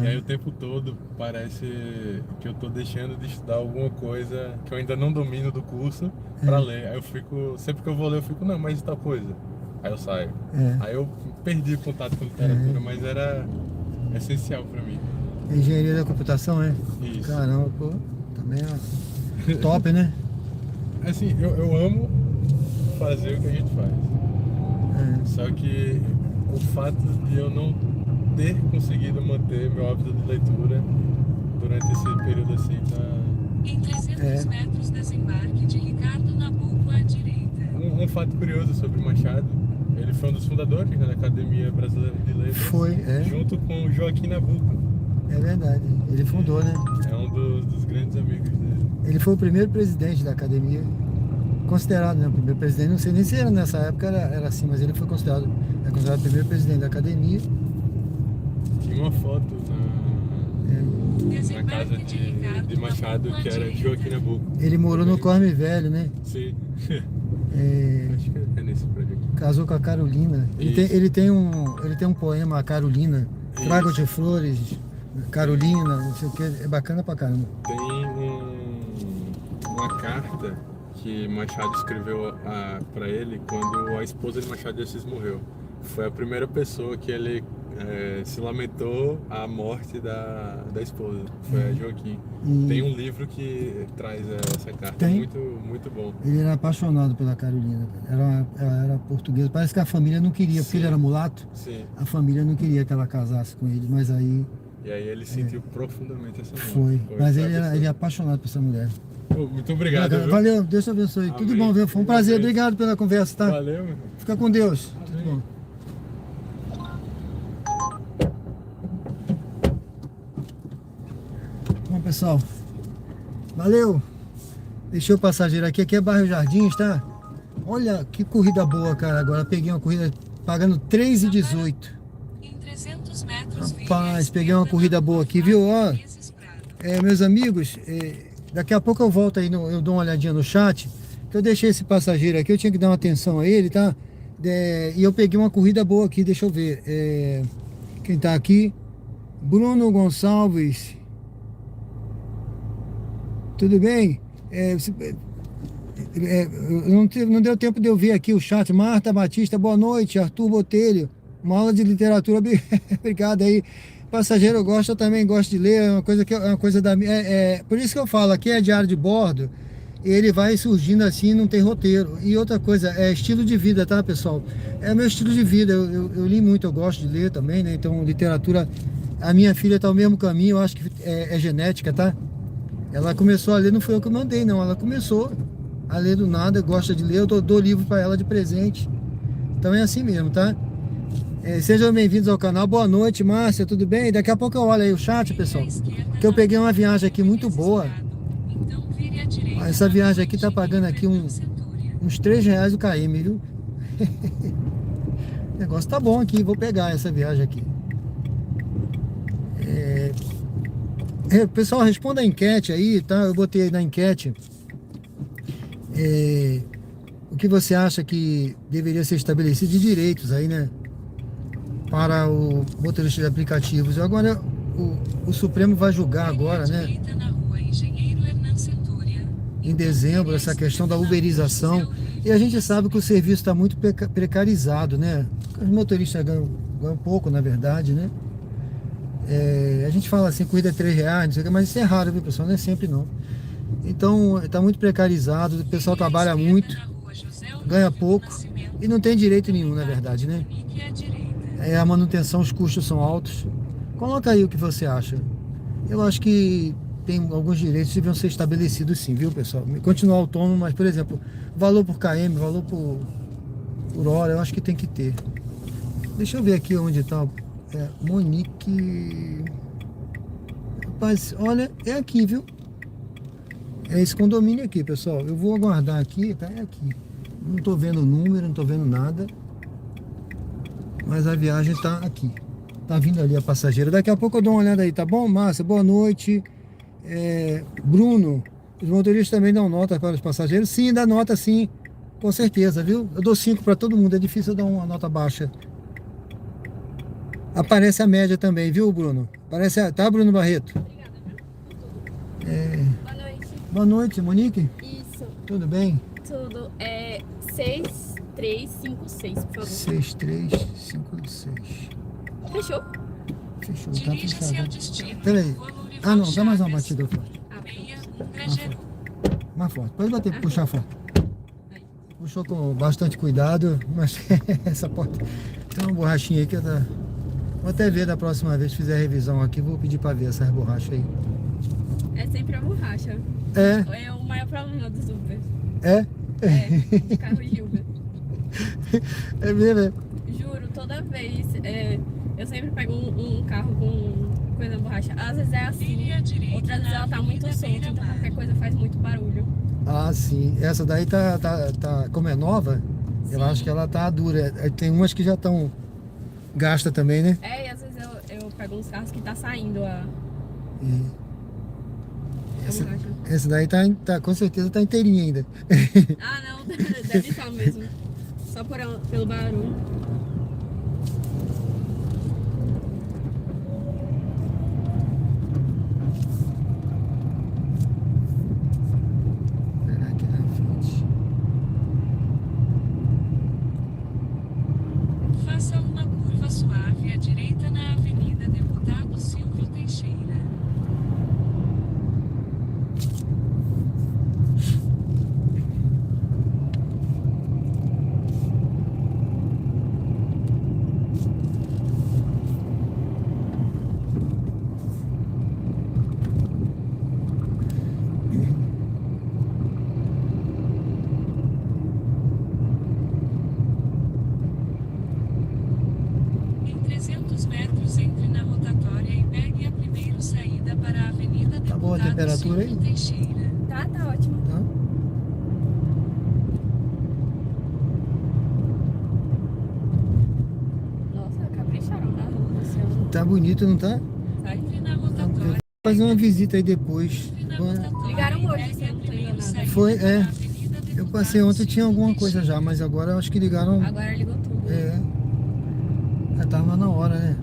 E aí o tempo todo parece que eu tô deixando de estudar alguma coisa que eu ainda não domino do curso pra ler. Aí eu fico, sempre que eu vou ler, eu fico, não, mas e tal coisa? Aí eu saio. Aí eu perdi o contato com literatura, mas era essencial pra mim. Engenharia da computação, é? Isso. Caramba, pô, também é top, né? Assim, eu amo fazer o que a gente faz. Só que o fato de eu não ter conseguido manter meu hábito de leitura durante esse período assim Em 300 metros, desembarque de Ricardo Nabuco à direita. Um fato curioso sobre Machado, ele foi um dos fundadores, né, da Academia Brasileira de Letras. Foi, junto com o Joaquim Nabuco. É verdade, ele fundou, né? É um dos grandes amigos dele. Ele foi o primeiro presidente da academia, considerado, né? O primeiro presidente, não sei nem se era nessa época, era assim, mas ele foi considerado o primeiro presidente da academia. Tinha uma foto na casa de Machado, que era Joaquim Nabuco. Ele morou no Corme Velho, né? Sim. É, Acho que é nesse prédio aqui. casou com a Carolina. Ele tem um poema, a Carolina. Trago-te flores, Carolina, não sei o que. É bacana pra caramba. Tem uma carta que Machado escreveu para ele quando a esposa de Machado de Assis morreu. Foi a primeira pessoa que ele se lamentou a morte da esposa. Foi a Joaquim. Tem um livro que traz essa carta. Tem? Muito, muito bom. Ele era apaixonado pela Carolina. Ela era portuguesa. Parece que a família não queria, porque ele era mulato. Sim. A família não queria que ela casasse com ele, mas aí E aí ele sentiu profundamente essa morte. foi. Mas essa ele é pessoa. apaixonado por essa mulher. Pô, muito obrigado. Viu? Valeu, Deus te abençoe. Tudo Amém. bom, viu? Foi um prazer. Obrigado pela conversa, tá? Valeu, meu. Fica com Deus. Tudo Amém. bom. Bom, pessoal. Valeu. Deixei o passageiro aqui. Aqui é bairro Jardins, tá? Olha que corrida boa, cara. Agora peguei uma corrida pagando R$3,18. Em 300 metros, Rapaz, peguei uma corrida boa aqui, viu? Ó, meus amigos, daqui a pouco eu volto aí, eu dou uma olhadinha no chat, que eu deixei esse passageiro aqui, eu tinha que dar uma atenção a ele, tá? E eu peguei uma corrida boa aqui, deixa eu ver. Quem tá aqui? Bruno Gonçalves. Tudo bem? Não deu tempo de eu ver aqui o chat. Marta Batista, boa noite. Arthur Botelho, uma aula de literatura. Obrigado aí. Passageiro eu também gosto de ler. É uma coisa da minha. Por isso que eu falo, aqui é diário de bordo. Ele vai surgindo assim, não tem roteiro. E outra coisa, é estilo de vida, tá, pessoal? É meu estilo de vida. Eu li muito, eu gosto de ler também, né? Então, literatura. A minha filha tá no mesmo caminho, eu acho que é genética, tá? Ela começou a ler, não foi eu que mandei, não. Ela começou a ler do nada, gosta de ler, eu dou livro para ela de presente. Então é assim mesmo, tá? Sejam bem-vindos ao canal. Boa noite, Márcia, tudo bem? Daqui a pouco eu olho aí o chat, pessoal, que eu peguei uma viagem aqui muito boa. Essa viagem aqui tá pagando aqui uns R$3 o KM, viu? O negócio tá bom aqui, vou pegar essa viagem aqui. Pessoal, responda a enquete aí, tá? Eu botei aí na enquete o que você acha que deveria ser estabelecido de direitos aí, né? Para o motorista de aplicativos. Agora, o Supremo vai julgar agora, né? Em dezembro, essa questão da uberização. E a gente sabe que o serviço está muito precarizado, né? Os motoristas ganham pouco, na verdade, né? A gente fala assim, corrida é R$3, não sei o que, mas isso é raro, viu, pessoal? Não é sempre não. Então, está muito precarizado, o pessoal trabalha muito, ganha pouco e não tem direito nenhum, na verdade, né? A manutenção, os custos são altos. Coloca aí o que você acha. Eu acho que tem alguns direitos que deviam ser estabelecidos sim, viu, pessoal? Continuar autônomo, mas, por exemplo, valor por KM, valor por hora, eu acho que tem que ter. Deixa eu ver aqui onde está Monique. Rapaz, olha, é aqui, viu? É esse condomínio aqui, pessoal. Eu vou aguardar aqui, tá? É aqui. Não tô vendo o número, não tô vendo nada. Mas a viagem tá aqui. Tá vindo ali a passageira. Daqui a pouco eu dou uma olhada aí, tá bom? Márcia, boa noite. Bruno, os motoristas também dão nota para os passageiros? Sim, dá nota sim. Com certeza, viu? Eu dou 5 para todo mundo, é difícil eu dar uma nota baixa. Aparece a média também, viu, Bruno? Aparece, tá, Bruno Barreto? Boa noite. Boa noite, Monique. Isso, Tudo bem? tudo. É 6356, por favor. 6356. Fechou? Fechou, tá Dirija-se ao fechado. destino. Peraí. Rua Lourival Ah, não, dá mais uma Chagas, batida forte. 61 Grajaú. Mais forte. Pode bater, puxar forte. Puxou com bastante cuidado, mas essa porta tem uma borrachinha aí que eu vou até ver da próxima vez, se fizer a revisão aqui, vou pedir para ver essas borrachas aí. É sempre a borracha. É, É o maior problema dos Uber. é, De carro de Uber. é mesmo, é. Juro, toda vez. Eu sempre pego um carro com coisa na borracha. Às vezes é Vire à assim, direita outras vezes na ela tá muito Avenida solta, então Beira-Mar. qualquer coisa faz muito barulho. Ah, sim. Essa daí como é nova, eu Sim. acho que ela tá dura. Tem umas que já estão gasta também, né? E às vezes eu pego uns carros que tá saindo a E essa, borracha. essa daí com certeza tá inteirinha ainda. Ah, não, deve estar mesmo. Só pelo barulho. Pegar aqui na frente. Faça uma curva suave à direita na Avenida Deputado Silvio Teixeira. Em 300 metros, entre na rotatória e pegue a primeira saída para a Avenida Tá boa a Deputado temperatura Silvio aí? Teixeira. Tá ótimo. Tá? Nossa, capricharam, tá? Luciano. Tá bonito, não tá? Entre na Eu rotatória. vou fazer uma visita aí depois. Entre na rotatória Ligaram e hoje, pegue se eu a não tô primeira enganada. saída Foi, para a é. Avenida Eu Deputado passei ontem, tinha Silvio alguma coisa Teixeira. já, mas agora eu acho que ligaram. Agora ligou tudo. É. Já tava na hora, né?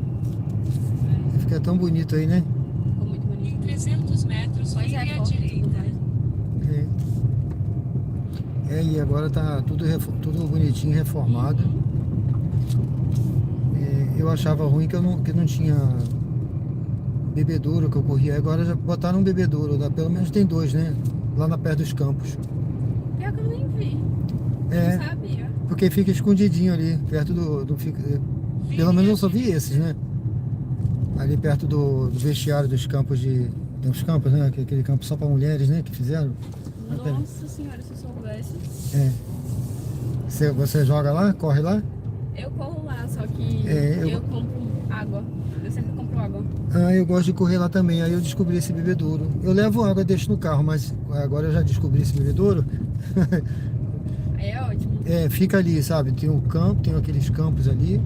Fica tão bonito aí, né? Ficou muito Em bonito. 300 metros, Pois vire é, à forte tudo, direita. vai. E agora tá tudo bonitinho, reformado. Eu achava ruim que não tinha bebedouro que eu corria. Agora já botaram um bebedouro, pelo menos tem 2, né? Lá na perto dos campos. Pior que eu nem vi. É, Não sabia. porque fica escondidinho ali, perto pelo menos eu só vi esses, né? Ali perto do vestiário dos campos tem uns campos, né? Aquele campo só para mulheres, né? Que fizeram. Nossa senhora, se eu soubesse. É. Você joga lá? Corre lá? Eu corro lá, só que eu- eu compro água. Eu sempre compro água. Ah, eu gosto de correr lá também. Aí eu descobri esse bebedouro. Eu levo água e deixo no carro, mas agora eu já descobri esse bebedouro. Aí é ótimo. Fica ali, sabe? Tem um campo, tem aqueles campos ali.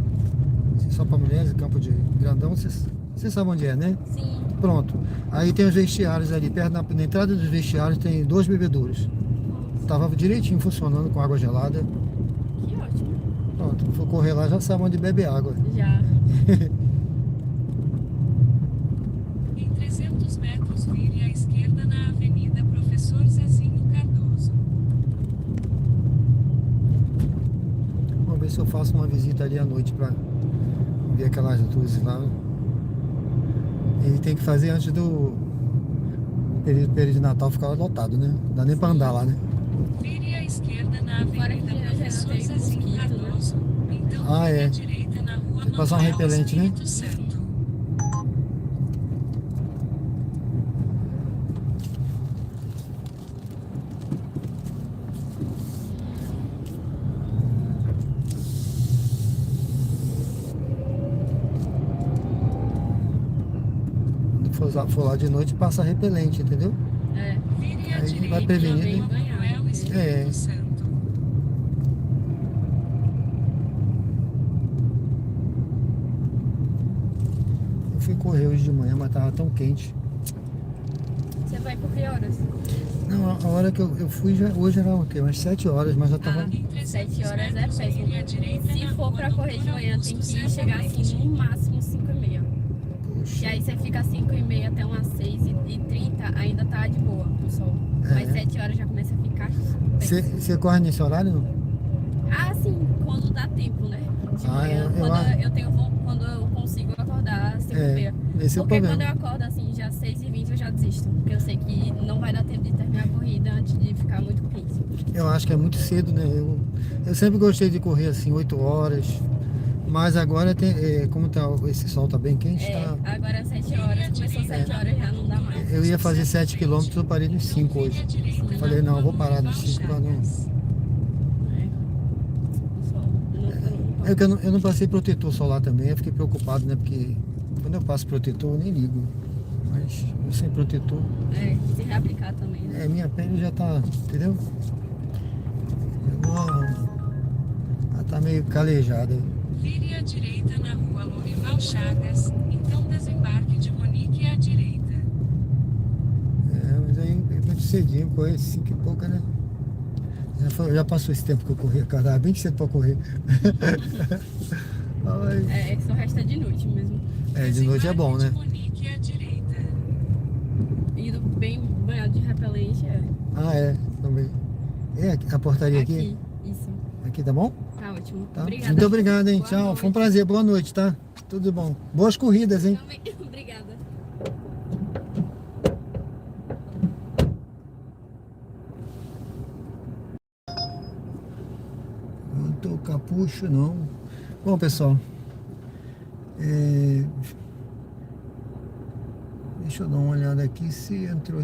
Só para mulheres, campo de grandão. Você sabe onde é, né? Sim. Pronto. Aí tem os vestiários ali. Perto na entrada dos vestiários tem 2 bebedouros. Tava direitinho funcionando com água gelada. Que ótimo. Pronto. For correr lá, já sabe onde bebe água. Já. Em 300 metros, vire à esquerda na Avenida Professor Zezinho Cardoso. Vamos ver se eu faço uma visita ali à noite para ver aquelas luzes lá. E tem que fazer antes do período de Natal ficar lotado, né? Não dá nem para andar lá, né? Vire à esquerda na Fora Avenida que já Professor tem Zezinho mosquito, né? Cardoso. Então, Ah, vire é. à direita na Rua Tem que passar um Manuel repelente, né? Espírito Santo. Quando for lá de noite, passa repelente, entendeu? Vire à Aí direita vai prevenir, na né? Rua Manuel Espírito É. Santo. Eu fui correr hoje de manhã, mas tava tão quente. Você vai por que horas? Não, a hora que eu fui, hoje era o quê? Umas 7 horas, mas já tava... 7 horas é péssimo. Se for pra correr de manhã, tem que chegar assim no máximo 5h30. Poxa. E aí você fica 5h30 até umas 6h30, ainda tá de boa o sol. Mas 7 horas já começa a ficar péssimo. Você corre nesse horário, não? Ah, sim, quando dá tempo, né? De manhã, quando eu consigo acordar às 5h30. Esse é o Porque problema. quando eu acordo assim, já 6h20 eu já desisto. Porque eu sei que não vai dar tempo de terminar a corrida antes de ficar muito quente. Eu acho que é muito cedo, né? Eu sempre gostei de correr assim, 8 horas. Mas agora, como tá, esse sol tá bem quente, tá... Agora é 7 horas, começou 7 horas já não dá mais. Eu ia fazer 7 km, eu parei nos 5 hoje. Falei, não, eu vou parar nos 5 pra não... É que eu não passei protetor solar também, eu fiquei preocupado, né? Porque quando eu passo protetor eu nem ligo. Mas eu sem protetor... se reaplicar também, né? Minha pele já tá, entendeu? Ela tá meio calejada. Vire à direita na rua Lorival Chagas, então desembarque de Monique à direita. Mas aí é muito cedinho, correr 5 e pouca, né? Já passou esse tempo que eu corri, cara, dava bem cedo pra correr. Só resta de noite mesmo. De noite é bom, né? De Monique à direita. Indo bem banhado de repelente, também. A portaria aqui? Isso. Aqui tá bom? Tá ótimo. Tá. Obrigada. Muito obrigado, hein? Boa Tchau, noite. foi um prazer, boa noite, tá? Tudo bom. Boas corridas, hein? Também. Obrigada. Não tô capucho, não. Bom, pessoal, deixa eu dar uma olhada aqui se entrou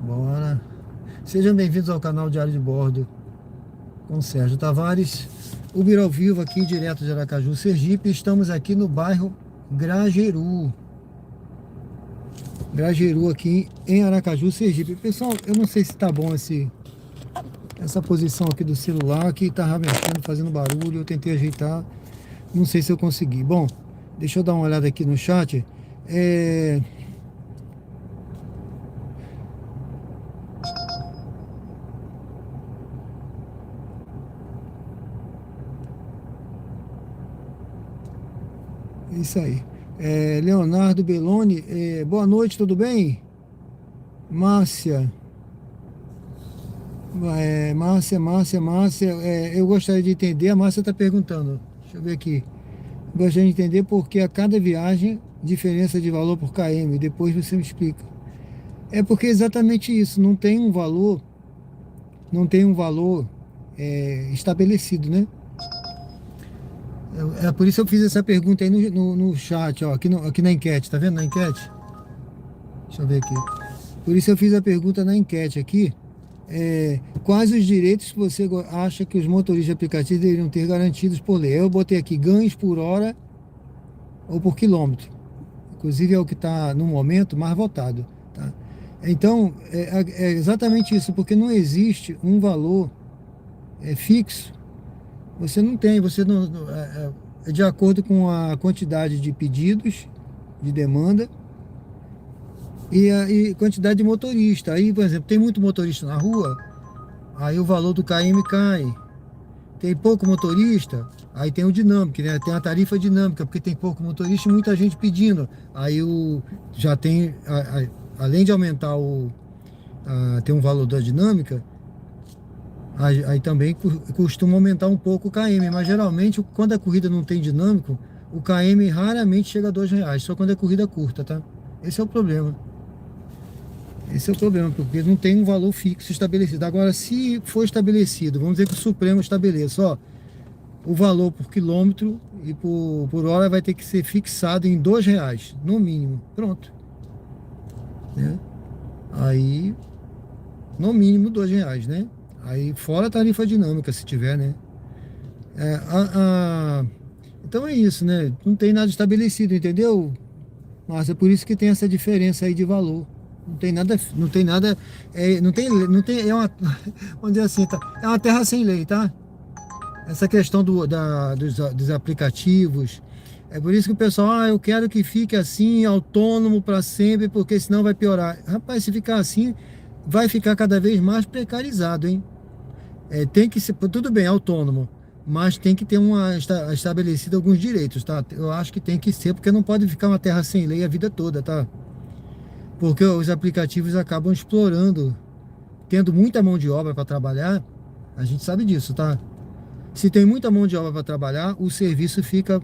Bora. Sejam bem-vindos ao canal Diário de Bordo com Sérgio Tavares. Uber ao vivo aqui, direto de Aracaju, Sergipe. Estamos aqui no bairro Grajeru. Grajeru aqui em Aracaju, Sergipe. Pessoal, eu não sei se tá bom essa posição aqui do celular, que tava mexendo, fazendo barulho. Eu tentei ajeitar, não sei se eu consegui. Bom, deixa eu dar uma olhada aqui no chat. Isso aí. Leonardo Belloni, boa noite, tudo bem? Márcia, Márcia, eu gostaria de entender, a Márcia está perguntando, deixa eu ver aqui, gostaria de entender por que a cada viagem, diferença de valor por km, depois você me explica. É porque é exatamente isso, não tem um valor estabelecido, né? É por isso que eu fiz essa pergunta aí no chat, ó, aqui na enquete, tá vendo na enquete? Deixa eu ver aqui. Por isso eu fiz a pergunta na enquete aqui. Quais os direitos que você acha que os motoristas de aplicativos deveriam ter garantidos por lei? Eu botei aqui ganhos por hora ou por quilômetro. Inclusive é o que está no momento mais votado. Tá? Então, é exatamente isso, porque não existe um valor fixo. Você não tem, é de acordo com a quantidade de pedidos, de demanda e quantidade de motorista. Aí, por exemplo, tem muito motorista na rua, aí o valor do KM cai. Tem pouco motorista, aí tem o dinâmico, né? Tem a tarifa dinâmica, porque tem pouco motorista e muita gente pedindo. Aí já tem, além de aumentar tem um valor da dinâmica, aí também costuma aumentar um pouco o KM, mas geralmente quando a corrida não tem dinâmico, o KM raramente chega a R$2, só quando é corrida curta, tá? Esse é o problema. Porque não tem um valor fixo estabelecido. Agora, se for estabelecido, vamos dizer que o Supremo estabeleça, ó, o valor por quilômetro e por hora vai ter que ser fixado em R$2, no mínimo. Pronto. Né? Aí, no mínimo R$2, né? Aí fora a tarifa dinâmica, se tiver, né? Então é isso, né? Não tem nada estabelecido, entendeu? Mas é por isso que tem essa diferença aí de valor. Não tem nada, vamos dizer assim, tá? É uma terra sem lei, tá? Essa questão dos aplicativos, É por isso que o pessoal, eu quero que fique assim, autônomo para sempre, porque senão vai piorar. Rapaz, se ficar assim, vai ficar cada vez mais precarizado, hein? Tem que ser, tudo bem, autônomo, mas tem que ter estabelecido alguns direitos, tá? Eu acho que tem que ser, porque não pode ficar uma terra sem lei a vida toda, tá? Porque os aplicativos acabam explorando, tendo muita mão de obra para trabalhar, a gente sabe disso, tá? Se tem muita mão de obra para trabalhar, o serviço fica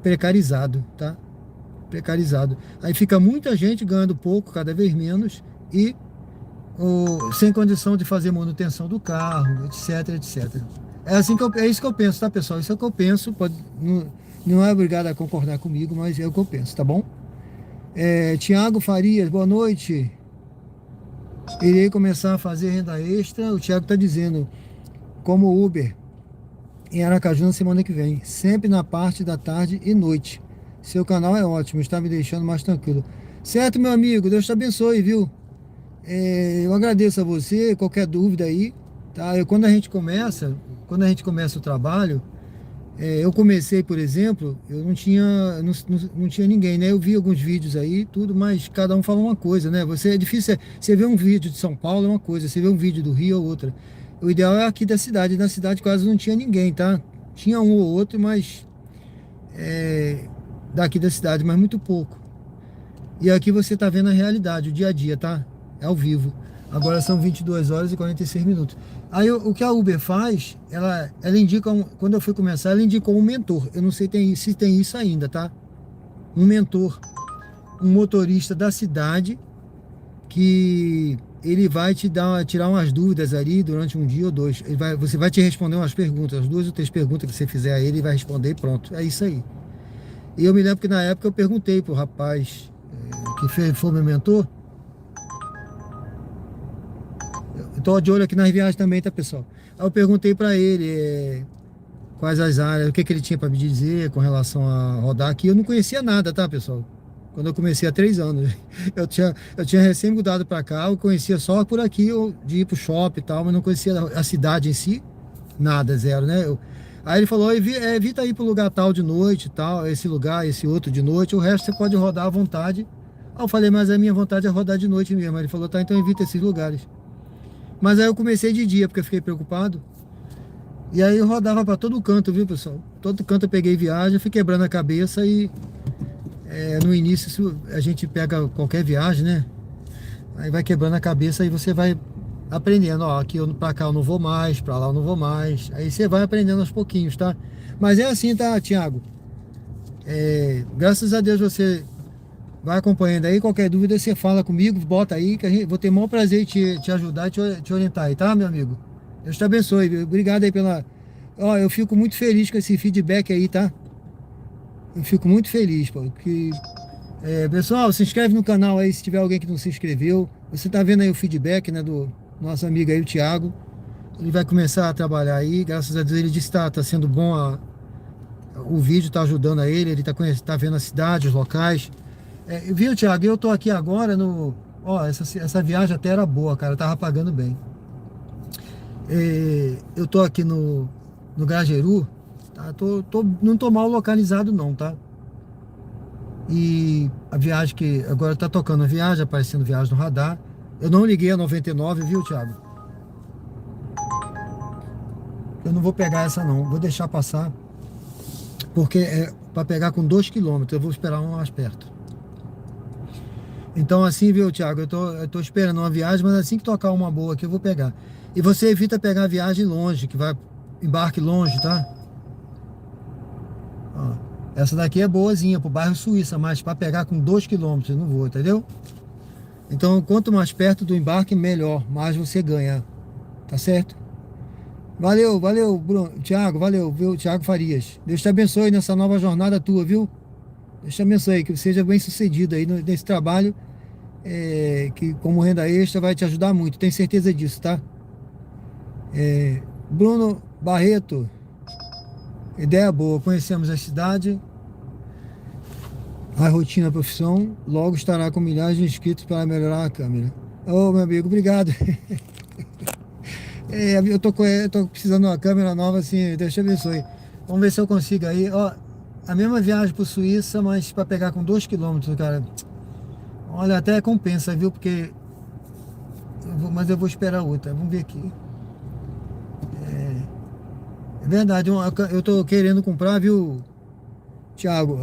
precarizado, tá? Precarizado. Aí fica muita gente ganhando pouco, cada vez menos, e sem condição de fazer manutenção do carro, etc, etc. É isso que eu penso, tá, pessoal? Isso é o que eu penso. Não é obrigado a concordar comigo, mas é o que eu penso, tá bom? Tiago Farias, boa noite. Irei começar a fazer renda extra. O Tiago está dizendo, como Uber, em Aracaju na semana que vem, sempre na parte da tarde e noite. Seu canal é ótimo, está me deixando mais tranquilo. Certo, meu amigo, Deus te abençoe, viu? Eu agradeço a você, qualquer dúvida aí, tá? Quando a gente começa o trabalho, eu comecei, por exemplo, eu não tinha ninguém, né? Eu vi alguns vídeos aí, tudo, mas cada um fala uma coisa, né? É difícil, você vê um vídeo de São Paulo é uma coisa, você vê um vídeo do Rio é outra. O ideal é aqui da cidade. Na cidade quase não tinha ninguém, tá? Tinha um ou outro, mas daqui da cidade, mas muito pouco. E aqui você tá vendo a realidade, o dia a dia, tá? É ao vivo. Agora são 22 horas e 46 minutos. Aí o que a Uber faz, ela indica, quando eu fui começar, ela indicou um mentor. Eu não sei se tem isso ainda, tá? Um mentor, um motorista da cidade que ele vai tirar umas dúvidas ali durante um dia ou dois. Você vai te responder umas perguntas, as 2 ou 3 perguntas que você fizer a ele vai responder e pronto. É isso aí. E eu me lembro que na época eu perguntei pro rapaz que foi meu mentor. Eu tô de olho aqui nas viagens também, tá, pessoal? Aí eu perguntei para ele quais as áreas, o que ele tinha para me dizer com relação a rodar aqui. Eu não conhecia nada, tá, pessoal? Quando eu comecei há 3 anos, eu tinha recém mudado para cá, eu conhecia só por aqui, de ir pro shopping e tal, mas não conhecia a cidade em si, nada, zero, né? Aí ele falou, evita ir pro lugar tal de noite e tal, esse lugar, esse outro de noite, o resto você pode rodar à vontade. Aí eu falei, mas a minha vontade é rodar de noite mesmo. Aí ele falou, tá, então evita esses lugares. Mas aí eu comecei de dia, porque eu fiquei preocupado. E aí eu rodava para todo canto, viu, pessoal? Todo canto eu peguei viagem, fui quebrando a cabeça e... no início a gente pega qualquer viagem, né? Aí vai quebrando a cabeça e você vai aprendendo, ó, aqui pra cá eu não vou mais, pra lá eu não vou mais. Aí você vai aprendendo aos pouquinhos, tá? Mas é assim, tá, Thiago? Graças a Deus você vai acompanhando aí. Qualquer dúvida você fala comigo, bota aí, que vou ter o maior prazer em te ajudar e te orientar aí, tá, meu amigo? Deus te abençoe, viu? Obrigado aí Ó, eu fico muito feliz com esse feedback aí, tá? Eu fico muito feliz, pô, que... pessoal, se inscreve no canal aí se tiver alguém que não se inscreveu. Você tá vendo aí o feedback, né, do nosso amigo aí, o Thiago. Ele vai começar a trabalhar aí, graças a Deus ele disse que tá sendo bom, o vídeo tá ajudando a ele tá vendo a cidade, os locais. Viu, Thiago, eu tô aqui agora ó, essa viagem até era boa, cara, eu tava pagando bem. Eu tô aqui no Grajeru, tá? Não tô mal localizado não, tá? E a viagem que agora tá tocando a viagem, aparecendo viagem no radar. Eu não liguei a 99, viu, Thiago? Eu não vou pegar essa não, vou deixar passar. Porque é para pegar com 2 km, eu vou esperar um mais perto. Então assim, viu, Thiago, eu tô esperando uma viagem, mas assim que tocar uma boa aqui eu vou pegar. E você evita pegar a viagem longe, que vai embarque longe, tá? Ó, essa daqui é boazinha pro bairro Suíça, mas para pegar com 2 km eu não vou, entendeu? Então quanto mais perto do embarque, melhor, mais você ganha, tá certo? Valeu, Bruno, Thiago, valeu, viu, Thiago Farias. Deus te abençoe nessa nova jornada tua, viu? Deus te abençoe, que você seja bem sucedido aí nesse trabalho, que como renda extra vai te ajudar muito, tenho certeza disso, tá? Bruno Barreto, ideia boa, conhecemos a cidade, a rotina, a profissão, logo estará com milhares de inscritos para melhorar a câmera. Ô, meu amigo, obrigado. Eu tô precisando de uma câmera nova, assim, Deus te abençoe. Vamos ver se eu consigo aí, ó, a mesma viagem para Suíça, mas para pegar com 2 quilômetros, cara. Olha, até compensa, viu? Porque mas eu vou esperar outra. Vamos ver aqui. É verdade, eu tô querendo comprar, viu, Thiago?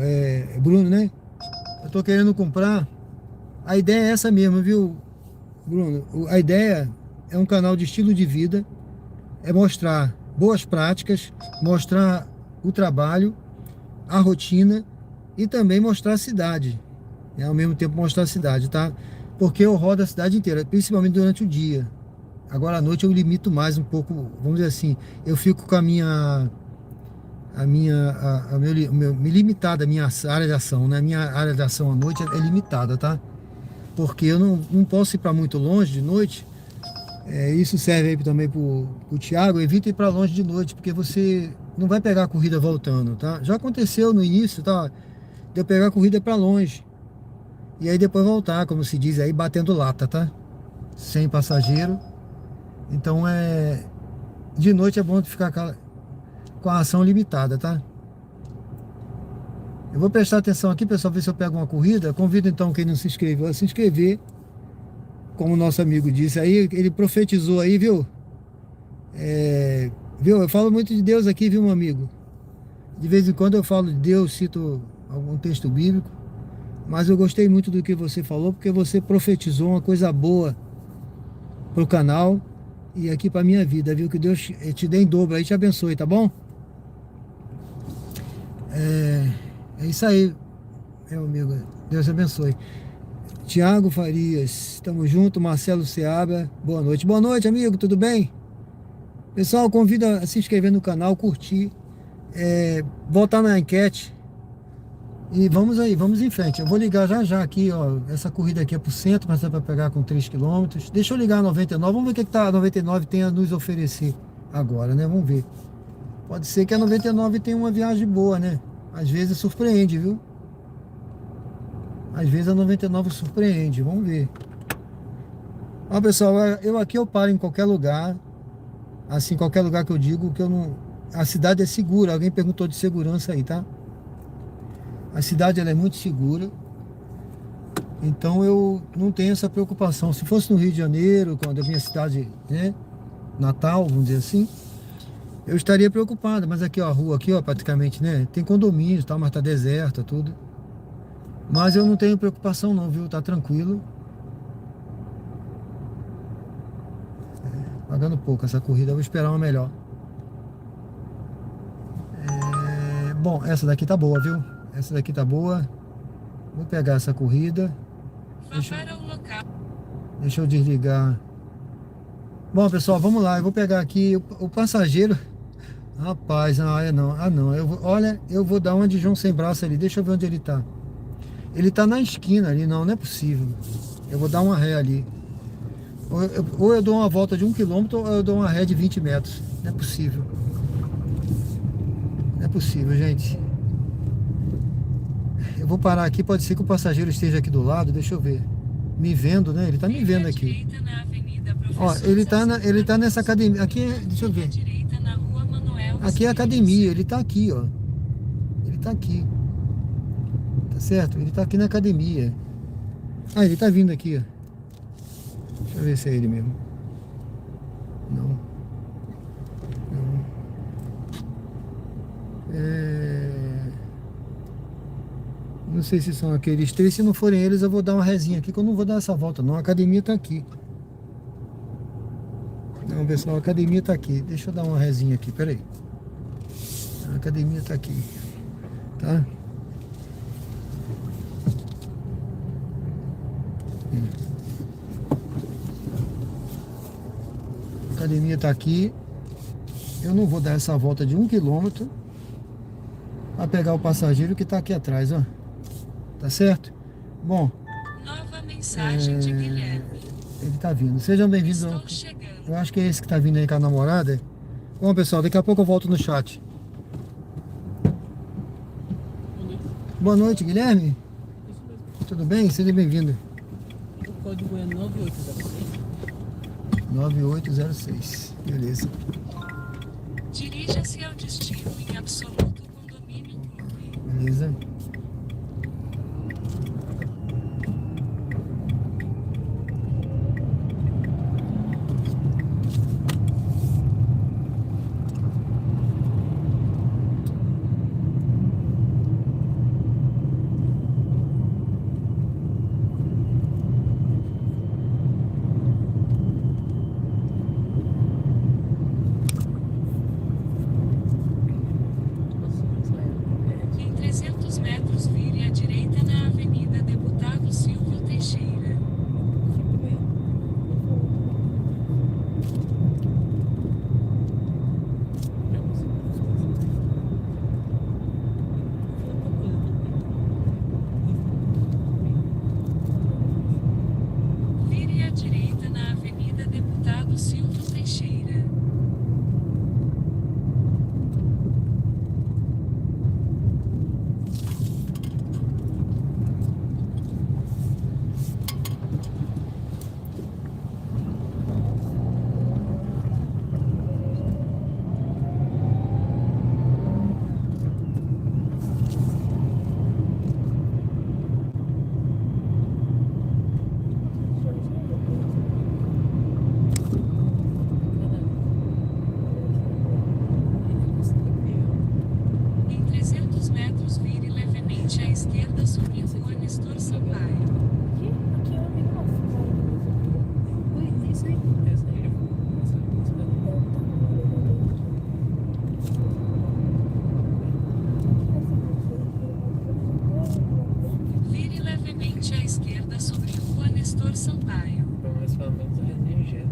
Bruno, né? Eu tô querendo comprar. A ideia é essa mesmo, viu, Bruno? A ideia é um canal de estilo de vida, é mostrar boas práticas, mostrar o trabalho, a rotina e também mostrar a cidade. Ao mesmo tempo mostrar a cidade, tá? Porque eu rodo a cidade inteira, principalmente durante o dia. Agora à noite eu limito mais um pouco, vamos dizer assim, eu fico com me limitada, a minha área de ação, né? Minha área de ação à noite é limitada, tá? Porque eu não posso ir para muito longe de noite. Isso serve aí também pro Thiago, evita ir para longe de noite, porque você não vai pegar a corrida voltando, tá? Já aconteceu no início, tá? De eu pegar a corrida para longe. E aí depois voltar, como se diz aí, batendo lata, tá? Sem passageiro. Então de noite é bom ficar com a ação limitada, tá? Eu vou prestar atenção aqui, pessoal, ver se eu pego uma corrida. Convido então quem não se inscreveu a se inscrever. Como o nosso amigo disse aí, ele profetizou aí, viu? Viu? Eu falo muito de Deus aqui, viu, meu amigo? De vez em quando eu falo de Deus, cito algum texto bíblico. Mas eu gostei muito do que você falou, porque você profetizou uma coisa boa pro canal e aqui pra minha vida, viu? Que Deus te dê em dobro aí, te abençoe, tá bom? É isso aí, meu amigo. Deus abençoe. Tiago Farias, tamo junto. Marcelo Seabra, boa noite. Boa noite, amigo, tudo bem? Pessoal, convido a se inscrever no canal, curtir, votar na enquete. E vamos aí, vamos em frente. Eu vou ligar já aqui, ó. Essa corrida aqui é pro centro, mas é para pegar com 3 km. Deixa eu ligar a 99. Vamos ver o que a 99 tem a nos oferecer agora, né? Vamos ver. Pode ser que a 99 tenha uma viagem boa, né? Às vezes surpreende, viu? Às vezes a 99 surpreende. Vamos ver. Ó, pessoal, eu paro em qualquer lugar. Assim, qualquer lugar que eu digo que eu não... A cidade é segura. Alguém perguntou de segurança aí, tá? A cidade ela é muito segura, então eu não tenho essa preocupação. Se fosse no Rio de Janeiro, quando a minha cidade, né, natal, vamos dizer assim, eu estaria preocupado. Mas aqui, ó, a rua aqui, ó, praticamente, né, tem condomínios, tá, mas tá deserta, tudo. Mas eu não tenho preocupação não, viu? Tá tranquilo. Pagando pouco essa corrida, eu vou esperar uma melhor. Bom, essa daqui tá boa, viu? Essa daqui tá boa. Vou pegar essa corrida. Deixa eu desligar. Bom, pessoal, vamos lá. Eu vou pegar aqui o passageiro. Rapaz, não. Olha, eu vou dar uma de João sem braço ali. Deixa eu ver onde ele tá. Ele tá na esquina ali. Não é possível. Eu vou dar uma ré ali. Ou eu dou uma volta de 1 km ou eu dou uma ré de 20 metros. Não é possível. Não é possível, gente. Eu vou parar aqui, pode ser que o passageiro esteja aqui do lado, deixa eu ver. Me vendo, né? Ele tá me vendo aqui. Ó, ele tá nessa academia. Aqui, deixa eu ver. Aqui é a academia, ele tá aqui, ó. Ele tá aqui. Tá certo? Ele tá aqui na academia. Ah, ele tá vindo aqui, ó. Deixa eu ver se é ele mesmo. Não. Não sei se são aqueles 3. Se não forem eles, eu vou dar uma resinha aqui, que eu não vou dar essa volta não. A academia tá aqui. Não, pessoal, a academia tá aqui. Deixa eu dar uma resinha aqui, peraí. A academia tá aqui. Tá? A academia tá aqui. Eu não vou dar essa volta de 1 km para pegar o passageiro que tá aqui atrás, ó. Tá certo? Bom. Nova mensagem de Guilherme. Ele tá vindo. Sejam bem-vindos. Estou chegando. Eu acho que é esse que tá vindo aí com a namorada. Bom, pessoal, daqui a pouco eu volto no chat. Boa noite, Guilherme. Tudo bem? Seja bem-vindo. O código é 9806. 9806. Beleza. Dirija-se ao destino em absoluto condomínio clube. beleza? Em 300 metros, vire à direita na Avenida Deputado Silvio Teixeira. Vire à direita na Avenida Deputado Silvio Teixeira. Em 300 metros, vire levemente à esquerda sobre a Rua Nestor Sampaio. Isso aí. Vire levemente à esquerda sobre a Rua Nestor Sampaio. Pelo menos a energia.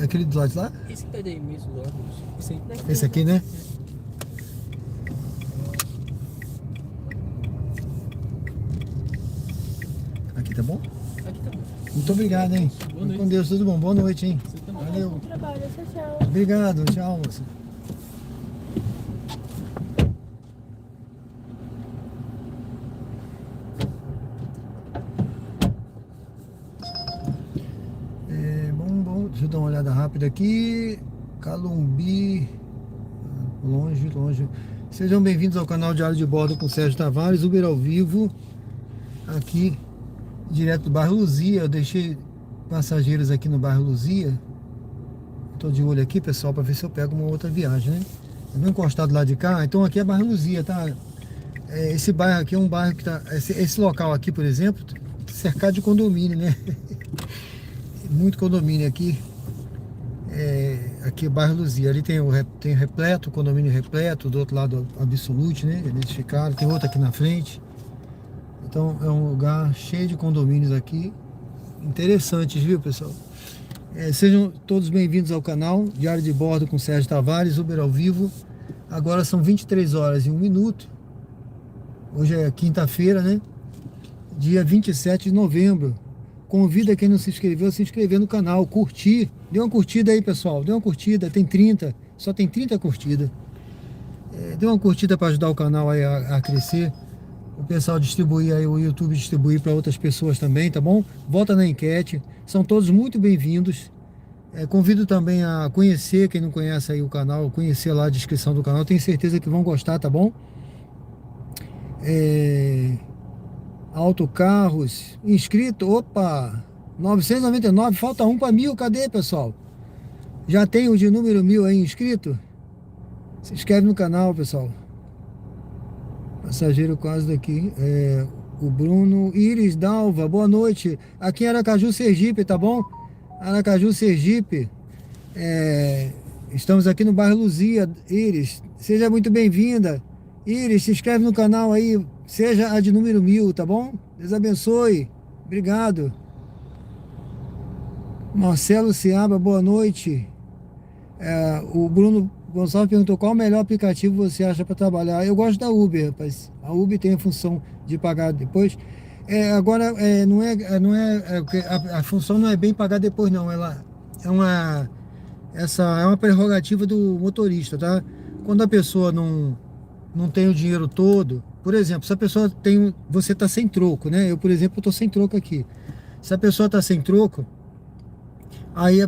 aquele do lado de lá? Esse que tá daí mesmo, do óculos. Esse aqui, né? Aqui tá bom? Aqui tá bom. Muito obrigado, hein? Boa noite. Com Deus, tudo bom. Boa noite, hein? Você também. Valeu. Trabalho, tchau. Obrigado, tchau, moça. Bom, deixa eu dar uma olhada rápida aqui. Calumbi, longe. Sejam bem-vindos ao canal Diário de Bordo com Sérgio Tavares, Uber ao vivo, aqui, direto do bairro Luzia. Eu deixei passageiros aqui no bairro Luzia. Tô de olho aqui, pessoal, para ver se eu pego uma outra viagem, né? Eu vou encostar do lado de cá, então aqui é bairro Luzia, tá? Esse bairro aqui é um bairro que tá... Esse local aqui, por exemplo, cercado de condomínio, né? Muito condomínio aqui. Aqui é o bairro Luzia. Ali tem repleto, condomínio repleto, do outro lado Absolute, né? Eles ficaram, tem outro aqui na frente. Então é um lugar cheio de condomínios aqui. Interessantes, viu, pessoal? Sejam todos bem-vindos ao canal Diário de Bordo com Sérgio Tavares, Uber ao vivo. Agora são 23 horas e 1 minuto. Hoje é quinta-feira, né? Dia 27 de novembro. Convido quem não se inscreveu a se inscrever no canal, curtir. Dê uma curtida aí, pessoal. Dê uma curtida, tem 30. Só tem 30 curtidas. Dê uma curtida para ajudar o canal aí a crescer. O pessoal distribuir aí, o YouTube distribuir para outras pessoas também, tá bom? Vota na enquete. São todos muito bem-vindos. Convido também a conhecer, quem não conhece aí o canal, conhecer lá a descrição do canal. Tenho certeza que vão gostar, tá bom? Autocarros, inscrito, opa, 999, falta um para 1000, cadê, pessoal? Já tem o de número 1000 aí inscrito? Se inscreve no canal, pessoal. Passageiro quase daqui, o Bruno Iris Dalva, boa noite, aqui em Aracaju, Sergipe, tá bom? Aracaju, Sergipe, estamos aqui no bairro Luzia. Iris, seja muito bem-vinda. Iris, se inscreve no canal aí, seja a de número 1000, tá bom? Deus abençoe, obrigado. Marcelo Seaba, boa noite. O Bruno Gonçalves perguntou qual o melhor aplicativo você acha para trabalhar. Eu gosto da Uber, rapaz. A Uber tem a função de pagar depois. Agora, a função não é bem pagar depois, não. Ela essa é uma prerrogativa do motorista, tá? Quando a pessoa não tem o dinheiro todo, por exemplo, se a pessoa você está sem troco, né? Eu, por exemplo, estou sem troco aqui. Se a pessoa está sem troco, aí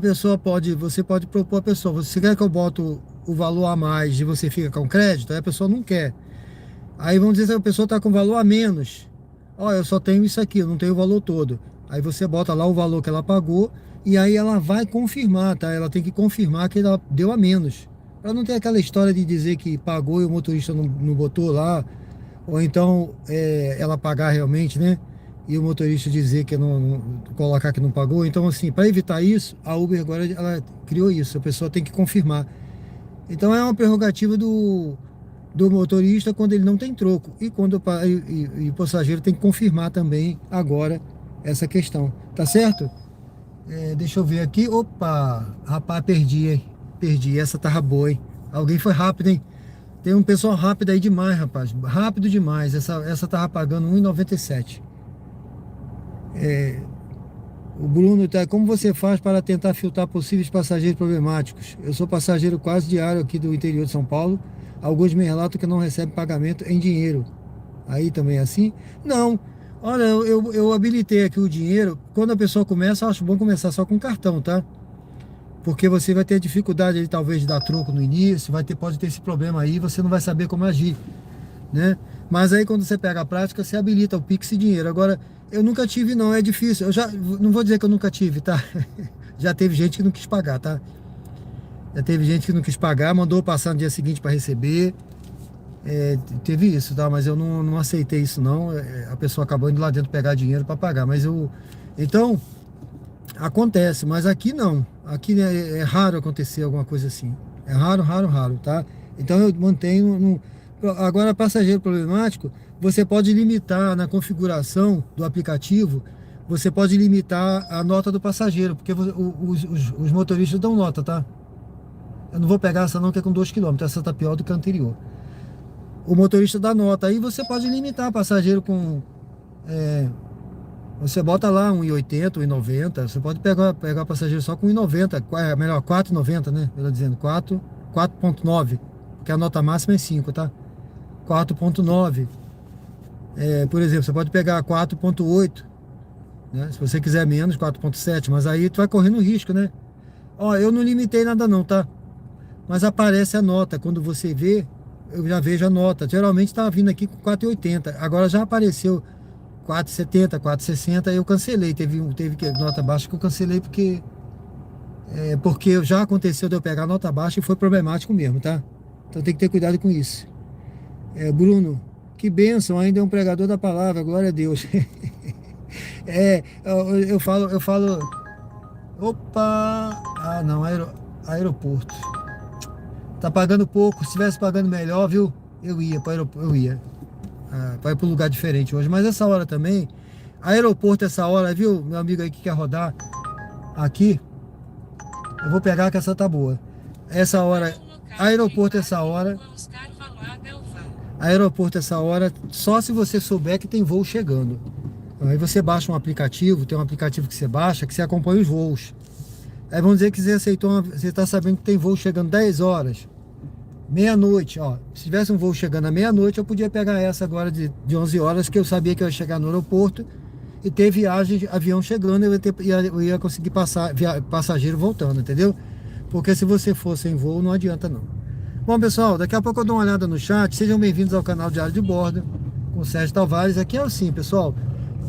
você pode propor a pessoa, você quer que eu boto o valor a mais e você fica com crédito? Aí a pessoa não quer. Aí vamos dizer que a pessoa está com valor a menos. Eu só tenho isso aqui, eu não tenho o valor todo. Aí você bota lá o valor que ela pagou e aí ela vai confirmar, tá? Ela tem que confirmar que ela deu a menos. Para não ter aquela história de dizer que pagou e o motorista não botou lá, ou então ela pagar realmente, né? E o motorista dizer que colocar que não pagou. Então, assim, para evitar isso, a Uber agora ela criou isso, a pessoa tem que confirmar. Então é uma prerrogativa do motorista quando ele não tem troco. E quando o passageiro tem que confirmar também agora essa questão. Tá certo? Deixa eu ver aqui. Opa! Rapaz, perdi, hein? Perdi. Essa tava boa, hein? Alguém foi rápido, hein? Tem um pessoal rápido aí demais, rapaz. Rápido demais. Essa tava pagando R$1,97. O Bruno tá. Como você faz para tentar filtrar possíveis passageiros problemáticos? Eu sou passageiro quase diário aqui do interior de São Paulo. Alguns me relatam que não recebem pagamento em dinheiro. Aí também é assim? Não. Olha, eu habilitei aqui o dinheiro. Quando a pessoa começa, eu acho bom começar só com cartão, tá? Porque você vai ter dificuldade aí, talvez, de dar troco no início, pode ter esse problema aí, você não vai saber como agir, né? Mas aí quando você pega a prática, você habilita o Pix e dinheiro. Agora, eu nunca tive, não, é difícil. Não vou dizer que eu nunca tive, tá? Já teve gente que não quis pagar, tá? Já teve gente que não quis pagar, mandou passar no dia seguinte para receber. Teve isso, tá? Mas eu não aceitei isso, não. A pessoa acabou indo lá dentro pegar dinheiro para pagar. Então, acontece, mas aqui não. Aqui é raro acontecer alguma coisa assim. É raro, tá? Então eu mantenho. Agora, passageiro problemático, você pode limitar na configuração do aplicativo. você pode limitar a nota do passageiro, porque os motoristas dão nota, tá? Eu não vou pegar essa não, que é com 2 km, essa tá pior do que a anterior. O motorista dá nota, aí você pode limitar passageiro com... você bota lá 1,80, 1,90, você pode pegar passageiro só com 1,90, melhor, 4,90, né? Melhor dizendo, 4,9, porque a nota máxima é 5, tá? 4,9. Por exemplo, você pode pegar 4,8, né? Se você quiser menos, 4,7, mas aí tu vai correndo risco, né? Ó, eu não limitei nada não, tá? Mas aparece a nota, quando você vê, eu já vejo a nota. Geralmente estava vindo aqui com 4,80, agora já apareceu 4,70, 4,60, eu cancelei. Teve nota baixa que eu cancelei porque já aconteceu de eu pegar nota baixa e foi problemático mesmo, tá? Então tem que ter cuidado com isso. Bruno, que bênção, ainda é um pregador da palavra, glória a Deus. Eu falo. Opa! Ah, não, aeroporto. Tá pagando pouco, se estivesse pagando melhor, viu? Eu ia para ir para um lugar diferente hoje. Mas essa hora também, aeroporto essa hora, viu? Meu amigo aí que quer rodar aqui, eu vou pegar que essa tá boa. Essa hora, aeroporto essa hora, só se você souber que tem voo chegando. Aí você baixa um aplicativo, tem um aplicativo que você baixa, que você acompanha os voos. Aí vamos dizer que você está sabendo que tem voo chegando 10 horas, meia-noite, ó. Se tivesse um voo chegando à meia-noite, eu podia pegar essa agora de 11 horas, que eu sabia que eu ia chegar no aeroporto e ter viagem, avião chegando, eu ia conseguir passar passageiro voltando, entendeu? Porque se você for sem voo, não adianta não. Bom, pessoal, daqui a pouco eu dou uma olhada no chat. Sejam bem-vindos ao canal Diário de Bordo com o Sérgio Tavares. Aqui é assim, pessoal,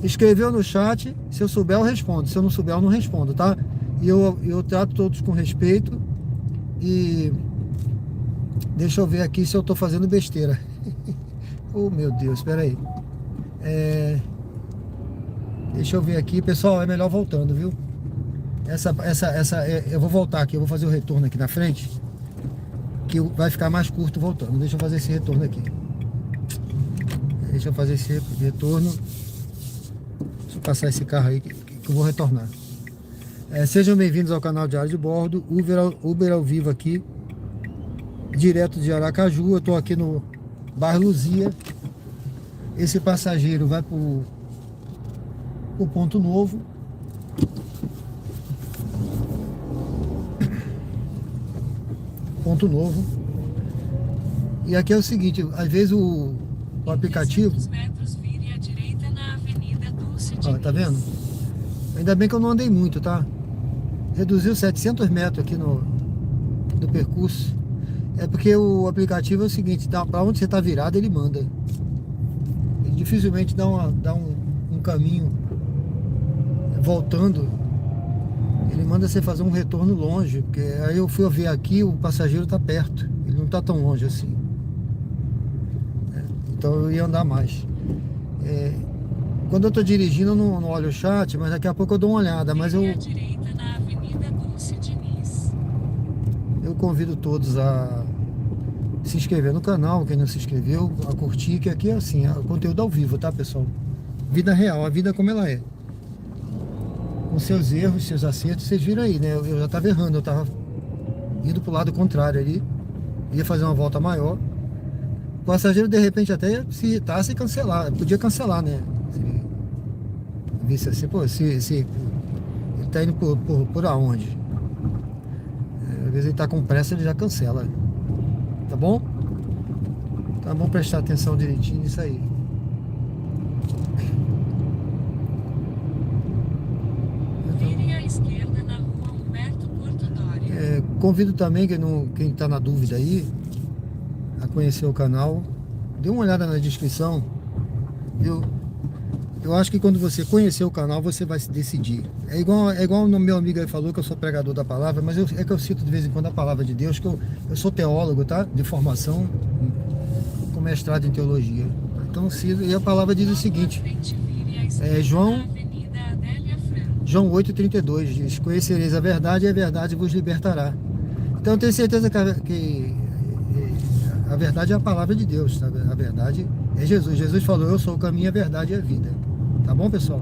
escreveu no chat, se eu souber eu respondo, se eu não souber eu não respondo, tá? E eu trato todos com respeito. E deixa eu ver aqui se eu tô fazendo besteira. Oh, meu Deus, espera aí. Deixa eu ver aqui, pessoal, é melhor voltando, viu? Eu vou voltar aqui, eu vou fazer o retorno aqui na frente, que vai ficar mais curto voltando. Deixa eu fazer esse retorno aqui. Deixa eu fazer esse retorno. Deixa eu passar esse carro aí que eu vou retornar. Sejam bem-vindos ao canal Diário de Bordo, Uber ao vivo aqui, direto de Aracaju. Eu estou aqui no bairro Luzia. Esse passageiro vai para o Ponto Novo. Ponto Novo. E aqui é o seguinte, às vezes o aplicativo... Ó, tá vendo? Ainda bem que eu não andei muito, tá? Reduziu 700 metros aqui no percurso. É porque o aplicativo é o seguinte, para onde você tá virado, ele manda. Ele dificilmente dá um caminho voltando. Ele manda você fazer um retorno longe, porque aí eu fui ver aqui, o passageiro tá perto. Ele não tá tão longe assim. Então eu ia andar mais. Quando eu tô dirigindo, eu não olho o chat, mas daqui a pouco eu dou uma olhada. Mas eu convido todos a se inscrever no canal, quem não se inscreveu, a curtir, que aqui é assim, é conteúdo ao vivo, tá, pessoal? Vida real, a vida como ela é. Com seus erros, seus acertos, vocês viram aí, né? Eu já tava errando, eu tava indo pro lado contrário ali, ia fazer uma volta maior. O passageiro, de repente, até se irritasse e cancelar, podia cancelar, né? Visse assim, pô, se ele tá indo por aonde? Às vezes ele tá com pressa, ele já cancela. Tá bom? Então vamos prestar atenção direitinho nisso aí. Vire à esquerda na rua Humberto Porto Dória. Convido também quem está na dúvida aí a conhecer o canal. Dê uma olhada na descrição. Eu acho que quando você conhecer o canal, você vai se decidir. É igual o meu amigo aí falou, que eu sou pregador da palavra, mas que eu cito de vez em quando a palavra de Deus, que eu sou teólogo, tá? De formação, com mestrado em teologia. Então, e a palavra diz o seguinte, João 8,32 diz: conhecereis a verdade e a verdade vos libertará. Então eu tenho certeza que a verdade é a palavra de Deus, sabe? A verdade é Jesus. Jesus falou: eu sou o caminho, a verdade e a vida. Tá bom, pessoal?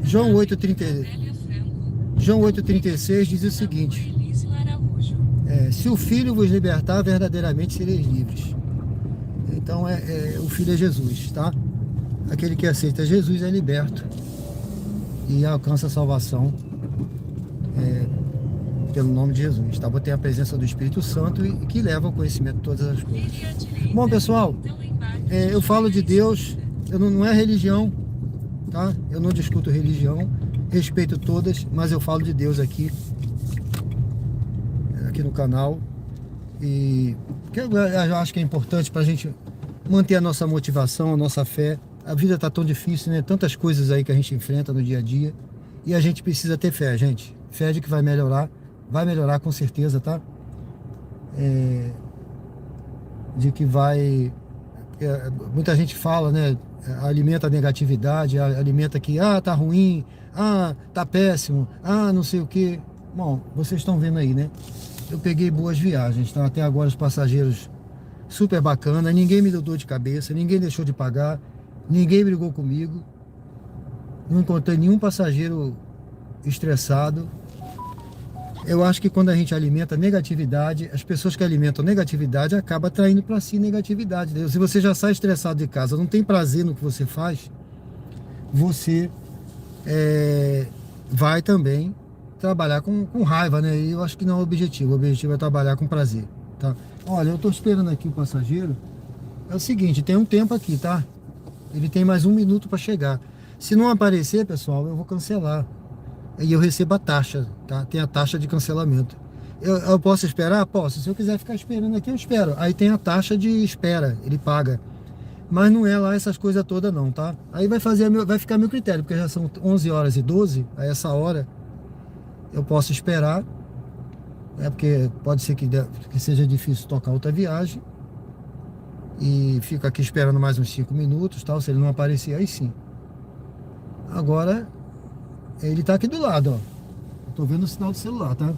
João 8,36 diz o seguinte: se o Filho vos libertar, verdadeiramente sereis livres. Então o Filho é Jesus, tá? Aquele que aceita Jesus é liberto e alcança a salvação pelo nome de Jesus, tá? Tem a presença do Espírito Santo e que leva ao conhecimento de todas as coisas. Bom, pessoal, eu falo de Deus, não é religião, tá? Eu não discuto religião, respeito todas, mas eu falo de Deus aqui no canal, e que eu acho que é importante para a gente manter a nossa motivação, a nossa fé. A vida está tão difícil, né? Tantas coisas aí que a gente enfrenta no dia a dia, e a gente precisa ter fé, gente. Fé de que vai melhorar com certeza, tá? De que vai... muita gente fala, né? Alimenta a negatividade, alimenta que, tá ruim, tá péssimo, não sei o que. Bom, vocês estão vendo aí, né? Eu peguei boas viagens, tá? Até agora os passageiros super bacana, ninguém me deu dor de cabeça, ninguém deixou de pagar, ninguém brigou comigo, não encontrei nenhum passageiro estressado. Eu acho que quando a gente alimenta negatividade, as pessoas que alimentam negatividade acabam atraindo para si negatividade, entendeu? Se você já sai estressado de casa, não tem prazer no que você faz, você vai também trabalhar com raiva, né? E eu acho que não é o objetivo é trabalhar com prazer, tá? Olha, eu tô esperando aqui o passageiro. É o seguinte, tem um tempo aqui, tá? Ele tem mais 1 minuto para chegar. Se não aparecer, pessoal, eu vou cancelar. E eu recebo a taxa, tá? Tem a taxa de cancelamento. Eu posso esperar? Posso. Se eu quiser ficar esperando aqui, eu espero. Aí tem a taxa de espera, ele paga. Mas não é lá essas coisas todas não, tá? Aí vai ficar meu critério, porque já são 11h12, a essa hora eu posso esperar, porque pode ser que seja difícil tocar outra viagem, e fico aqui esperando mais uns 5 minutos, tal. Se ele não aparecer, aí sim. Agora, ele tá aqui do lado, ó. Eu tô vendo o sinal do celular, tá?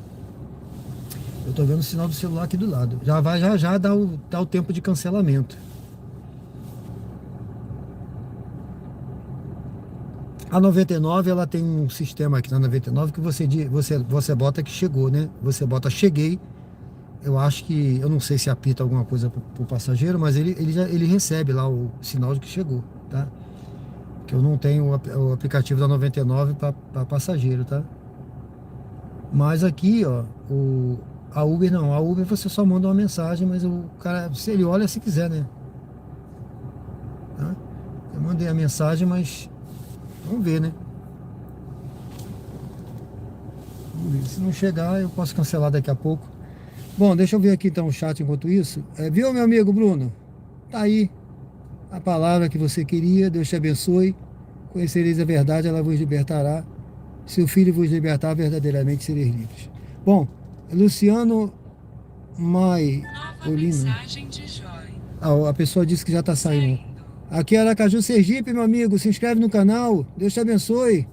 Eu tô vendo o sinal do celular aqui do lado. Já dá o tempo de cancelamento. A 99, ela tem um sistema aqui na 99 que você bota que chegou, né? Você bota cheguei. Eu acho que, eu não sei se apita alguma coisa pro passageiro, mas ele recebe lá o sinal de que chegou, tá? Que eu não tenho o aplicativo da 99 para passageiro, tá? Mas aqui, ó, a Uber não. A Uber você só manda uma mensagem, mas o cara, se ele olha se quiser, né? Tá? Eu mandei a mensagem, mas vamos ver, né? Vamos ver. Se não chegar, eu posso cancelar daqui a pouco. Bom, deixa eu ver aqui então o chat enquanto isso. Viu, meu amigo Bruno? Tá aí a palavra que você queria. Deus te abençoe. Conhecereis a verdade, ela vos libertará. Se o Filho vos libertar, verdadeiramente sereis livres. Bom, Luciano Mai Olino. Mensagem de Joy. A pessoa disse que já está saindo. Aqui é Aracaju, Sergipe, meu amigo. Se inscreve no canal. Deus te abençoe.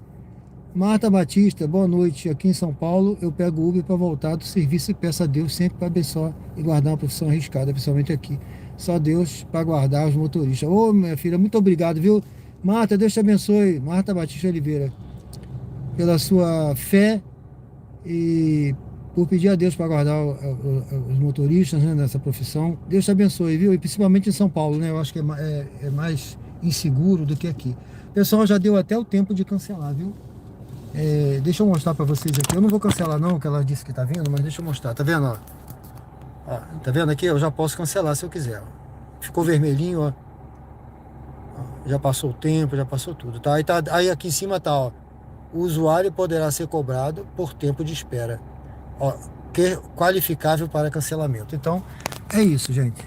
Marta Batista, boa noite. Aqui em São Paulo, eu pego Uber para voltar do serviço e peço a Deus sempre para abençoar e guardar uma profissão arriscada, principalmente aqui. Só Deus para guardar os motoristas. Ô, minha filha, muito obrigado, viu? Marta, Deus te abençoe. Marta Batista Oliveira, pela sua fé e por pedir a Deus para guardar os motoristas, né, nessa profissão. Deus te abençoe, viu? E principalmente em São Paulo, né? Eu acho que é mais inseguro do que aqui. O pessoal já deu até o tempo de cancelar, viu? Deixa eu mostrar para vocês aqui. Eu não vou cancelar não, que ela disse que tá vendo, mas deixa eu mostrar. Tá vendo, ó? Tá vendo aqui? Eu já posso cancelar se eu quiser. Ficou vermelhinho, ó. Já passou o tempo, já passou tudo, tá? Aí aqui em cima tá, ó. O usuário poderá ser cobrado por tempo de espera. Ó, qualificável para cancelamento. Então, é isso, gente.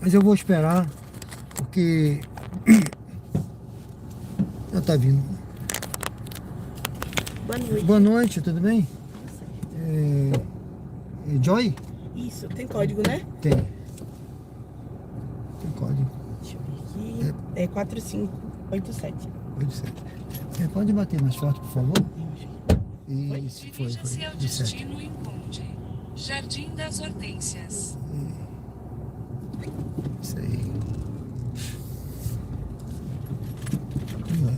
Mas eu vou esperar, porque já tá vindo. Boa noite. Boa noite, tudo bem? Joy? Isso, tem código, né? Tem. Tem código. Deixa eu ver aqui. É 4587. 87. Pode bater mais forte, por favor? Isso, Dirija-se ao 17. destino em Conde. Jardim das Hortênsias. Isso aí. Vamos lá.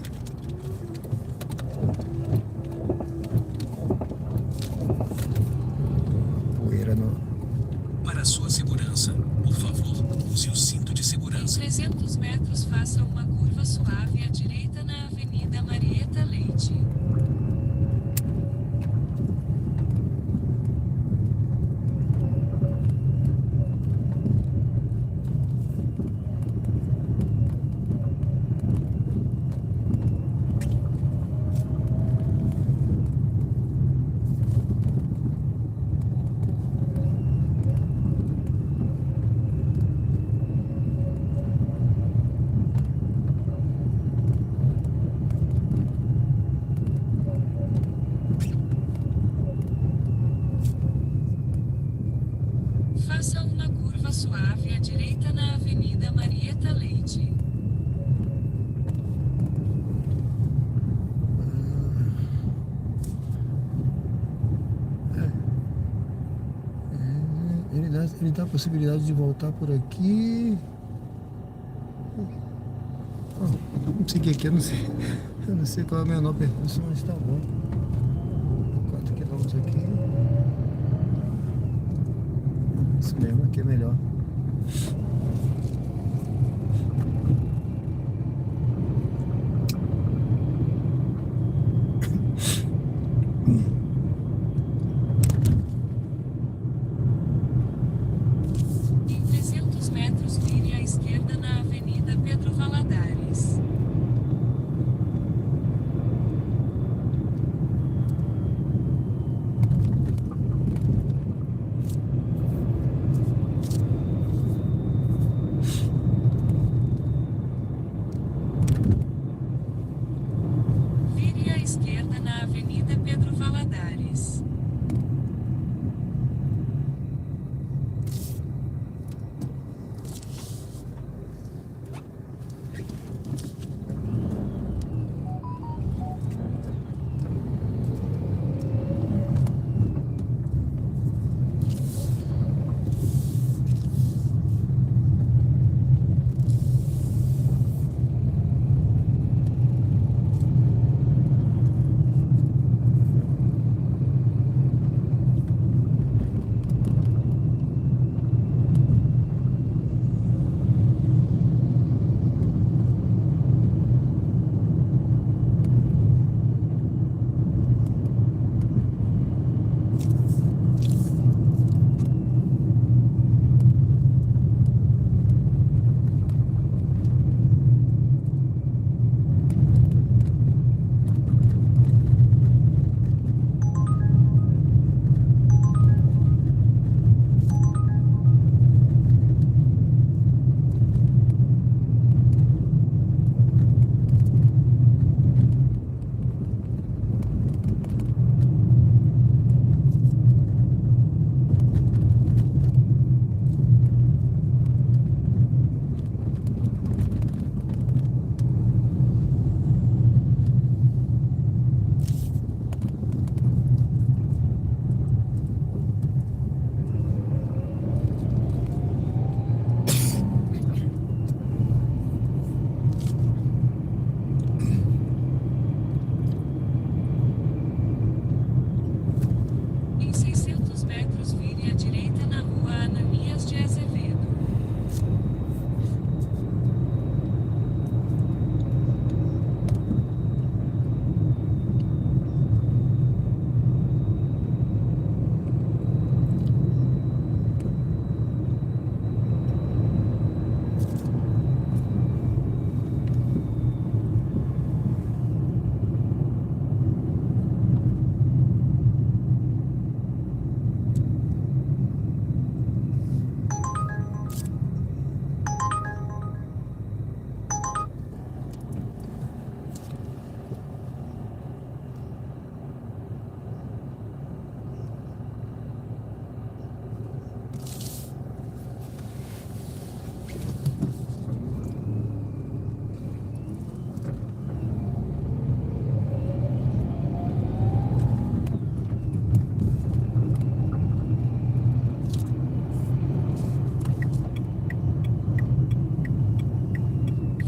Ele dá a possibilidade de voltar por aqui. Vamos seguir aqui, eu não sei. Eu não sei qual é o menor percurso, mas tá bom. 4 quilômetros aqui. Isso mesmo, aqui é melhor. Em 300 metros, vire à esquerda na Avenida Pedro Valadares. Vire à esquerda na Avenida Pedro Valadares. Em 600 metros, vire à direita na Rua Ananias de Azevedo.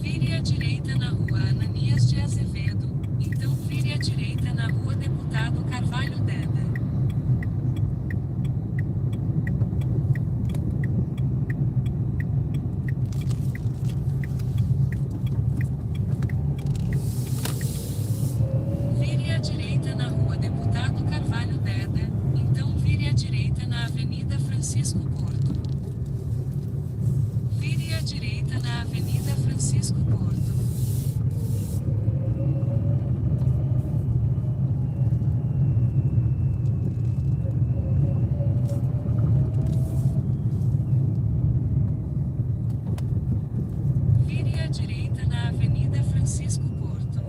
Vire à direita na Rua Ananias de Azevedo, então vire à direita na Rua Deputado Carvalho Deda. Vire à direita na Rua Deputado Carvalho Deda, então vire à direita na Avenida Francisco Porto. Vire à direita na Avenida Francisco Porto. Vire à direita na Avenida Francisco Porto.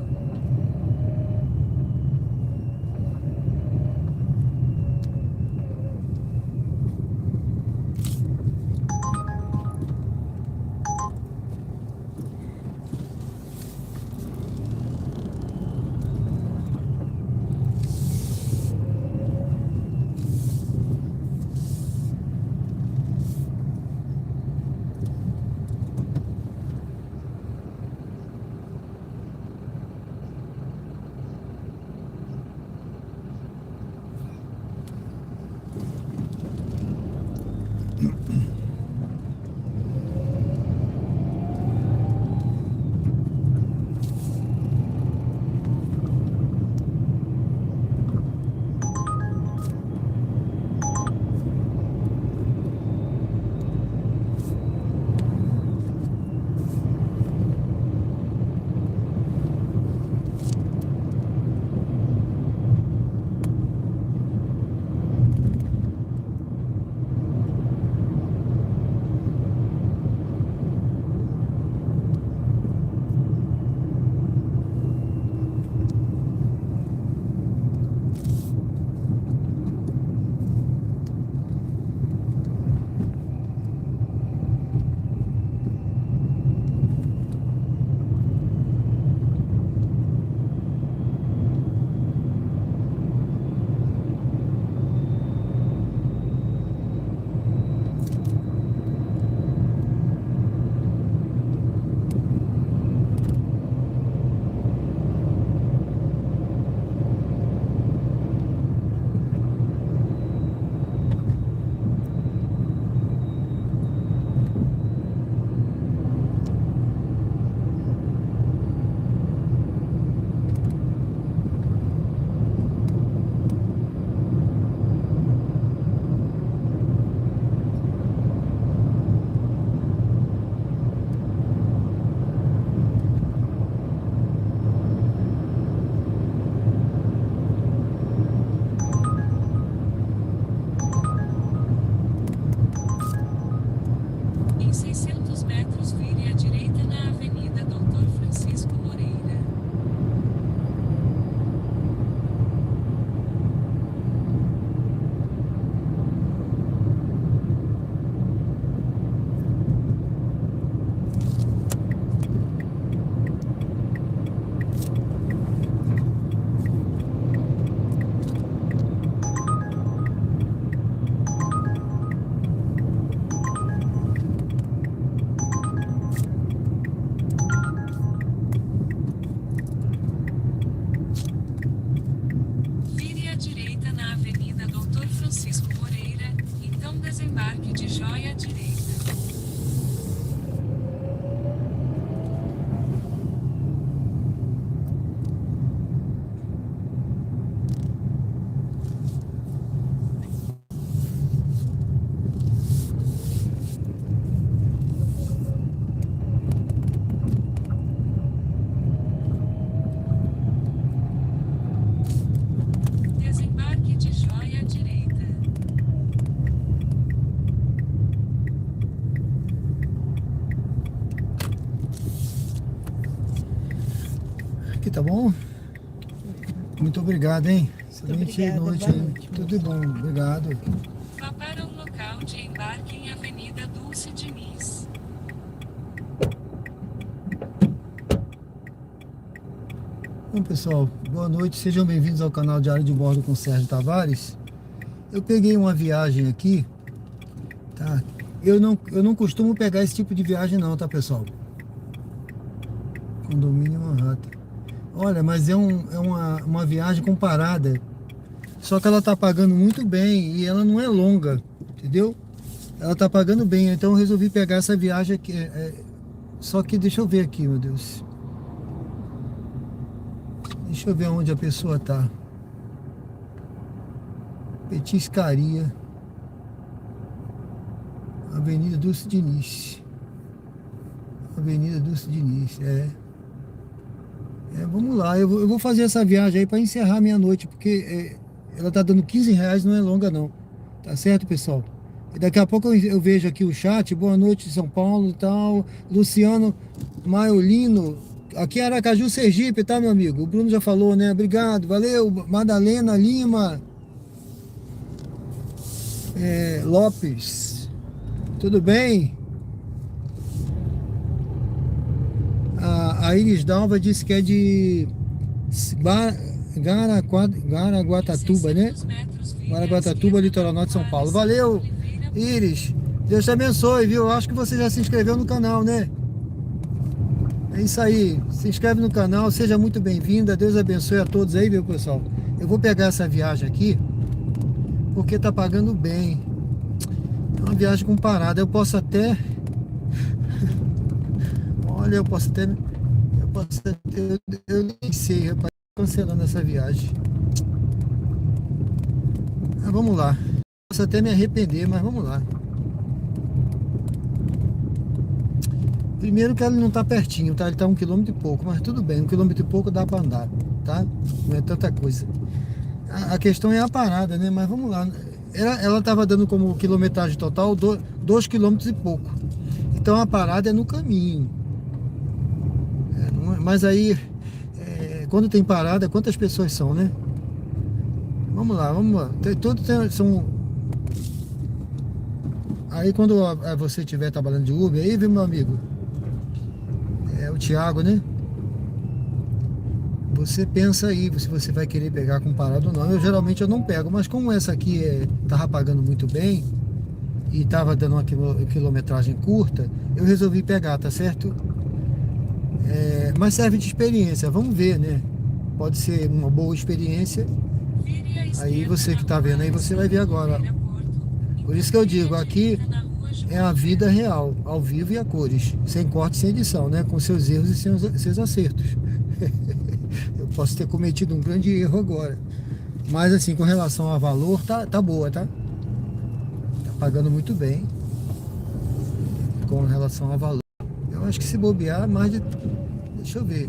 Em 600 metros, vire à direita na Avenida Doutor Francisco Moreira. Vire à direita na Avenida Doutor Francisco Moreira, então desembarque de Joia à direita. Desembarque de Joia à direita. Aqui tá bom? Muito obrigado, hein? Excelente obrigada, noite boa aí. noite, Tudo bom, obrigado. Vá para o local de embarque em Avenida Dulce Diniz. Bom, pessoal, boa noite, sejam bem-vindos ao canal Diário de Bordo com Sérgio Tavares. Eu peguei uma viagem aqui, tá? Eu não costumo pegar esse tipo de viagem não, tá, pessoal? Condomínio Manhattan. Olha, mas é uma viagem com parada. Só que ela tá pagando muito bem e ela não é longa, entendeu? Ela tá pagando bem, então eu resolvi pegar essa viagem aqui. Só que deixa eu ver aqui, meu Deus. Deixa eu ver onde a pessoa tá. Petiscaria. Avenida Dulce Diniz. Avenida Dulce Diniz, vamos lá, eu vou fazer essa viagem aí para encerrar minha noite, porque ela tá dando R$15, não é longa não. Tá certo, pessoal? E daqui a pouco eu vejo aqui o chat. Boa noite, São Paulo e tal. Luciano Maiolino. Aqui é Aracaju, Sergipe, tá, meu amigo? O Bruno já falou, né? Obrigado, valeu. Madalena Lima. Lopes. Tudo bem? A Iris Dalva disse que é de Garaguatatuba, né? Garaguatatuba, litoral norte de São Paulo. Valeu, Iris. Deus te abençoe, viu? Eu acho que você já se inscreveu no canal, né? É isso aí. Se inscreve no canal, seja muito bem-vinda. Deus abençoe a todos aí, viu, pessoal? Eu vou pegar essa viagem aqui porque tá pagando bem. É uma viagem com parada. Eu posso até... Olha, eu posso até... Eu nem sei, rapaz. Cancelando essa viagem. Mas vamos lá. Posso até me arrepender, mas vamos lá. Primeiro que ele não tá pertinho, tá? Ele tá 1 quilômetro e pouco, mas tudo bem, 1 quilômetro e pouco dá para andar, tá? Não é tanta coisa. A questão é a parada, né? Mas vamos lá. Ela tava dando como quilometragem total 2 quilômetros e pouco. Então a parada é no caminho. Mas aí, quando tem parada, quantas pessoas são, né? Vamos lá. São... Aí quando você estiver trabalhando de Uber, aí vem meu amigo. É o Thiago, né? Você pensa aí se você vai querer pegar com parada ou não. Eu geralmente não pego, mas como essa aqui tava pagando muito bem e tava dando uma quilometragem curta, eu resolvi pegar, tá certo? Mas serve de experiência, vamos ver, né? Pode ser uma boa experiência. Aí você que tá vendo aí, você vai ver agora. Por isso que eu digo, aqui é a vida real, ao vivo e a cores, sem corte, sem edição, né? Com seus erros e seus acertos. Eu posso ter cometido um grande erro agora. Mas assim, com relação a valor, tá boa, tá? Tá pagando muito bem. Com relação a valor. Eu acho que se bobear, mais de... Deixa eu ver.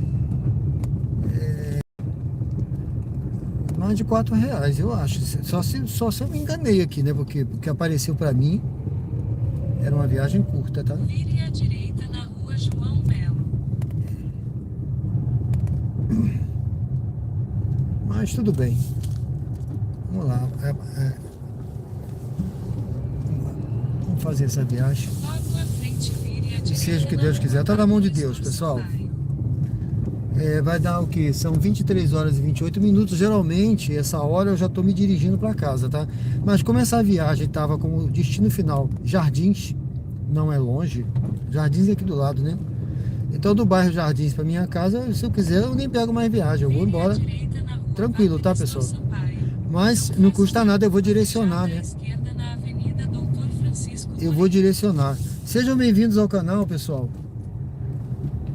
Mais de R$4, eu acho. Só se eu me enganei aqui, né? Porque apareceu pra mim. Era uma viagem curta, tá? Vire à direita na rua João Melo. Mas tudo bem. Vamos lá. Vamos fazer essa viagem. Logo à frente, vire à direita. E seja o que Deus quiser. Tá na mão de Deus, pessoal. Vai dar o que? São 23 horas e 28 minutos. Geralmente, essa hora eu já tô me dirigindo para casa, tá? Mas como essa viagem tava como destino final Jardins, não é longe. Jardins é aqui do lado, né? Então do bairro Jardins para minha casa, se eu quiser, eu nem pego mais viagem. Eu vou embora. Tranquilo, tá, pessoal? Mas não custa nada, eu vou direcionar, né? Eu vou direcionar. Sejam bem-vindos ao canal, pessoal.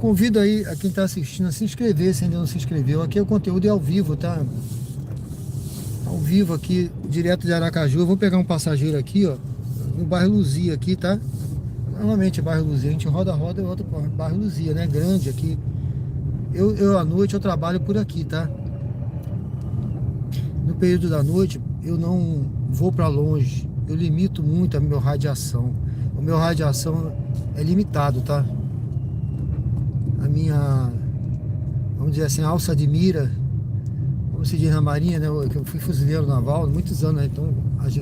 Convido aí a quem está assistindo a se inscrever, se ainda não se inscreveu. Aqui o conteúdo é ao vivo, tá? Ao vivo aqui, direto de Aracaju. Eu vou pegar um passageiro aqui, ó, no bairro Luzia aqui, tá? Normalmente é bairro Luzia, a gente roda e volta para o bairro Luzia, né? Grande aqui. Eu à noite eu trabalho por aqui, tá? No período da noite eu não vou para longe. Eu limito muito a minha radiação. O meu radiação é limitado, tá? A minha, vamos dizer assim, alça de mira, como se diz na marinha, né? Eu fui fuzileiro naval há muitos anos, né? Então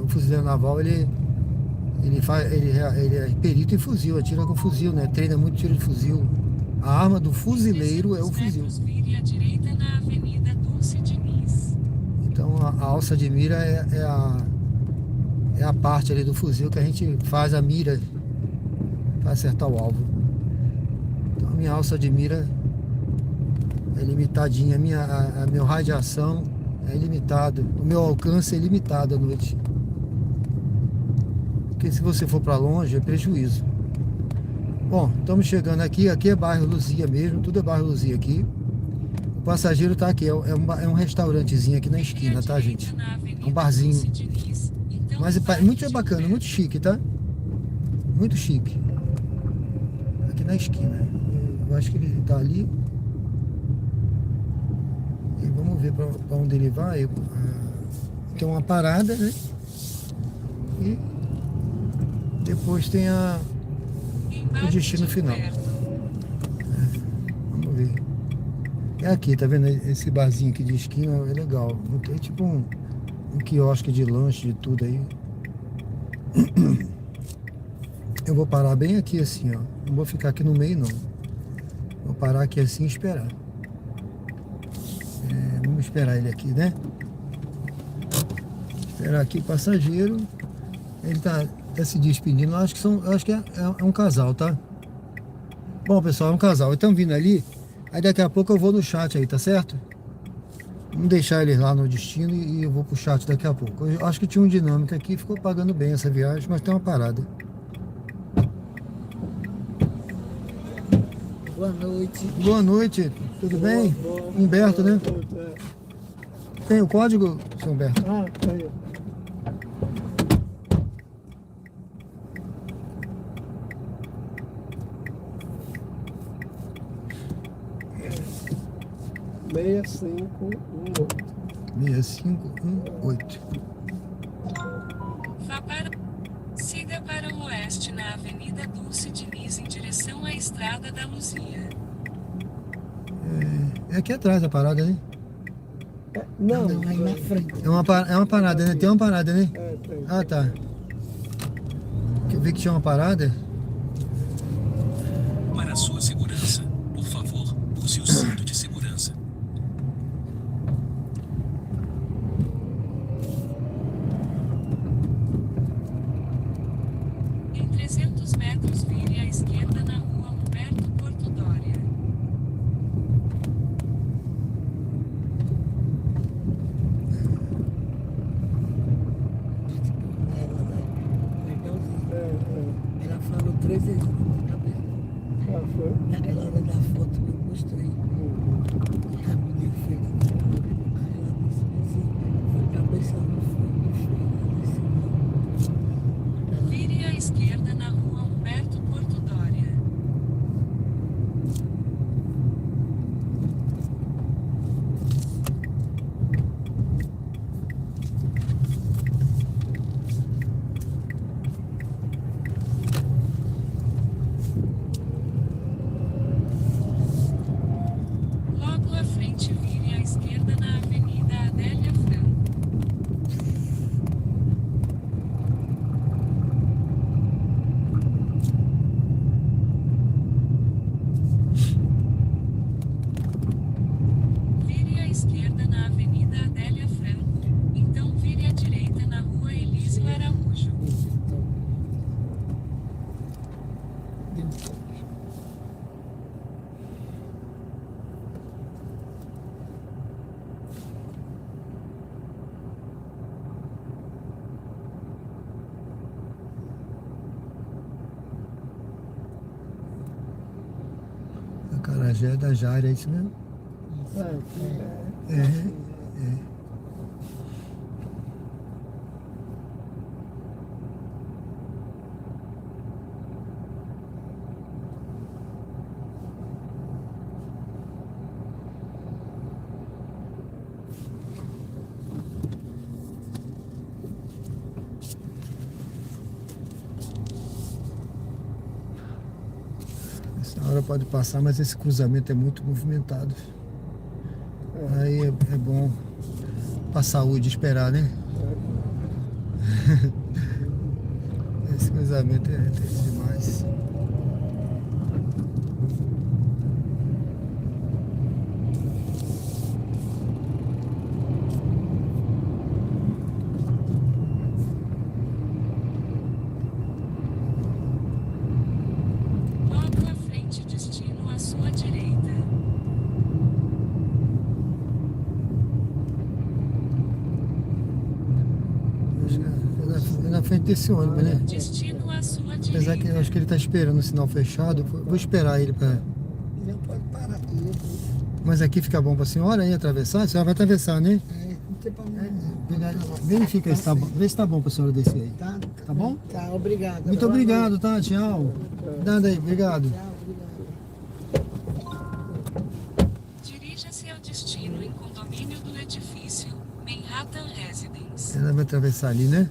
o fuzileiro naval ele é perito em fuzil, atira com fuzil, né? Treina muito tiro de fuzil. A arma do fuzileiro é o fuzil. Vire à direita na Avenida Dulce Diniz. Então a alça de mira é a parte ali do fuzil que a gente faz a mira para acertar o alvo. Então a minha alça de mira é limitadinha, a minha radiação é limitada, o meu alcance é limitado à noite. Porque se você for para longe é prejuízo. Bom, estamos chegando aqui é bairro Luzia mesmo, tudo é bairro Luzia aqui. O passageiro tá aqui, é um restaurantezinho aqui na esquina, tá, gente? É um barzinho. Mas é muito bacana, muito chique, tá? Muito chique. Aqui na esquina. Eu acho que ele tá ali. E vamos ver para onde ele vai. Tem uma parada, né? E depois tem o destino final. Vamos ver. É aqui, tá vendo? Esse barzinho aqui de esquina é legal. É tipo um quiosque de lanche, de tudo aí. Eu vou parar bem aqui assim, ó. Não vou ficar aqui no meio, não. Vou parar aqui assim e esperar. Vamos esperar ele aqui, né? Esperar aqui o passageiro. Ele tá se despedindo. Acho que é um casal, tá? Bom, pessoal, é um casal. Estão vindo ali. Aí daqui a pouco eu vou no chat aí, tá certo? Vamos deixar eles lá no destino e eu vou pro chat daqui a pouco. Eu acho que tinha um dinâmica aqui, ficou pagando bem essa viagem, mas tem uma parada. Boa noite. Boa noite, tudo bem? Humberto, né? Tem o código, seu Humberto? Ah, aí. Meia, 5, 6518. Vá para... Siga para o oeste na Avenida Dulce Diniz em direção à Estrada da Luzia. É aqui atrás a parada, né? Não, aí na frente. É uma parada, né? Tem uma parada, né? Tem. Ah, tá. Eu vi que tinha uma parada. Para a sua segurança, por favor, use o cinto de segurança. Em 300 metros, vire à esquerda na rua Humberto Porto Dória. Ela falou 3 vezes na cabeça. Naquela hora da foto que eu mostrei. A menina fez. Aí ela disse assim, foi cabeça não foi, não foi. Ela disse não. Vire à esquerda na rua Humberto Porto Dória. Logo à frente, vire à esquerda na Avenida Adélia Franco. Vire à esquerda na Avenida Adélia Franco, então vire à direita na Rua Elísio Araújo. Acarajé é da Jari, é isso mesmo? É. Essa hora pode passar, mas esse cruzamento é muito movimentado. Aí é bom pra saúde esperar, né? Esse cruzamento é triste demais. Logo à frente, destino à sua direita. Acho que é na frente desse ônibus, né? Destino à sua Apesar que eu direita. acho que ele tá esperando o sinal fechado. Vou esperar ele pra... Não pode parar aqui. Mas aqui fica bom pra senhora aí atravessar? A senhora vai atravessar, né? Não tem problema. Verifica se tá bom. Vê se tá bom pra senhora descer aí. Tá bom? Tá, obrigado. Muito obrigado, tá? Tchau. Nada aí, obrigado. Tchau, obrigado. Dirija-se ao destino em condomínio do edifício Manhattan Residence. Ela vai atravessar ali, né?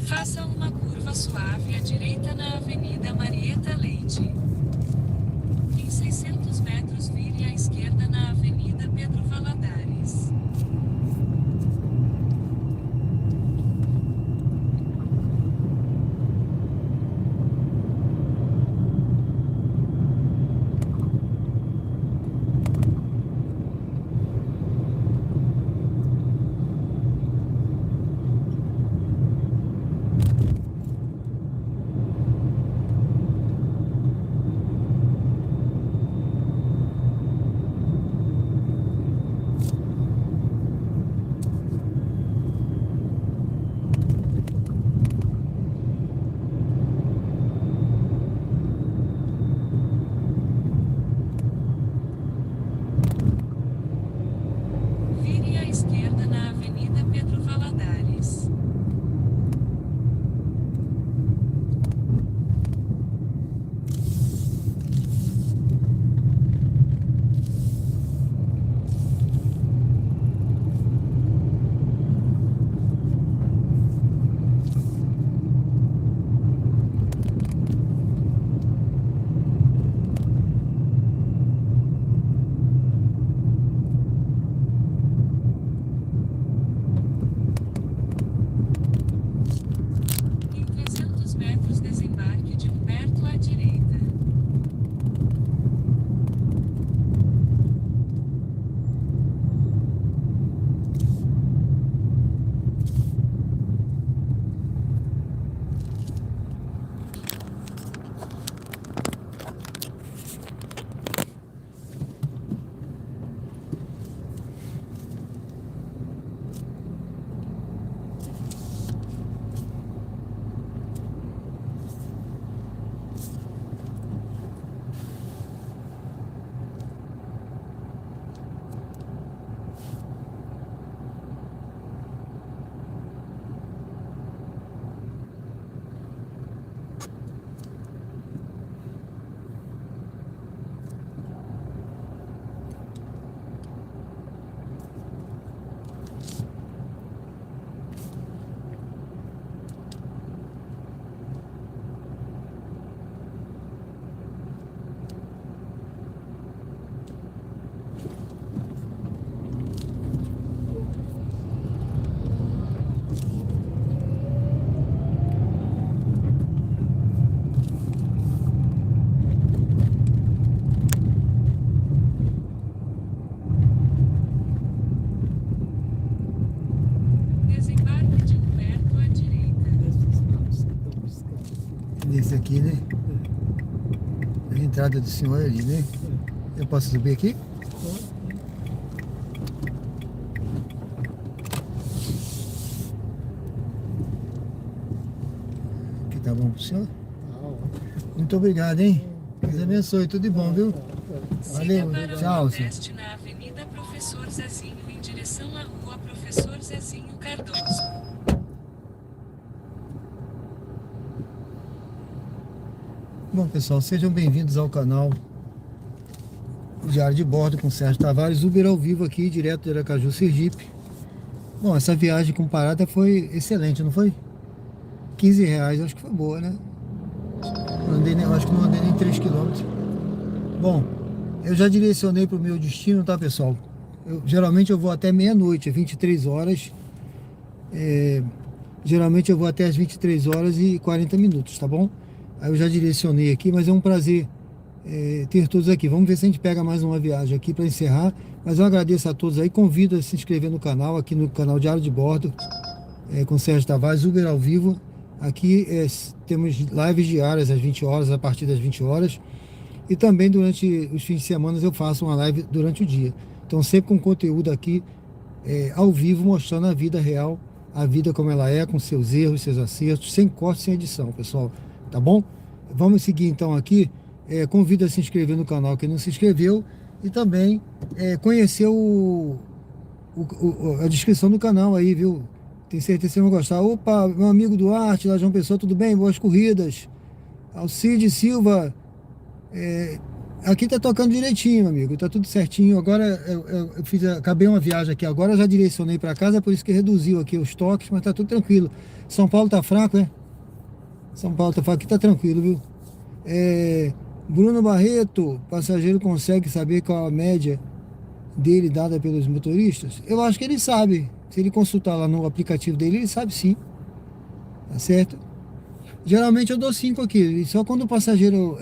Faça uma curva suave à direita na Avenida Marieta Leite. Em 600 metros, vire à esquerda na Avenida Pedro Valadares. A entrada do senhor é ali, né? Eu posso subir aqui? Aqui tá bom pro senhor? Muito obrigado, hein? Deus abençoe, tudo de bom, viu? Valeu, Siga para o tchau, senhor. Nordeste na Avenida Professor Zezinho em direção à Rua Professor Zezinho Cardoso. Bom, pessoal, sejam bem-vindos ao canal Diário de Bordo com Sérgio Tavares, Uber ao vivo aqui, direto de Aracaju, Sergipe. Bom, essa viagem com parada foi excelente, não foi? R$15, acho que foi boa, né? Acho que não andei nem 3 km. Bom, eu já direcionei para o meu destino, tá, pessoal? Geralmente eu vou até meia-noite, 23 horas. Geralmente eu vou até as 23 horas e 40 minutos, tá bom? Aí eu já direcionei aqui, mas é um prazer ter todos aqui. Vamos ver se a gente pega mais uma viagem aqui para encerrar. Mas eu agradeço a todos aí, convido a se inscrever no canal, aqui no canal Diário de Bordo, com Sérgio Tavares, Uber ao vivo. Aqui temos lives diárias às 20 horas, a partir das 20 horas. E também durante os fins de semana eu faço uma live durante o dia. Então sempre com conteúdo aqui ao vivo, mostrando a vida real, a vida como ela é, com seus erros, seus acertos, sem corte, sem edição, pessoal. Tá bom? Vamos seguir então aqui. Convido a se inscrever no canal quem não se inscreveu. E também conhecer a descrição do canal aí, viu? Tenho certeza que vocês vão gostar. Opa, meu amigo Duarte, lá de João Pessoa, tudo bem? Boas corridas. Alcide Silva. Aqui tá tocando direitinho, meu amigo. Tá tudo certinho. Agora acabei uma viagem aqui. Agora já direcionei para casa, por isso que reduziu aqui os toques, mas tá tudo tranquilo. São Paulo tá fraco, São Paulo tá fraco. Aqui tá tranquilo, viu? Bruno Barreto, passageiro consegue saber qual a média dele dada pelos motoristas? Eu acho que ele sabe. Se ele consultar lá no aplicativo dele, ele sabe sim. Tá certo? Geralmente eu dou 5 aqui. E só quando o passageiro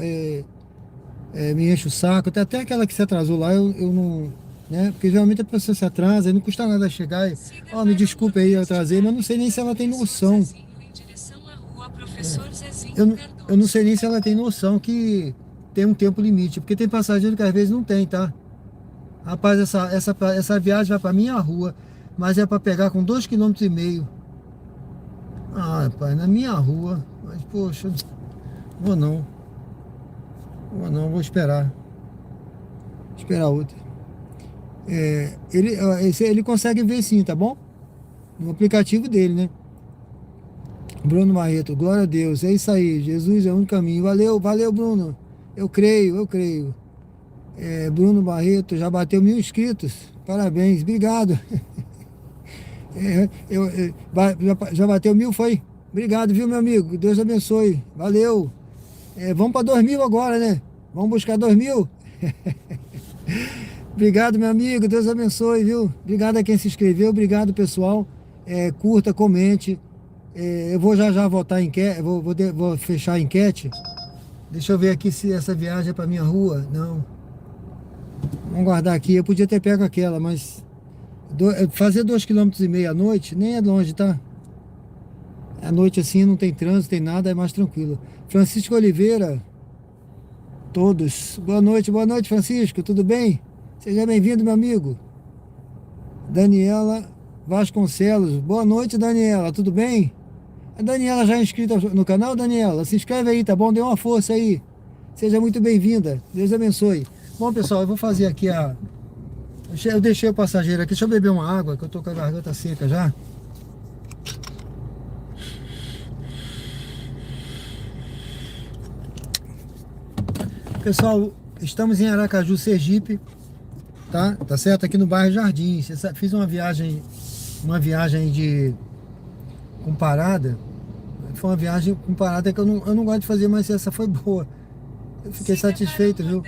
me enche o saco, até aquela que se atrasou lá, eu não... Né? Porque geralmente a pessoa se atrasa e não custa nada chegar e... me desculpe aí, eu atrasei, mas eu não sei nem se ela tem noção. Eu não sei nem se ela tem noção que tem um tempo limite, porque tem passageiro que às vezes não tem, tá? Rapaz, essa viagem vai pra minha rua, mas é pra pegar com 2,5 km. Ah, rapaz, na minha rua, mas poxa, vou não, vou esperar outra. Ele consegue ver sim, tá bom? No aplicativo dele, né? Bruno Barreto, glória a Deus, é isso aí, Jesus é o único caminho. Valeu, Bruno. Eu creio. Bruno Barreto, já bateu 1000 inscritos. Parabéns, obrigado. Já bateu 1000, foi? Obrigado, viu, meu amigo? Deus abençoe. Valeu. Vamos para 2000 agora, né? Vamos buscar 2000. Obrigado, meu amigo. Deus abençoe, viu? Obrigado a quem se inscreveu. Obrigado, pessoal. Curta, comente. Eu vou já votar em enquete. Vou fechar a enquete. Deixa eu ver aqui se essa viagem é para minha rua. Não. Vamos guardar aqui. Eu podia ter pego aquela, mas fazer 2,5 km à noite nem é longe, tá? À noite assim não tem trânsito, tem nada, é mais tranquilo. Francisco Oliveira, todos. Boa noite, Francisco, tudo bem? Seja bem-vindo, meu amigo. Daniela Vasconcelos, boa noite, Daniela, tudo bem? A Daniela já é inscrita no canal, Daniela? Se inscreve aí, tá bom? Dê uma força aí. Seja muito bem-vinda. Deus abençoe. Bom, pessoal, eu vou fazer aqui eu deixei o passageiro aqui. Deixa eu beber uma água, que eu tô com a garganta seca já. Pessoal, estamos em Aracaju, Sergipe. Tá certo? Aqui no bairro Jardim. Fiz uma viagem com parada. Foi uma viagem com parada que eu não gosto de fazer, mas essa foi boa. Eu fiquei satisfeito, viu?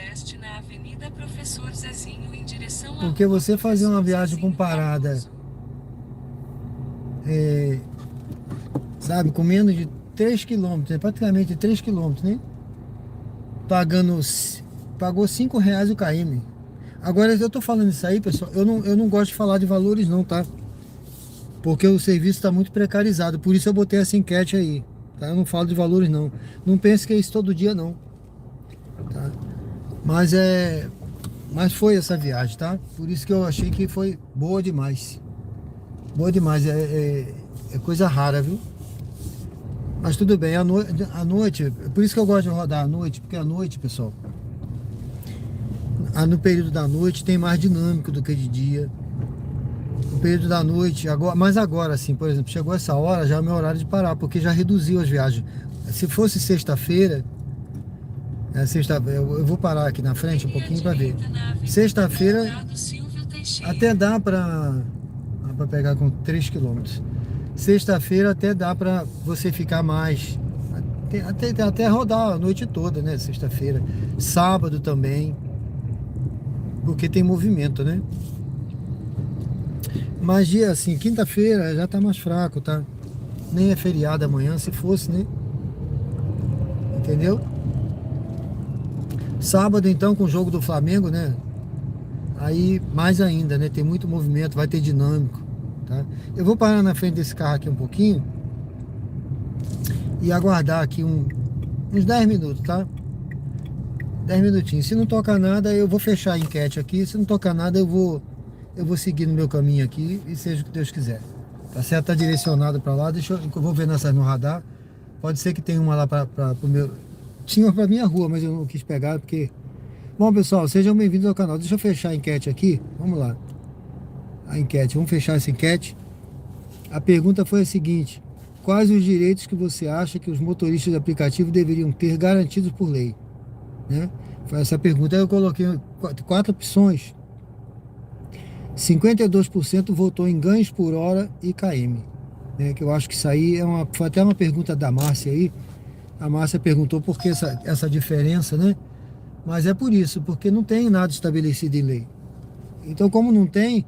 Porque você fazer uma viagem com parada, sabe, com menos de 3 km, praticamente 3 km, né? Pagou R$5 o km. Agora eu tô falando isso aí, pessoal, eu não gosto de falar de valores não, tá? Porque o serviço está muito precarizado, por isso eu botei essa enquete aí, tá? Eu não falo de valores não. Não pense que é isso todo dia não, tá? Mas foi essa viagem, tá? Por isso que eu achei que foi boa demais. Boa demais, é coisa rara, viu? Mas tudo bem, à noite, por isso que eu gosto de rodar à noite, porque à noite, pessoal, no período da noite tem mais dinâmico do que de dia. No período da noite, mas agora assim, por exemplo, chegou essa hora, já é o meu horário de parar, porque já reduziu as viagens. Se fosse sexta-feira, eu vou parar aqui na frente um pouquinho para ver. Sexta-feira até dá para pegar com 3 quilômetros. Sexta-feira até dá para você ficar mais, até rodar a noite toda, né? Sexta-feira, sábado também, porque tem movimento, né? Mas dia assim, quinta-feira já tá mais fraco, tá? Nem é feriado amanhã, se fosse, né? Entendeu? Sábado então com o jogo do Flamengo, né? Aí mais ainda, né? Tem muito movimento, vai ter dinâmico, tá? Eu vou parar na frente desse carro aqui um pouquinho e aguardar aqui uns 10 minutos, tá? 10 minutinhos. Se não tocar nada, eu vou fechar a enquete aqui. Se não tocar nada, eu vou seguir no meu caminho aqui e seja o que Deus quiser. Tá certo? Tá direcionado para lá. Eu vou ver no radar. Pode ser que tenha uma lá para o meu... Tinha para minha rua, mas eu não quis pegar porque... Bom, pessoal, sejam bem-vindos ao canal. Deixa eu fechar a enquete aqui. Vamos lá. A enquete. Vamos fechar essa enquete. A pergunta foi a seguinte: quais os direitos que você acha que os motoristas de aplicativo deveriam ter garantidos por lei? Né? Foi essa pergunta. Aí eu coloquei 4 opções. 52% votou em ganhos por hora e KM. Né? Que eu acho que isso aí foi até uma pergunta da Márcia aí. A Márcia perguntou por que essa diferença, né? Mas é por isso, porque não tem nada estabelecido em lei. Então, como não tem,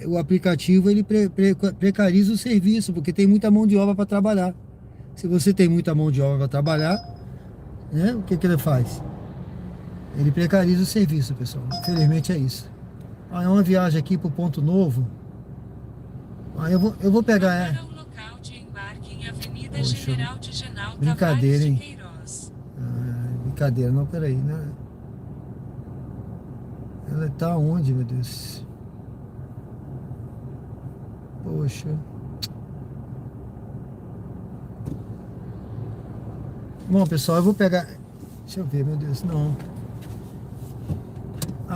o aplicativo ele precariza o serviço, porque tem muita mão de obra para trabalhar. Se você tem muita mão de obra para trabalhar, né? O que ele faz? Ele precariza o serviço, pessoal. Infelizmente é isso. É uma viagem aqui para o Ponto Novo. Eu vou pegar... Para o local de embarque em Avenida Poxa, General de Genal brincadeira, Tavares de hein? Queiroz. Brincadeira, não, peraí, né? Ela tá onde, meu Deus? Poxa. Bom, pessoal, eu vou pegar... Deixa eu ver, meu Deus, não.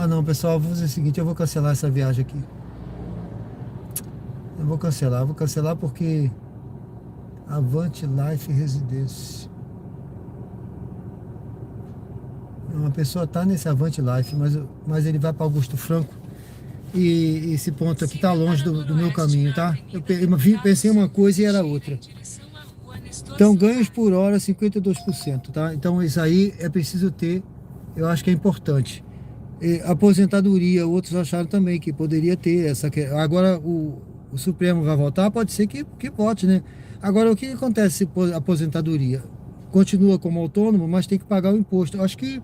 Não, pessoal, eu vou fazer o seguinte, eu vou cancelar essa viagem aqui. Eu vou cancelar porque... Avante Life Residência. Uma pessoa tá nesse Avante Life, mas ele vai para Augusto Franco. E esse ponto aqui tá longe do meu caminho, tá? Eu pensei uma coisa e era outra. Então, ganhos por hora, 52%, tá? Então, isso aí é preciso ter, eu acho que é importante. Aposentadoria, outros acharam também que poderia ter essa... Agora, o Supremo vai votar, pode ser que vote, né? Agora, o que acontece se aposentadoria? Continua como autônomo, mas tem que pagar o imposto. Eu acho que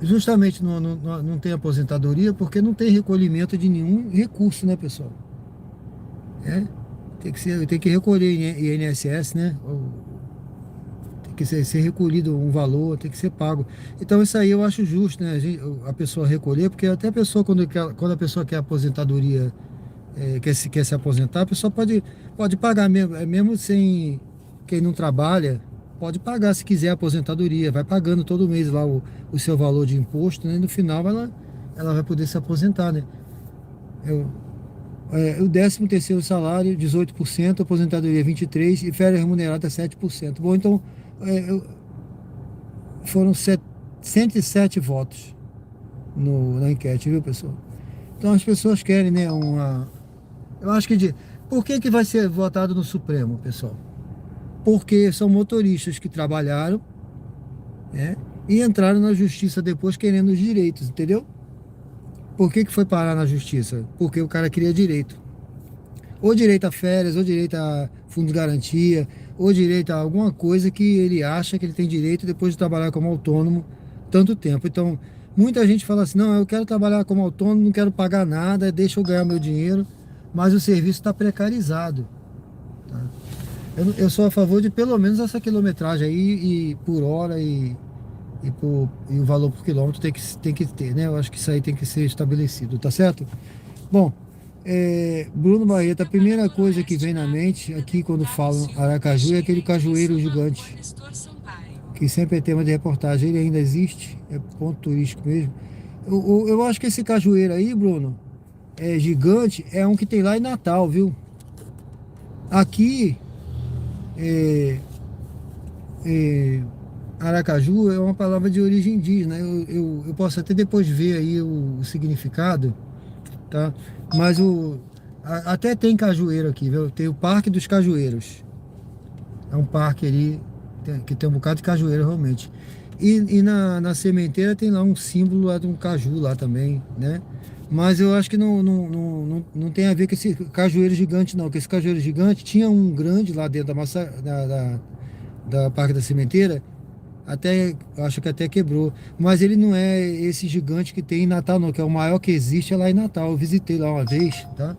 justamente não tem aposentadoria porque não tem recolhimento de nenhum recurso, né, pessoal? Tem que recolher INSS, né? Tem que ser recolhido um valor, tem que ser pago. Então isso aí eu acho justo, né? A pessoa recolher, porque até a pessoa, quando a pessoa quer aposentadoria, quer se aposentar, a pessoa pode pagar mesmo sem quem não trabalha, pode pagar se quiser a aposentadoria, vai pagando todo mês lá o seu valor de imposto, né? E no final ela vai poder se aposentar, né? O 13º salário, 18%, aposentadoria 23% e férias remuneradas 7%. Bom, então foram 107 votos na enquete, viu, pessoal? Então as pessoas querem, né, eu acho que... Por que vai ser votado no Supremo, pessoal? Porque são motoristas que trabalharam, né, e entraram na justiça depois querendo os direitos, entendeu? Por que foi parar na justiça? Porque o cara queria direito. Ou direito a férias, ou direito a fundo de garantia, ou direito a alguma coisa que ele acha que ele tem direito depois de trabalhar como autônomo tanto tempo. Então, muita gente fala assim, não, eu quero trabalhar como autônomo, não quero pagar nada, deixa eu ganhar meu dinheiro, mas o serviço está precarizado. Tá? Eu sou a favor de pelo menos essa quilometragem aí e por hora e o valor por quilômetro tem que ter, né? Eu acho que isso aí tem que ser estabelecido, tá certo? Bom, Bruno Barreto, a primeira coisa que vem na mente aqui quando falam Aracaju é aquele cajueiro gigante, que sempre é tema de reportagem. Ele ainda existe, é ponto turístico mesmo. Eu acho que esse cajueiro aí, Bruno, é gigante, é um que tem lá em Natal, viu? Aqui, Aracaju é uma palavra de origem indígena. Eu posso até depois ver aí o significado, tá? Mas até tem cajueiro aqui, viu? Tem o Parque dos Cajueiros. É um parque ali que tem um bocado de cajueiro realmente. E na sementeira tem lá um símbolo lá de um caju lá também, né? Mas eu acho que não tem a ver com esse cajueiro gigante, não. Porque esse cajueiro gigante tinha um grande lá dentro da Parque da Sementeira. Acho que até quebrou. Mas ele não é esse gigante que tem em Natal, não. Que é o maior que existe é lá em Natal. Eu visitei lá uma vez, tá?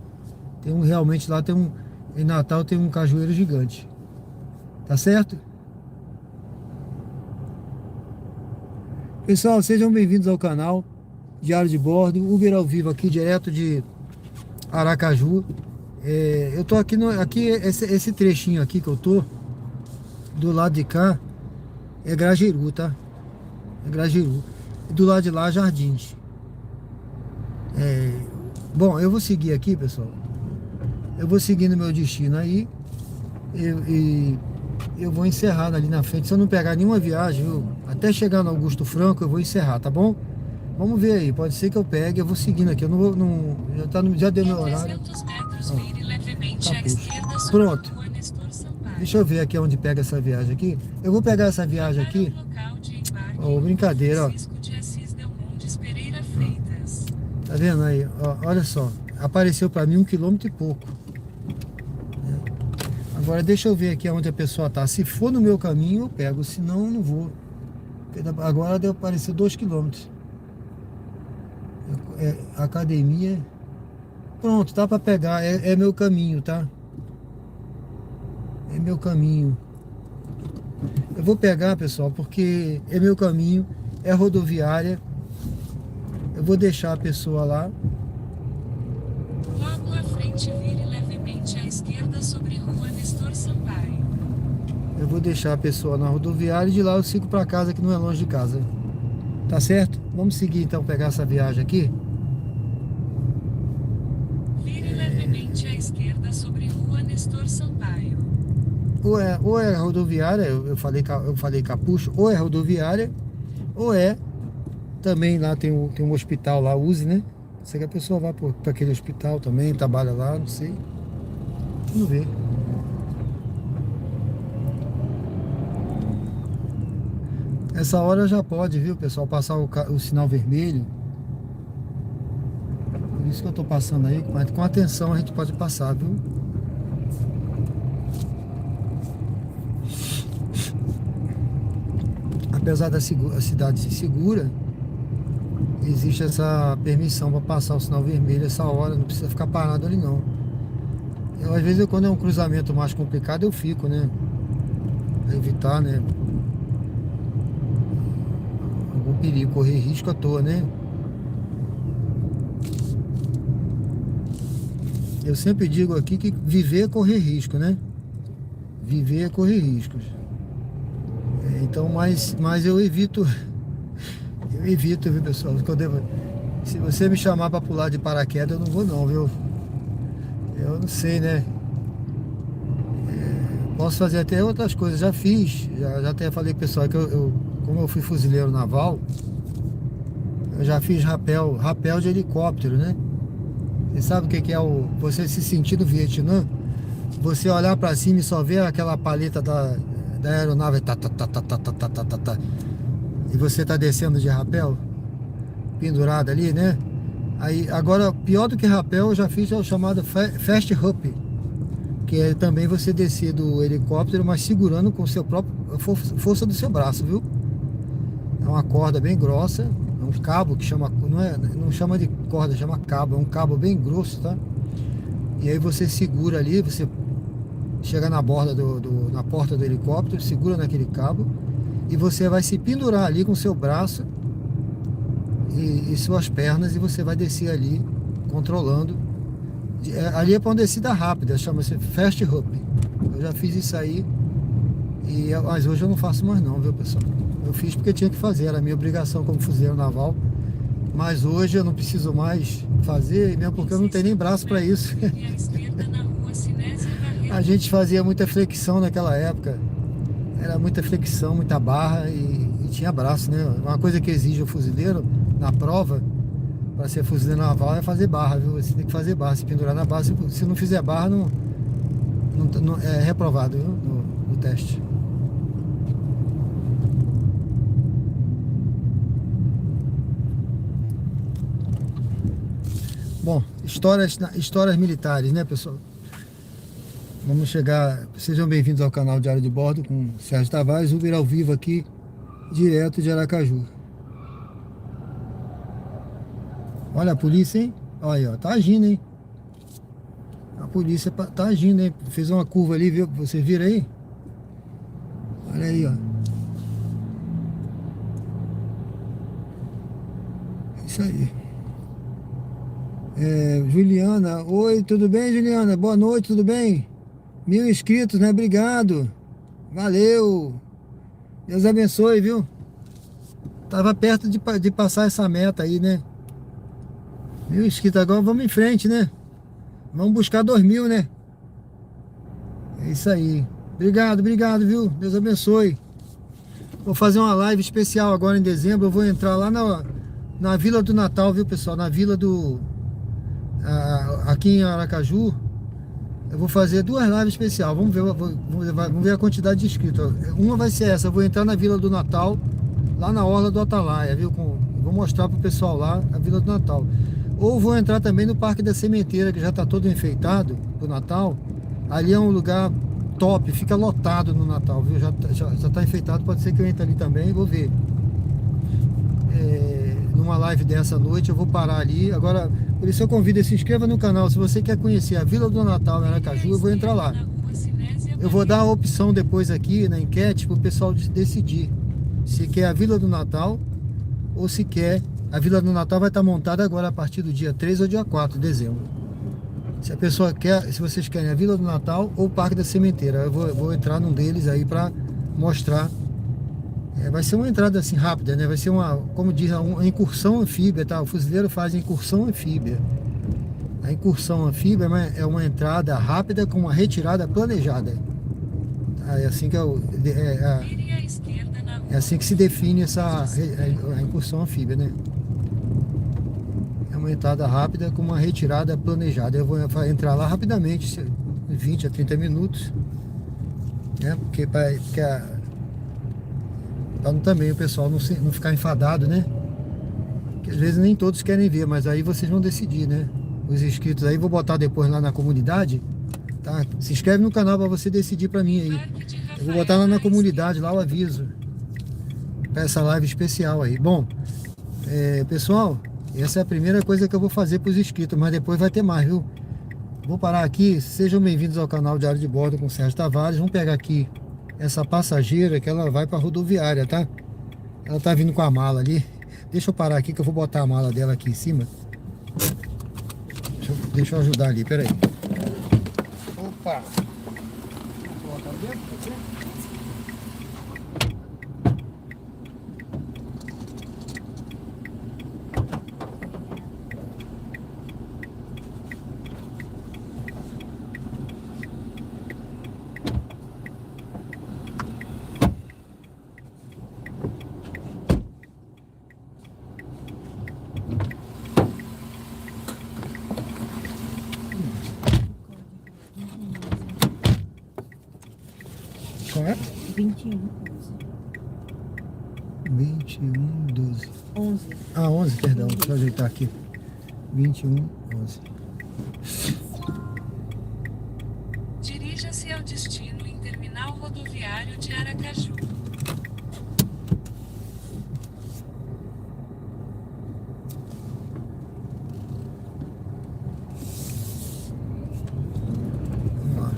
Realmente lá em Natal tem um cajueiro gigante. Tá certo? Pessoal, sejam bem-vindos ao canal Diário de Bordo, Uber ao vivo aqui, direto de Aracaju. Eu tô aqui, esse trechinho aqui que eu tô, do lado de cá, é Grajeru, tá? É Grajeru. E do lado de lá, Jardins. Bom, eu vou seguir aqui, pessoal. Eu vou seguir no meu destino aí. Eu vou encerrar ali na frente. Se eu não pegar nenhuma viagem, até chegar no Augusto Franco, eu vou encerrar, tá bom? Vamos ver aí, pode ser que eu pegue, eu vou seguindo aqui. Eu não vou. Já deu meu horário. Pronto. Deixa eu ver aqui onde pega essa viagem aqui. Eu vou pegar essa viagem aqui. Brincadeira, ó. Tá vendo aí? Ó, olha só. Apareceu pra mim 1 quilômetro e pouco. Agora deixa eu ver aqui onde a pessoa tá. Se for no meu caminho, eu pego. Se não, não vou. Agora deu aparecer 2 quilômetros. Academia. Pronto, tá pra pegar. É meu caminho, tá? É meu caminho. Eu vou pegar, pessoal, porque é meu caminho. É rodoviária. Eu vou deixar a pessoa lá. Logo à frente, vire levemente à esquerda sobre Rua Nestor Sampaio. Eu vou deixar a pessoa na rodoviária e de lá eu sigo pra casa, que não é longe de casa. Tá certo? Vamos seguir então, pegar essa viagem aqui. Vire levemente à esquerda sobre Rua Nestor Sampaio. Ou é rodoviária, eu falei Capucho, ou é rodoviária, ou também lá tem um hospital lá, USE, né? Sei que a pessoa vai para aquele hospital também, trabalha lá, não sei. Vamos ver. Essa hora já pode, viu, pessoal, passar o sinal vermelho. Por isso que eu tô passando aí, mas com atenção a gente pode passar, viu? Apesar da cidade ser segura, existe essa permissão para passar o sinal vermelho essa hora, não precisa ficar parado ali não. Às vezes quando é um cruzamento mais complicado eu fico, né? Pra evitar, né? Algum perigo, correr risco à toa, né? Eu sempre digo aqui que viver é correr risco, né? Viver é correr riscos. Então, mas eu evito, viu, pessoal? Se você me chamar para pular de paraquedas, eu não vou não, viu? Eu não sei, né? Posso fazer até outras coisas, já fiz, já até falei pro pessoal que como eu fui fuzileiro naval, eu já fiz rapel de helicóptero, né? Você sabe o que é você se sentir no Vietnã? Você olhar para cima e só ver aquela paleta da aeronave, e você tá descendo de rapel, pendurado ali, né? Aí, agora, pior do que rapel, eu já fiz o chamado fast hop, que é também você descer do helicóptero, mas segurando com seu próprio força do seu braço, viu? É uma corda bem grossa, é um cabo que chama, não chama de corda, chama cabo, é um cabo bem grosso, tá? E aí você segura ali, você chega na borda na porta do helicóptero, segura naquele cabo e você vai se pendurar ali com seu braço e suas pernas e você vai descer ali controlando. Ali é para uma descida rápida, chama-se Fast Hop. Eu já fiz isso aí, mas hoje eu não faço mais não, viu, pessoal? Eu fiz porque tinha que fazer, era minha obrigação como fuzileiro naval. Mas hoje eu não preciso mais fazer, mesmo porque eu não tenho nem braço para isso. E à esquerda na rua Sinésia Barreto. A gente fazia muita flexão naquela época. Era muita flexão, muita barra e tinha braço, né? Uma coisa que exige o fuzileiro na prova, para ser fuzileiro naval, é fazer barra, viu? Você tem que fazer barra, se pendurar na barra. Se não fizer barra, não é reprovado, viu? No teste. Bom, histórias militares, né, pessoal? Vamos chegar. Sejam bem-vindos ao canal Diário de Bordo com Sérgio Tavares, Uber ao vivo aqui, direto de Aracaju. Olha a polícia, hein? Olha aí, ó, tá agindo, hein? A polícia tá agindo, hein? Fez uma curva ali, viu? Você vira aí? Olha aí, ó. Isso aí. Juliana, oi, tudo bem, Juliana? Boa noite, tudo bem? 1000 inscritos, né? Obrigado. Valeu. Deus abençoe, viu? Tava perto de passar essa meta aí, né? 1000 inscritos, agora vamos em frente, né? Vamos buscar 2000, né? É isso aí. Obrigado, viu? Deus abençoe. Vou fazer uma live especial agora em dezembro. Eu vou entrar lá na Vila do Natal, viu, pessoal? Na Vila do... aqui em Aracaju. Eu vou fazer 2 lives especiais. Vamos ver a quantidade de inscritos. Uma vai ser essa. Eu vou entrar na Vila do Natal, lá na Orla do Atalaia, viu? Vou mostrar pro pessoal lá a Vila do Natal. Ou vou entrar também no Parque da Sementeira, que já está todo enfeitado pro Natal. Ali é um lugar top, fica lotado no Natal, viu? Já tá enfeitado, pode ser que eu entre ali também, vou ver. Numa live dessa noite eu vou parar ali. Agora, por isso eu convido, se inscreva no canal. Se você quer conhecer a Vila do Natal em Aracaju, eu vou entrar lá. Eu vou dar a opção depois aqui na enquete para o pessoal decidir se quer a Vila do Natal ou se quer. A Vila do Natal vai estar montada agora a partir do dia 3 ou dia 4 de dezembro. Se a pessoa quer, se vocês querem a Vila do Natal ou o Parque da Sementeira, eu vou entrar num deles aí para mostrar. Vai ser uma entrada assim rápida, né? Vai ser como diz, uma incursão anfíbia, tá? O fuzileiro faz incursão anfíbia. A incursão anfíbia é uma entrada rápida com uma retirada planejada. É assim que é assim que se define a incursão anfíbia, né? É uma entrada rápida com uma retirada planejada. Eu vou entrar lá rapidamente, 20 a 30 minutos, né? Porque para também o pessoal não ficar enfadado, né? Porque às vezes nem todos querem ver, mas aí vocês vão decidir, né? Os inscritos aí, vou botar depois lá na comunidade, tá? Se inscreve no canal para você decidir para mim aí. Eu vou botar lá na comunidade, lá o aviso para essa live especial aí. Bom, pessoal, essa é a primeira coisa que eu vou fazer para os inscritos, mas depois vai ter mais, viu? Vou parar aqui. Sejam bem-vindos ao canal Diário de Bordo com Sérgio Tavares. Vamos pegar aqui essa passageira que ela vai para a rodoviária, tá? Ela tá vindo com a mala ali. Deixa eu parar aqui que eu vou botar a mala dela aqui em cima. Deixa eu ajudar ali, peraí. Opa! Vou botar dentro, qual é? 21. 21, 12. 11. Ah, 11, perdão. Deixa eu ajeitar aqui. 21, 11. Dirija-se ao destino em Terminal Rodoviário de Aracaju. Vamos lá.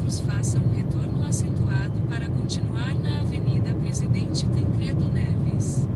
metros, faça um retorno acentuado para continuar na Avenida Presidente Tancredo Neves.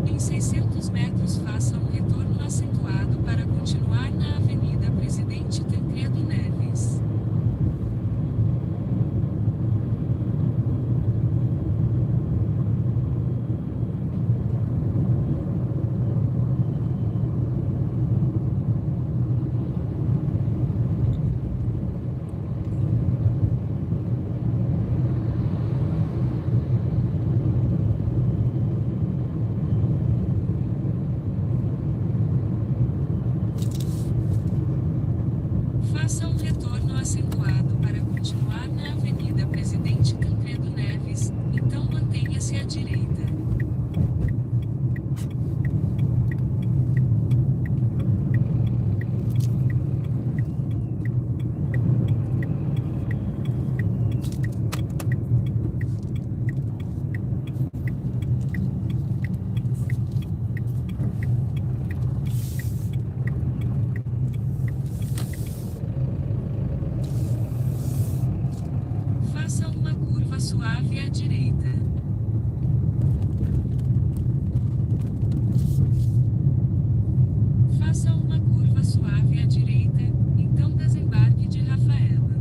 Em 600 metros, faça um retorno acentuado para continuar na Avenida Presidente Tancredo Neves. Faça um retorno acentuado para continuar na Avenida Presidente Tancredo Neves, então mantenha-se à direita. Faça uma curva suave à direita. Faça uma curva suave à direita, então desembarque de Rafaela.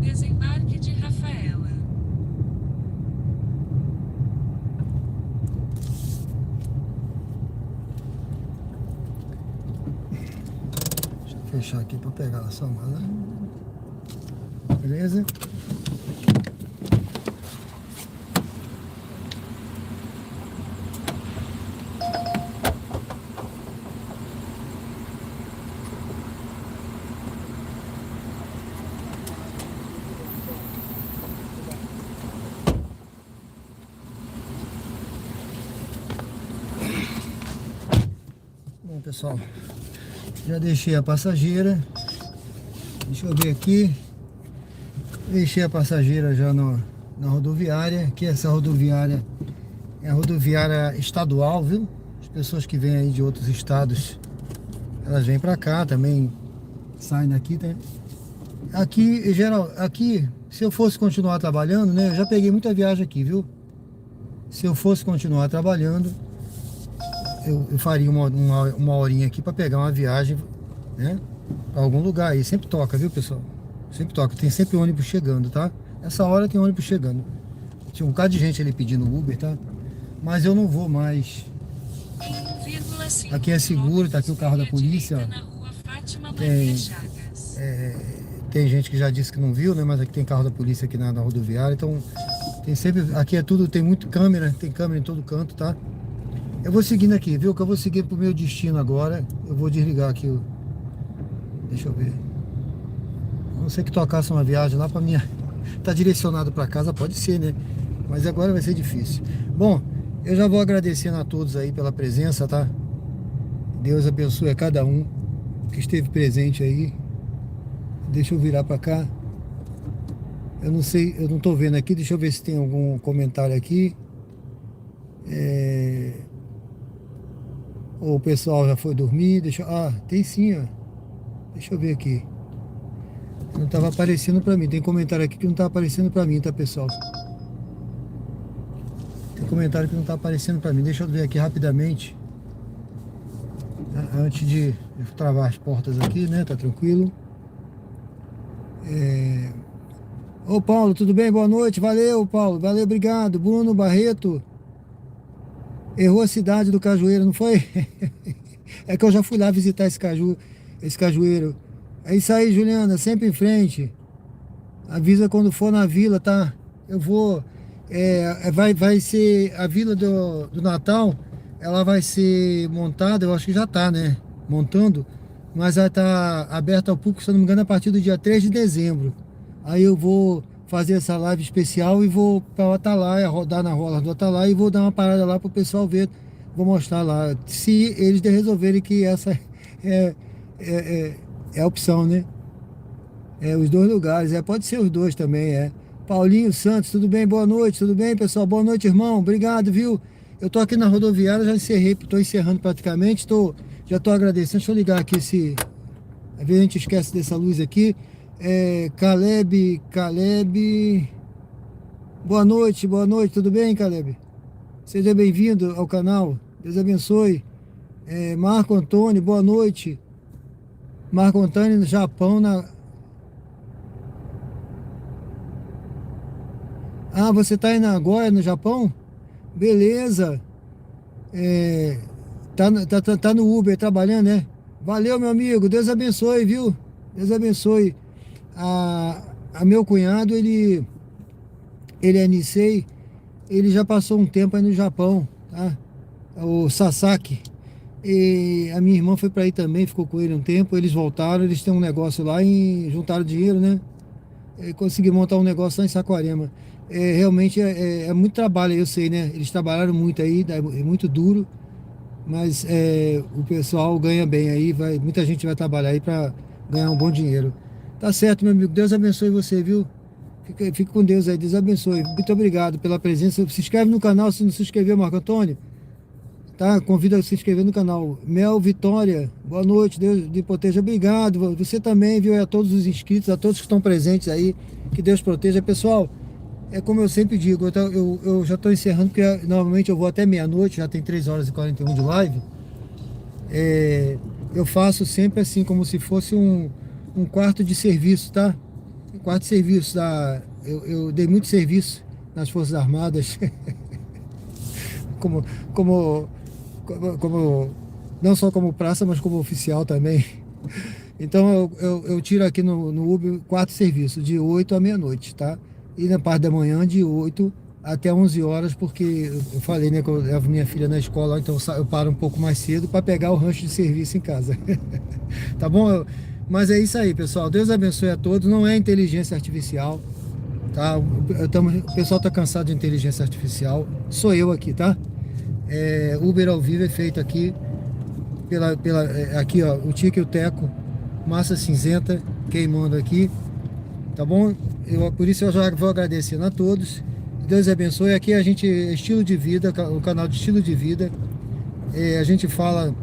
Desembarque de Rafaela. Deixa eu fechar aqui para pegar a sua mala. Beleza? Bom, pessoal, já deixei a passageira. Deixa eu ver aqui. Deixei a passageira já na rodoviária, que essa rodoviária é a rodoviária estadual, viu? As pessoas que vêm aí de outros estados, elas vêm pra cá também, saem daqui, tá? Aqui, geral, aqui, se eu fosse continuar trabalhando, né? Eu já peguei muita viagem aqui, viu? Se eu fosse continuar trabalhando, eu faria uma horinha aqui pra pegar uma viagem, né? Pra algum lugar aí. Sempre toca, viu, pessoal? Sempre toca. Tem sempre ônibus chegando, tá? Essa hora tem ônibus chegando. Tinha um bocado de gente ali pedindo Uber, tá? Mas eu não vou mais. Aqui é seguro, tá aqui o carro da polícia. Tem gente que já disse que não viu, né? Mas aqui tem carro da polícia aqui na rodoviária. Então, tem sempre... Aqui é tudo, tem muito câmera. Tem câmera em todo canto, tá? Eu vou seguindo aqui, viu? Que eu vou seguir pro meu destino agora. Eu vou desligar aqui o... Deixa eu ver. A não ser que tocasse uma viagem lá pra minha... Tá direcionado pra casa, pode ser, né? Mas agora vai ser difícil. Bom, eu já vou agradecendo a todos aí pela presença, tá? Deus abençoe a cada um que esteve presente aí. Deixa eu virar pra cá. Eu não sei, eu não tô vendo aqui. Deixa eu ver se tem algum comentário aqui. Ou o pessoal já foi dormir. Ah, tem sim, ó. Deixa eu ver aqui. Não estava aparecendo pra mim. Tem comentário aqui que não tá aparecendo pra mim, tá, pessoal? Tem comentário que não tá aparecendo pra mim. Deixa eu ver aqui rapidamente. Antes de travar as portas aqui, né? Tá tranquilo. Ô, Paulo, tudo bem? Boa noite. Valeu, Paulo. Valeu, obrigado. Bruno Barreto. Errou a cidade do Cajueiro, não foi? É que eu já fui lá visitar esse cajueiro. É isso aí, Juliana, sempre em frente. Avisa quando for na vila, tá? Eu vou... vai ser a vila do Natal, ela vai ser montada, eu acho que já tá, né? Montando, mas vai estar aberta ao público, se eu não me engano, a partir do dia 3 de dezembro. Aí eu vou fazer essa live especial e vou para o Atalaia, rodar na rola do Atalaia e vou dar uma parada lá para o pessoal ver. Vou mostrar lá, se eles resolverem que essa é a opção, né? Os dois lugares, pode ser os dois também, Paulinho Santos, tudo bem? Boa noite, tudo bem, pessoal? Boa noite, irmão, obrigado, viu? Eu tô aqui na rodoviária, já encerrei, tô encerrando praticamente, já tô agradecendo. Deixa eu ligar aqui às vezes a gente esquece dessa luz aqui. Caleb, boa noite, tudo bem, Caleb? Seja bem-vindo ao canal, Deus abençoe. Marco Antônio, boa noite. Marco Antônio no Japão, Ah, você tá em Nagoya, no Japão? Beleza. Tá no Uber trabalhando, né? Valeu, meu amigo, Deus abençoe, viu? Deus abençoe. A meu cunhado, ele é Nisei, ele já passou um tempo aí no Japão, tá? O Sasaki. E a minha irmã foi para aí também, ficou com ele um tempo, eles voltaram, eles têm um negócio lá e juntaram dinheiro, né? Consegui montar um negócio lá em Saquarema. Realmente é muito trabalho, eu sei, né? Eles trabalharam muito aí, é muito duro, mas o pessoal ganha bem aí, muita gente vai trabalhar aí para ganhar um bom dinheiro. Tá certo, meu amigo, Deus abençoe você, viu? Fique com Deus aí, Deus abençoe. Muito obrigado pela presença. Se inscreve no canal, se não se inscreveu, Marco Antônio, tá? Convido a se inscrever no canal. Mel Vitória, boa noite, Deus lhe proteja. Obrigado, você também, viu? A todos os inscritos, a todos que estão presentes aí, que Deus proteja. Pessoal, como eu sempre digo, eu já estou encerrando, porque normalmente eu vou até meia-noite, já tem 3 horas e 41 de live. Eu faço sempre assim, como se fosse um quarto de serviço, tá? Um quarto de serviço. Eu dei muito serviço nas Forças Armadas. como não só como praça, mas como oficial também. Então eu tiro aqui no Uber 4 serviços, de 8 à meia-noite, tá? E na parte da manhã, de 8 até 11 horas, porque eu falei, né, que eu levo minha filha na escola, então eu paro um pouco mais cedo para pegar o rancho de serviço em casa. Tá bom? Mas é isso aí, pessoal. Deus abençoe a todos. Não é inteligência artificial, tá? O pessoal tá cansado de inteligência artificial. Sou eu aqui, tá? Uber ao vivo é feito aqui aqui, ó, o Tique e o Teco, massa cinzenta. queimando aqui, tá bom? Por isso eu já vou agradecendo a todos. Deus abençoe. Aqui a gente, estilo de vida, o canal de estilo de vida. A gente fala,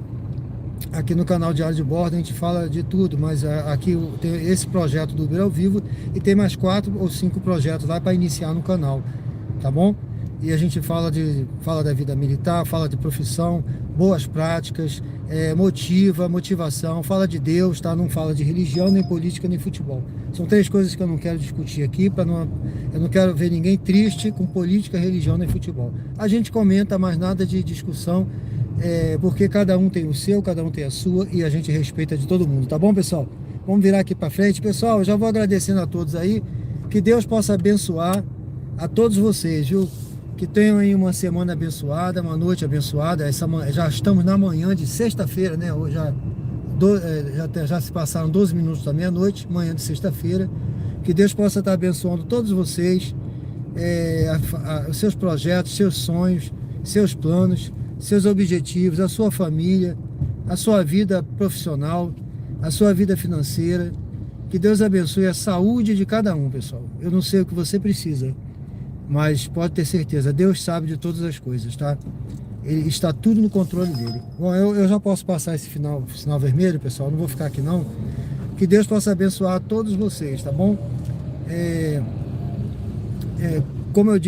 aqui no canal Diário de Bordo, a gente fala de tudo, mas aqui tem esse projeto do Uber ao Vivo e tem mais 4 ou 5 projetos lá para iniciar no canal, tá bom? E a gente fala da vida militar, fala de profissão, boas práticas, motivação, fala de Deus, tá? Não fala de religião, nem política, nem futebol. São 3 coisas que eu não quero discutir aqui, eu não quero ver ninguém triste com política, religião, nem futebol. A gente comenta, mas nada de discussão, porque cada um tem o seu, cada um tem a sua, e a gente respeita de todo mundo, tá bom, pessoal? Vamos virar aqui para frente. Pessoal, eu já vou agradecendo a todos aí, que Deus possa abençoar a todos vocês, viu? Que tenham aí uma semana abençoada, uma noite abençoada. Já estamos na manhã de sexta-feira, né? Hoje já se passaram 12 minutos da meia-noite, manhã de sexta-feira. Que Deus possa estar abençoando todos vocês, os seus projetos, seus sonhos, seus planos, seus objetivos, a sua família, a sua vida profissional, a sua vida financeira. Que Deus abençoe a saúde de cada um, pessoal. Eu não sei o que você precisa, mas pode ter certeza, Deus sabe de todas as coisas, tá? Ele está tudo no controle dele. Bom, eu já posso passar esse sinal vermelho, pessoal, não vou ficar aqui não. Que Deus possa abençoar todos vocês, tá bom? Como eu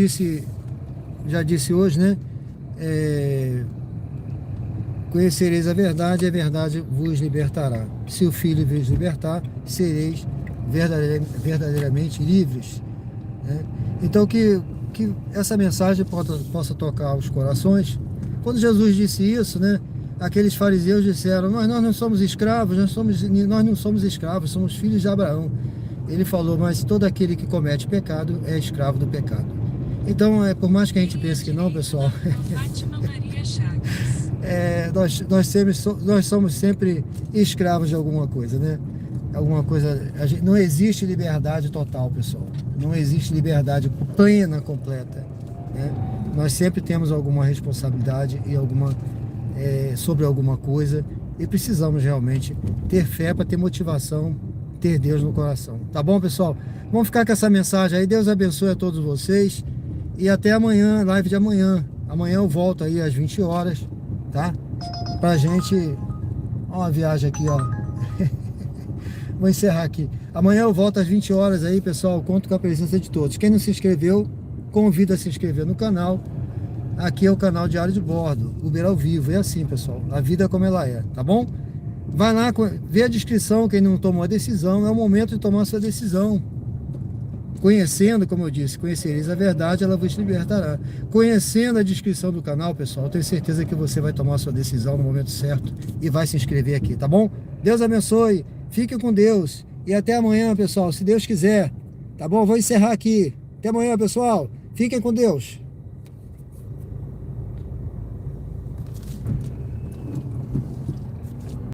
já disse hoje, né? Conhecereis a verdade vos libertará. Se o Filho vos libertar, sereis verdadeiramente livres, né? Então que essa mensagem possa tocar os corações. Quando Jesus disse isso, né, aqueles fariseus disseram: nós não somos escravos, nós não somos escravos, somos filhos de Abraão. Ele falou: mas todo aquele que comete pecado é escravo do pecado. Então, por mais que a gente pense que não, pessoal, Fátima Maria Chagas. nós somos sempre escravos de alguma coisa, né? Alguma coisa. Não existe liberdade total, pessoal. Não existe liberdade plena, completa, né? Nós sempre temos alguma responsabilidade sobre alguma coisa, e precisamos realmente ter fé para ter motivação, ter Deus no coração. Tá bom, pessoal? Vamos ficar com essa mensagem aí. Deus abençoe a todos vocês e até amanhã, live de amanhã. Amanhã eu volto aí às 20 horas, tá? Pra gente... Ó, uma viagem aqui, ó. Vou encerrar aqui. Amanhã eu volto às 20 horas aí, pessoal. Conto com a presença de todos. Quem não se inscreveu, convido a se inscrever no canal. Aqui é o canal Diário de Bordo, Uber ao Vivo. É assim, pessoal. A vida como ela é, tá bom? Vai lá, vê a descrição. Quem não tomou a decisão, é o momento de tomar a sua decisão. Conhecendo, como eu disse, conhecereis a verdade, ela vos libertará. Conhecendo a descrição do canal, pessoal, eu tenho certeza que você vai tomar a sua decisão no momento certo e vai se inscrever aqui, tá bom? Deus abençoe. Fique com Deus e até amanhã, pessoal, se Deus quiser, tá bom? Vou encerrar aqui. Até amanhã, pessoal. Fiquem com Deus.